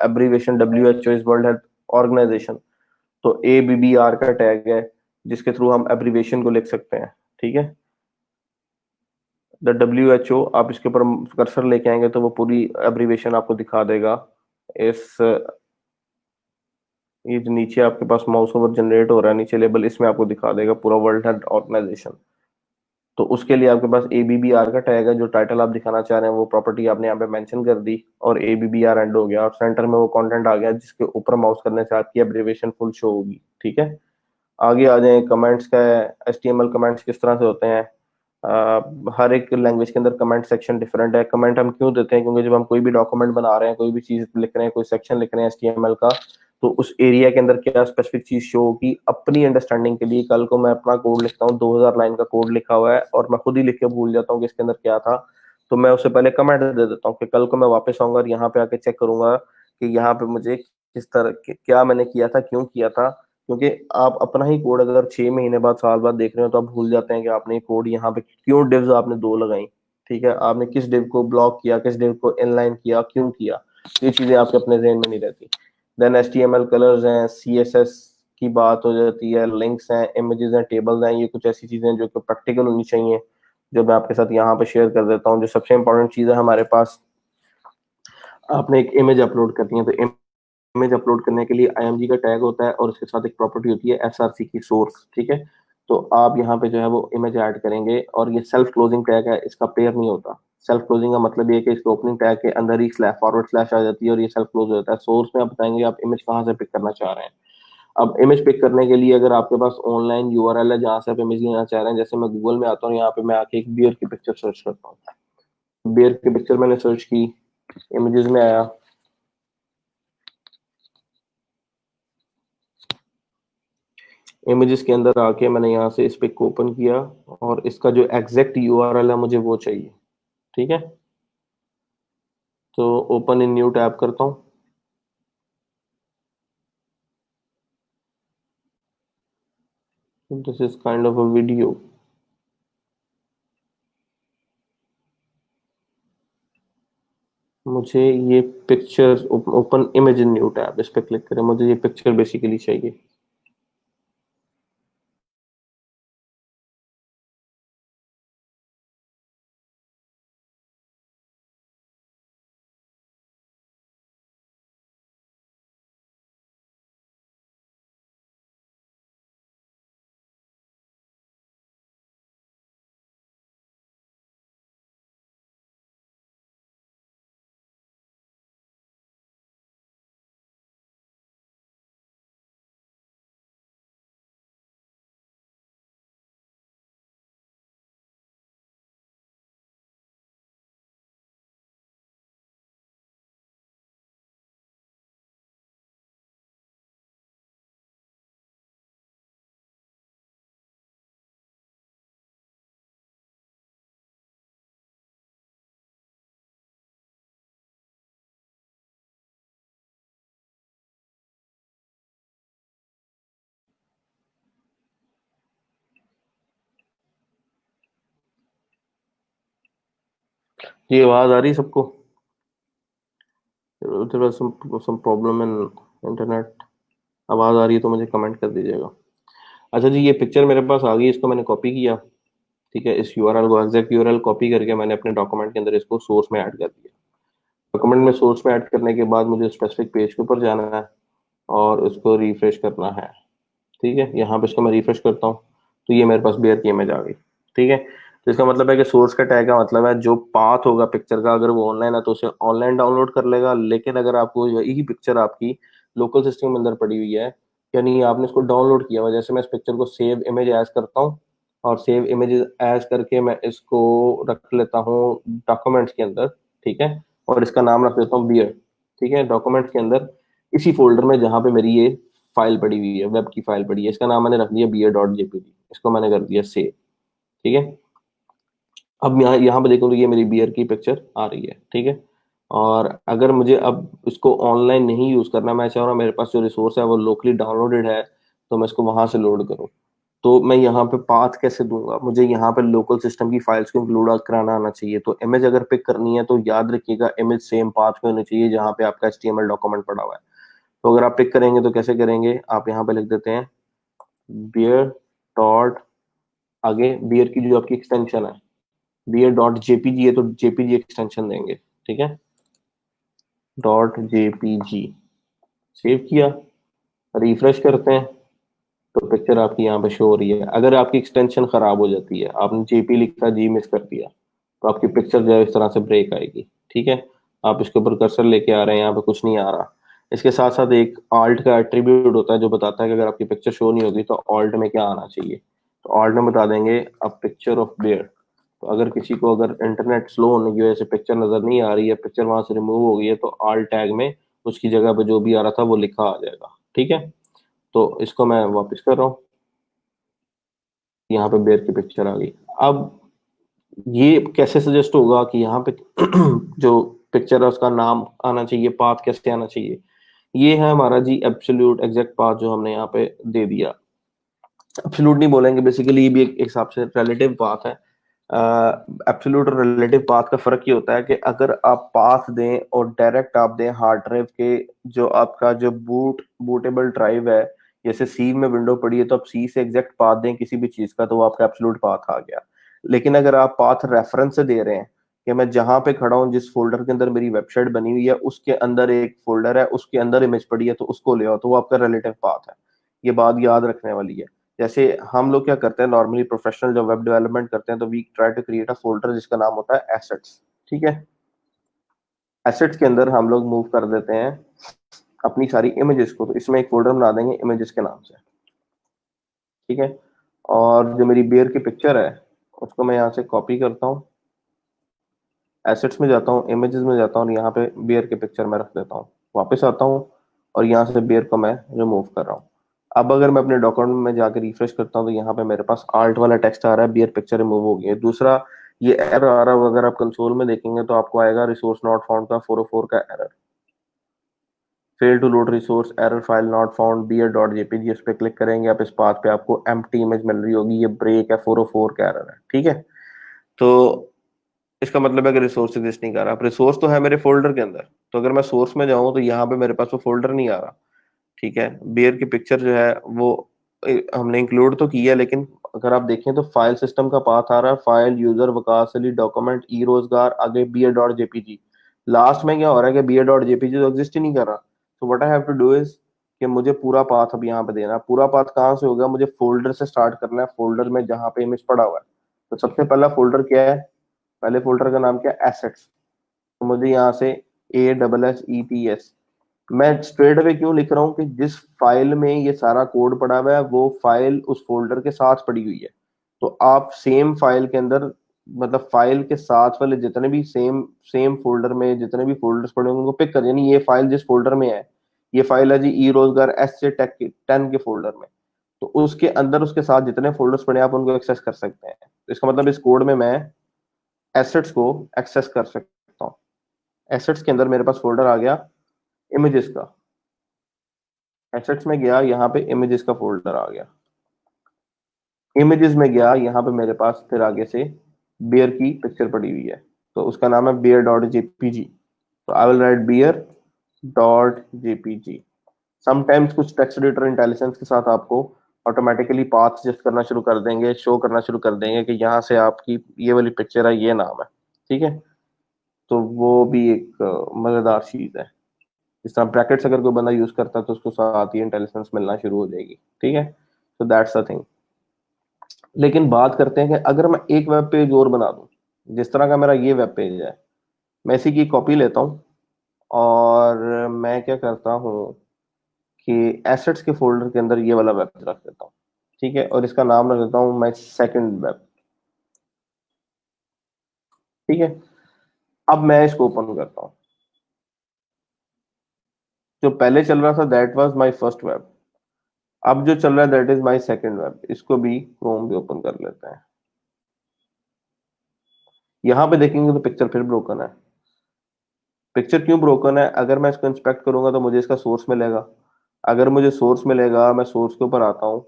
abbreviation WHO is world health organization, तो ABBR का टैग है जिसके थ्रू हम एब्रीवेशन को लिख सकते हैं। ठीक है, WHO, आप इसके ऊपर कर्सर लेके आएंगे तो वो पूरी एब्रीवेशन आपको दिखा देगा। इस ये जो नीचे आपके पास माउस ओवर जनरेट हो रहा है, नीचे लेबल, इसमें आपको दिखा देगा पूरा वर्ल्ड हेल्थ ऑर्गेनाइजेशन। तो उसके लिए आपके पास ABBR का टैग है, जो टाइटल आप दिखाना चाह रहे हैं वो प्रॉपर्टी आपने यहाँ पे मेंशन कर दी, और ABBR एंड हो गया, और सेंटर में वो कंटेंट आ गया जिसके ऊपर माउस करने से आपकी एब्रीवेशन फुल शो होगी। ठीक है, आगे आ जाए कमेंट्स का। HTML कमेंट्स किस तरह से होते हैं? हर एक लैंग्वेज के अंदर कमेंट सेक्शन डिफरेंट है। कमेंट हम क्यों देते हैं? क्योंकि जब हम कोई भी डॉक्यूमेंट बना रहे हैं, कोई भी चीज लिख रहे हैं, कोई सेक्शन लिख रहे हैं HTML का, तो उस एरिया के अंदर क्या स्पेसिफिक चीज शो होगी अपनी अंडरस्टैंडिंग के लिए। कल को मैं अपना कोड लिखता हूँ, 2000 लाइन का कोड लिखा हुआ है, और मैं खुद ही लिख के भूल जाता हूँ कि इसके अंदर क्या था, तो मैं उससे पहले कमेंट दे देता हूँ कि कल को मैं वापस आऊंगा और यहाँ पे आके चेक करूंगा कि यहाँ पे मुझे किस तरह क्या मैंने किया था, क्यों किया था। क्योंकि आप अपना ही कोड अगर 6 महीने बाद, साल बाद देख रहे हो तो आप भूल जाते हैं कि आपने कोड यहाँ पे क्यों डिव्स आपने 2 लगाई। ठीक है, आपने किस डिव को ब्लॉक किया, किस डिव को इनलाइन किया, क्यों किया, ये चीजें आपके अपने ज़हन में नहीं रहती। देन HTML कलर्स हैं, CSS की बात हो जाती है, लिंक्स हैं, इमेजेस हैं, टेबल्स हैं, ये कुछ ऐसी चीजें हैं जो कि प्रैक्टिकल होनी चाहिए, जो मैं आपके साथ यहाँ पे शेयर कर देता हूँ। जो सबसे इंपॉर्टेंट चीज़ है हमारे पास, आपने एक इमेज अपलोड करनी है, तो इमेज अपलोड करने के लिए IMG का टैग होता है, और उसके साथ एक प्रॉपर्टी होती है SRC की, सोर्स। ठीक है, तो आप यहाँ पे जो है वो इमेज ऐड करेंगे, और ये सेल्फ क्लोजिंग टैग है, इसका पेयर नहीं होता। सेल्फ क्लोजिंग का मतलब ये है कि इसके ओपनिंग टैग के अंदर ही स्लैश, फॉरवर्ड स्लैश आ जाती है, और ये सेल्फ क्लोज हो जाता है। सोर्स में आप बताएंगे आप इमेज कहाँ से पिक करना चाह रहे हैं। अब इमेज पिक करने के लिए अगर आपके पास ऑनलाइन URL है जहाँ से आप इमेज लेना चाह रहे हैं, जैसे मैं गूगल में आता हूँ, यहाँ पे मैं आके एक बियर की पिक्चर सर्च करता हूँ। बियर की पिक्चर मैंने सर्च की, इमेजेस में आया, इमेजेस के अंदर आके मैंने यहाँ से इस पिक को ओपन किया, और इसका जो एग्जैक्ट URL है मुझे वो चाहिए। ठीक है, तो ओपन इन न्यू टैब करता हूँ। This is kind of a video. मुझे ये picture, open image in new tab, इस पे क्लिक करें, मुझे ये पिक्चर बेसिकली चाहिए। ये आवाज आ रही है सबको? Some problem in internet. आवाज आ रही है तो मुझे कमेंट कर दीजिएगा। अच्छा जी, ये पिक्चर मेरे पास आ गई, इसको मैंने कॉपी किया। ठीक है, इस यूआरएल को, एग्जैक्ट यूआरएल कॉपी करके मैंने अपने डॉक्यूमेंट के अंदर इसको सोर्स में ऐड कर दिया। डॉक्यूमेंट में सोर्स में ऐड करने के बाद मुझे स्पेसिफिक पेज के ऊपर जाना है और उसको रिफ्रेश करना है। ठीक है, यहाँ पे इसको मैं रिफ्रेश करता हूँ तो ये मेरे पास बेयर की इमेज आ गई। ठीक है, तो इसका मतलब है कि सोर्स का टैग का मतलब है जो पाथ होगा पिक्चर का, अगर वो ऑनलाइन है तो उसे ऑनलाइन डाउनलोड कर लेगा। लेकिन अगर आपको यही पिक्चर आपकी लोकल सिस्टम के अंदर पड़ी हुई है, यानी आपने इसको डाउनलोड किया हुआ, जैसे मैं इस पिक्चर को सेव इमेज एज करता हूँ और सेव इमेज एज करके मैं इसको रख लेता हूँ डॉक्यूमेंट्स के अंदर। ठीक है, और इसका नाम रख देता हूँ बियर। ठीक है, डॉक्यूमेंट्स के अंदर इसी फोल्डर में जहाँ पे मेरी ये फाइल पड़ी हुई है, वेब की फाइल पड़ी है, इसका नाम मैंने रख दिया bier.jpg, इसको मैंने कर दिया सेव। ठीक है, अब यहाँ यहाँ पे देखो तो ये मेरी बियर की पिक्चर आ रही है। ठीक है, और अगर मुझे अब इसको ऑनलाइन नहीं यूज करना, मैं चाह रहा हूँ मेरे पास जो रिसोर्स है वो लोकली डाउनलोडेड है, तो मैं इसको वहां से लोड करूँ, तो मैं यहाँ पे पाथ कैसे दूंगा? मुझे यहाँ पे लोकल सिस्टम की फाइल्स को इंक्लूड कराना आना चाहिए। तो इमेज अगर पिक करनी है तो याद रखिएगा इमेज सेम पाथ में होनी चाहिए जहाँ पे आपका HTML डॉक्यूमेंट पड़ा हुआ है। तो अगर आप पिक करेंगे तो कैसे करेंगे, आप यहाँ पे लिख देते हैं बियर डॉट, आगे बियर की जो आपकी एक्सटेंशन है bier.jpg है तो जेपीजी एक्सटेंशन देंगे। ठीक है, .jpg, सेव किया, रिफ्रेश करते हैं तो पिक्चर आपकी यहाँ पे शो हो रही है। अगर आपकी एक्सटेंशन खराब हो जाती है, आपने जेपी लिखा जी मिस कर दिया, तो आपकी पिक्चर जो है इस तरह से ब्रेक आएगी। ठीक है, आप इसके ऊपर कर्सर लेके आ रहे हैं, यहाँ पे कुछ नहीं आ रहा। इसके साथ साथ एक ऑल्ट का एट्रीब्यूट होता है जो बताता है कि अगर आपकी पिक्चर शो नहीं होगी तो ऑल्ट में क्या आना चाहिए। तो ऑल्ट में बता देंगे अ पिक्चर ऑफ बेयर। तो अगर किसी को अगर इंटरनेट स्लो होने की वजह से पिक्चर नजर नहीं आ रही है, पिक्चर वहां से रिमूव हो गई है, तो ऑल्ट टैग में उसकी जगह पे जो भी आ रहा था वो लिखा आ जाएगा। ठीक है, तो इसको मैं वापस कर रहा हूँ, यहाँ पे बेयर की पिक्चर आ गई। अब ये कैसे सजेस्ट होगा कि यहाँ पे जो पिक्चर है उसका नाम आना चाहिए, पाथ कैसे आना चाहिए? ये है हमारा जी एब्सोल्यूट एग्जैक्ट पाथ जो हमने यहाँ पे दे दिया। एब्सोल्यूट नहीं बोलेंगे, बेसिकली ये भी एक हिसाब से रिलेटिव पाथ है। एब्सोल्यूट और रिलेटिव पाथ का फर्क ये होता है कि अगर आप पाथ दें और डायरेक्ट आप दें हार्ड ड्राइव के, जो आपका जो बूटेबल ड्राइव है, जैसे सी में विंडो पड़ी है तो आप सी से एग्जैक्ट पाथ दें किसी भी चीज का, तो वो आपका एब्सोल्यूट पाथ आ गया। लेकिन अगर आप पाथ रेफरेंस से दे रहे हैं कि मैं जहां पे खड़ा हूँ, जिस फोल्डर के अंदर मेरी वेबसाइट बनी हुई है उसके अंदर एक फोल्डर है, उसके अंदर इमेज पड़ी है तो उसको ले आओ, तो वो आपका रिलेटिव पाथ है। ये बात याद रखने वाली है। जैसे हम लोग क्या करते हैं नॉर्मली, प्रोफेशनल जब वेब डेवलपमेंट करते हैं तो we try to create a folder जिसका नाम होता है एसेट्स। ठीक है, एसेट्स के अंदर हम लोग मूव कर देते हैं अपनी सारी इमेजेस को, तो इसमें एक फोल्डर बना देंगे इमेजेस के नाम से। ठीक है, और जो मेरी बियर की पिक्चर है उसको मैं यहाँ से कॉपी करता हूँ, एसेट्स में जाता हूँ, इमेजेस में जाता हूँ और यहाँ पे बियर की पिक्चर में रख देता हूँ। वापस आता हूँ और यहाँ से बियर को मैं रिमूव कर रहा हूँ। अब अगर मैं अपने डॉक्यूमेंट में जाकर रिफ्रेश करता हूँ तो यहाँ पे मेरे पास आल्ट वाला टेक्स्ट आ रहा है, बियर पिक्चर रिमूव हो गई है। दूसरा ये एरर आ रहा है, अगर आप कंसोल में देखेंगे तो आपको आएगा रिसोर्स नॉट फाउंड का 404 का error, fail to load resource, error file not found bier.jpg। इस पे क्लिक करेंगे आप, इस पाथ पे आपको एम्प्टी इमेज मिल रही होगी, ये ब्रेक है, 404 का एरर है। ठीक है, तो इसका मतलब है कि रिसोर्स एग्जिस्ट नहीं कर रहा। अब रिसोर्स तो है मेरे फोल्डर के अंदर, तो अगर मैं सोर्स में जाऊं तो यहाँ पे मेरे पास वो फोल्डर नहीं आ रहा। ठीक है, बियर की पिक्चर जो है वो हमने इंक्लूड तो किया, लेकिन अगर आप देखें तो फाइल सिस्टम का पाथ आ रहा है, file user Waqas Ali document e Rozgaar, आगे bier.jpg। लास्ट में क्या हो रहा है कि bier.jpg तो एग्जिस्ट ही नहीं कर रहा। तो what I have to do is कि मुझे पूरा पाथ अब यहाँ पे देना है। पूरा पाथ कहाँ से होगा? मुझे फोल्डर से स्टार्ट करना है, फोल्डर में जहाँ पे इमेज पड़ा हुआ है। तो सबसे पहला फोल्डर क्या है? पहले फोल्डर का नाम क्या है? एसेट्स। तो मुझे यहाँ से ASSETS, मैं स्ट्रेट अवे क्यों लिख रहा हूँ कि जिस फाइल में ये सारा कोड पड़ा हुआ है वो फाइल उस फोल्डर के साथ पड़ी हुई है। तो आप सेम फाइल के अंदर, मतलब फाइल के साथ वाले जितने भी सेम सेम फोल्डर में जितने भी फोल्डर्स पड़े होंगे उनको पिक कर, यानी ये फाइल जिस फोल्डर में है, ये फाइल है जी ई रोजगार एस से टेक के 10 के फोल्डर में, तो उसके अंदर उसके साथ जितने फोल्डर्स पड़े हैं आप उनको एक्सेस कर सकते हैं। तो इसका मतलब इस कोड में मैं एसेट्स को एक्सेस कर सकता हूँ। एसेट्स के अंदर मेरे पास फोल्डर आ गया इमेजेस का, एसेट्स में गया, यहाँ पे इमेजेस का फोल्डर आ गया, इमेजेस में गया, यहाँ पे मेरे पास फिर आगे से बियर की पिक्चर पड़ी हुई है। तो उसका नाम है beer.jpg। तो I will write beer.jpg। Sometimes कुछ टेक्स्ट एडिटर इंटेलिजेंस के साथ आपको ऑटोमेटिकली पाथ सजेस्ट करना शुरू कर देंगे, शो करना शुरू कर देंगे कि यहाँ से आपकी ये वाली पिक्चर है, ये नाम है, ठीक है। तो वो भी एक मजेदार चीज है। इस तरह ब्रैकेट्स अगर कोई बंदा यूज करता है तो उसको साथ ही इंटेलिजेंस मिलना शुरू हो जाएगी, ठीक है। तो दैट्स द थिंग। लेकिन बात करते हैं कि अगर मैं एक वेब पेज और बना दूं, जिस तरह का मेरा ये वेब पेज है, मैं इसी की कॉपी लेता हूँ और मैं क्या करता हूँ कि एसेट्स के फोल्डर के अंदर ये वाला वेब रख देता हूँ, ठीक है, और इसका नाम रख देता हूँ माई सेकंड वेब, ठीक है। अब मैं इसको ओपन करता हूँ। जो पहले चल रहा था that was my first web, अब जो चल रहा है that is my second web. इसको भी क्रोम भी ओपन कर लेते हैं। यहाँ पे देखेंगे तो पिक्चर फिर ब्रोकन है। पिक्चर क्यों ब्रोकन है? अगर मैं इसको इंस्पेक्ट करूंगा तो मुझे इसका सोर्स मिलेगा। अगर मुझे सोर्स मिलेगा, मैं सोर्स के ऊपर आता हूँ,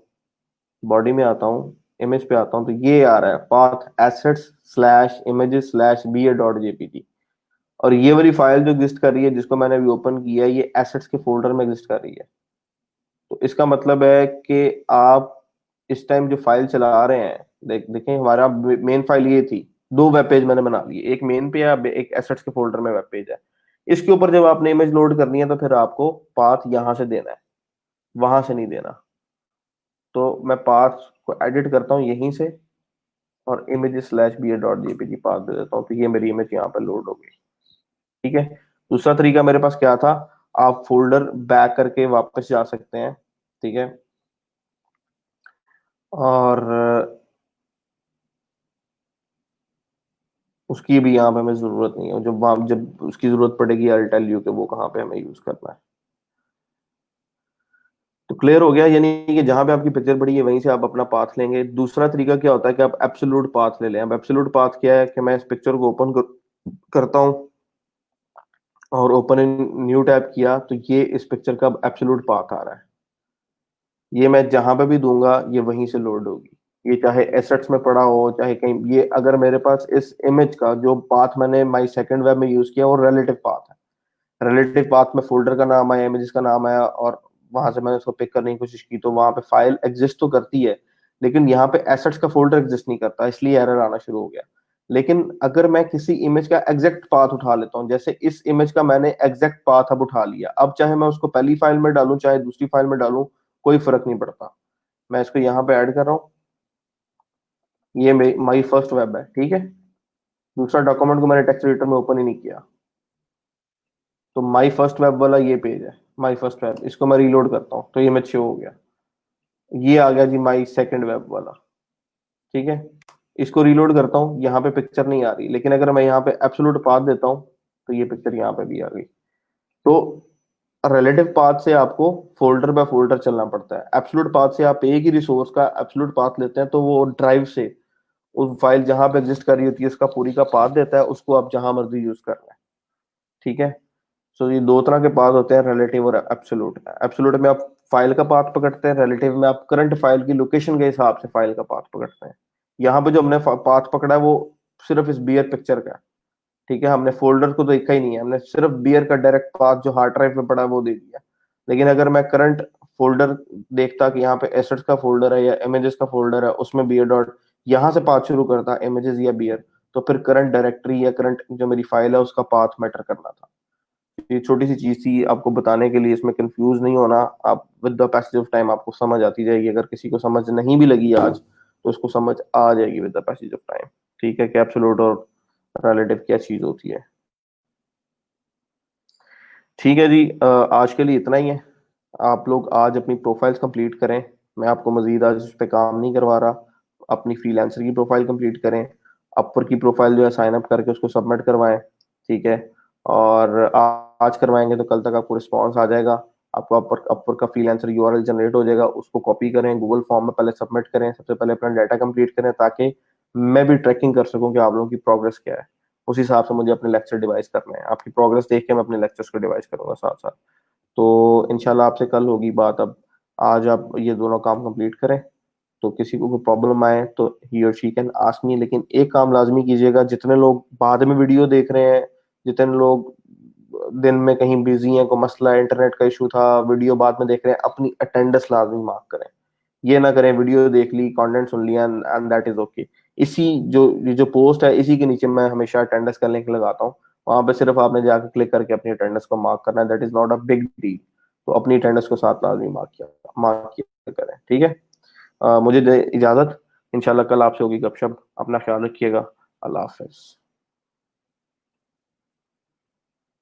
बॉडी में आता हूँ, इमेज पे आता हूँ, तो ये आ रहा है path assets slash images slash B ए डॉट जेपीजी। और ये वाली फाइल जो एग्जिस्ट कर रही है, जिसको मैंने अभी ओपन किया है, ये एसेट्स के फोल्डर में एग्जिस्ट कर रही है। तो इसका मतलब है कि आप इस टाइम जो फाइल चला रहे हैं, देखें हमारा मेन फाइल ये थी। दो वेब पेज मैंने बना लिए, एक मेन पे है, एक एसेट्स के फोल्डर में वेब पेज है। इसके ऊपर जब आपने इमेज लोड करनी है तो फिर आपको पाथ यहां से देना है, वहां से नहीं देना। तो मैं पाथ को एडिट करता हूँ यहीं से और इमेज स्लैश बी ए डॉट जेपीजी पाथ दे देता हूँ, तो ये मेरी इमेज यहाँ पे लोड हो गई, ठीक है। दूसरा तरीका मेरे पास क्या था, आप फोल्डर बैक करके वापस जा सकते हैं, ठीक है। और उसकी भी यहाँ पे हमें जरूरत नहीं है। जब वहां जब उसकी जरूरत पड़ेगी आई टेल यू कि वो कहाँ पे हमें यूज करना है। तो क्लियर हो गया, यानी कि जहां पे आपकी पिक्चर पड़ी है वहीं से आप अपना पाथ लेंगे। दूसरा तरीका क्या होता है कि आप एब्सोल्यूट पाथ ले लें। अब एब्सोल्यूट पाथ क्या है कि मैं इस पिक्चर को करता हूँ और ओपन इन न्यू टैब किया, तो ये इस पिक्चर का एब्सोल्यूट पाथ आ रहा है। ये मैं जहां पे भी दूंगा ये वहीं से लोड होगी। ये चाहे एसेट्स में पड़ा हो चाहे कहीं, ये अगर मेरे पास इस इमेज का जो पाथ मैंने माई सेकंड वेब में यूज किया वो रिलेटिव पाथ है। रिलेटिव पाथ में फोल्डर का नाम आया, इमेजेस का नाम आया, और वहां से मैंने उसको पिक करने की कोशिश की, तो वहां पे फाइल एग्जिस्ट तो करती है, लेकिन यहाँ पे एसेट्स का फोल्डर एग्जिस्ट नहीं करता, इसलिए एरर आना शुरू हो गया। लेकिन अगर मैं किसी इमेज का एग्जैक्ट पाथ उठा लेता हूँ, जैसे इस इमेज का मैंने एग्जैक्ट पाथ अब उठा लिया, अब चाहे मैं उसको पहली फाइल में डालूं चाहे दूसरी फाइल में डालूं, कोई फर्क नहीं पड़ता। मैं इसको यहाँ पे ऐड कर रहा हूँ, ये माई फर्स्ट वेब है, ठीक है। दूसरा डॉक्यूमेंट को मैंने टेक्स्ट एडिटर में ओपन ही नहीं किया, तो माई फर्स्ट वेब वाला ये पेज है, माई फर्स्ट वेब। इसको मैं रीलोड करता हूँ तो ये मैं शो हो गया। ये आ गया जी माई सेकंड वेब वाला, ठीक है। इसको रीलोड करता हूँ, यहाँ पे पिक्चर नहीं आ रही, लेकिन अगर मैं यहाँ पे एब्सोल्यूट पाथ देता हूँ तो ये पिक्चर यहाँ पे भी आ गई। तो रिलेटिव पाथ से आपको फोल्डर बाय फोल्डर चलना पड़ता है। एब्सोल्यूट पाथ से आप एक ही रिसोर्स का एब्सोल्यूट पाथ लेते हैं, तो वो ड्राइव से उस फाइल जहां पे एग्जिस्ट कर रही होती है उसका पूरी का पाथ देता है, उसको आप जहां मर्जी यूज कर रहे हैं, ठीक है। सो ये दो तरह के पाथ होते हैं, रिलेटिव और एब्सोल्यूट। एब्सोल्यूट में आप फाइल का पाथ पकड़ते हैं, रिलेटिव में आप करंट फाइल की लोकेशन के हिसाब से फाइल का पाथ पकड़ते हैं। यहाँ पे जो हमने पाथ पकड़ा है वो सिर्फ इस बियर पिक्चर का है, ठीक है। हमने फोल्डर को तो देखा ही नहीं है, हमने सिर्फ बियर का डायरेक्ट पाथ जो हार्ड ड्राइव में पड़ा है वो दे दिया। लेकिन अगर मैं करंट फोल्डर देखता कि यहाँ पे एसेट्स का फोल्डर है या इमेजेस का फोल्डर है, उसमें बियर डॉट यहाँ से पाथ शुरू करता इमेजेस या बियर, तो फिर करंट डायरेक्टरी या करंट जो मेरी फाइल है उसका पाथ मैटर करना था। ये छोटी सी चीज थी आपको बताने के लिए, इसमें कंफ्यूज नहीं होना। आप with the passage of time आपको समझ आती जाएगी। अगर किसी को समझ नहीं भी लगी आज तो उसको समझ आ जाएगी with the passage of time, ठीक है, कि एब्सोल्यूट और रिलेटिव क्या चीज होती है। ठीक है जी, आज के लिए इतना ही है। आप लोग आज अपनी प्रोफाइल्स कंप्लीट करें। मैं आपको मजीद आज इस पे काम नहीं करवा रहा। अपनी फ्रीलांसर की प्रोफाइल कंप्लीट करें, अपवर की प्रोफाइल जो है साइन अप करके उसको सबमिट करवाएं, ठीक है। और आज करवाएंगे तो कल तक आपको रिस्पॉन्स आ जाएगा। आपको अपवर अपवर का फ्रीलांसर यूआरएल जनरेट हो जाएगा, उसको कॉपी करें, गूगल फॉर्म में पहले सबमिट करें, सबसे पहले अपना डाटा कंप्लीट करें, ताकि मैं भी ट्रैकिंग कर सकूं कि आप लोगों की प्रोग्रेस क्या है। उस हिसाब से मुझे अपने लेक्चर डिवाइस करने हैं। आपकी प्रोग्रेस देख के मैं अपने लेक्चर्स को डिवाइस करूंगा साथ साथ। तो इंशाल्लाह आपसे कल होगी बात। अब आज आप ये दोनों काम कंप्लीट करें, तो किसी को कोई प्रॉब्लम आए तो ही और शी कैन आस्क मी। लेकिन एक काम लाजमी कीजिएगा, जितने लोग बाद में वीडियो देख रहे हैं, जितने लोग दिन में कहीं बिजी हैं, कोई मसला है, इंटरनेट का इशू था, वीडियो बाद में देख रहे हैं, अपनी अटेंडेंस लाजमी मार्क करें। ये ना करें वीडियो देख ली, कंटेंट सुन लिया एंड दैट इज ओके। इसी जो ये जो पोस्ट है, इसी के नीचे मैं हमेशा अटेंडेंस का लिंक लगाता हूँ। वहां पे सिर्फ आपने जाकर क्लिक करके अपनी अटेंडेंस को मार्क करना है, that is not a big deal. तो अपनी अटेंडेंस को साथ लाजमी मार्क किया करें, ठीक है। मुझे दे इजाजत। इंशाल्लाह कल आपसे होगी गपशप। अपना ख्याल रखिएगा। अल्लाह हाफिज।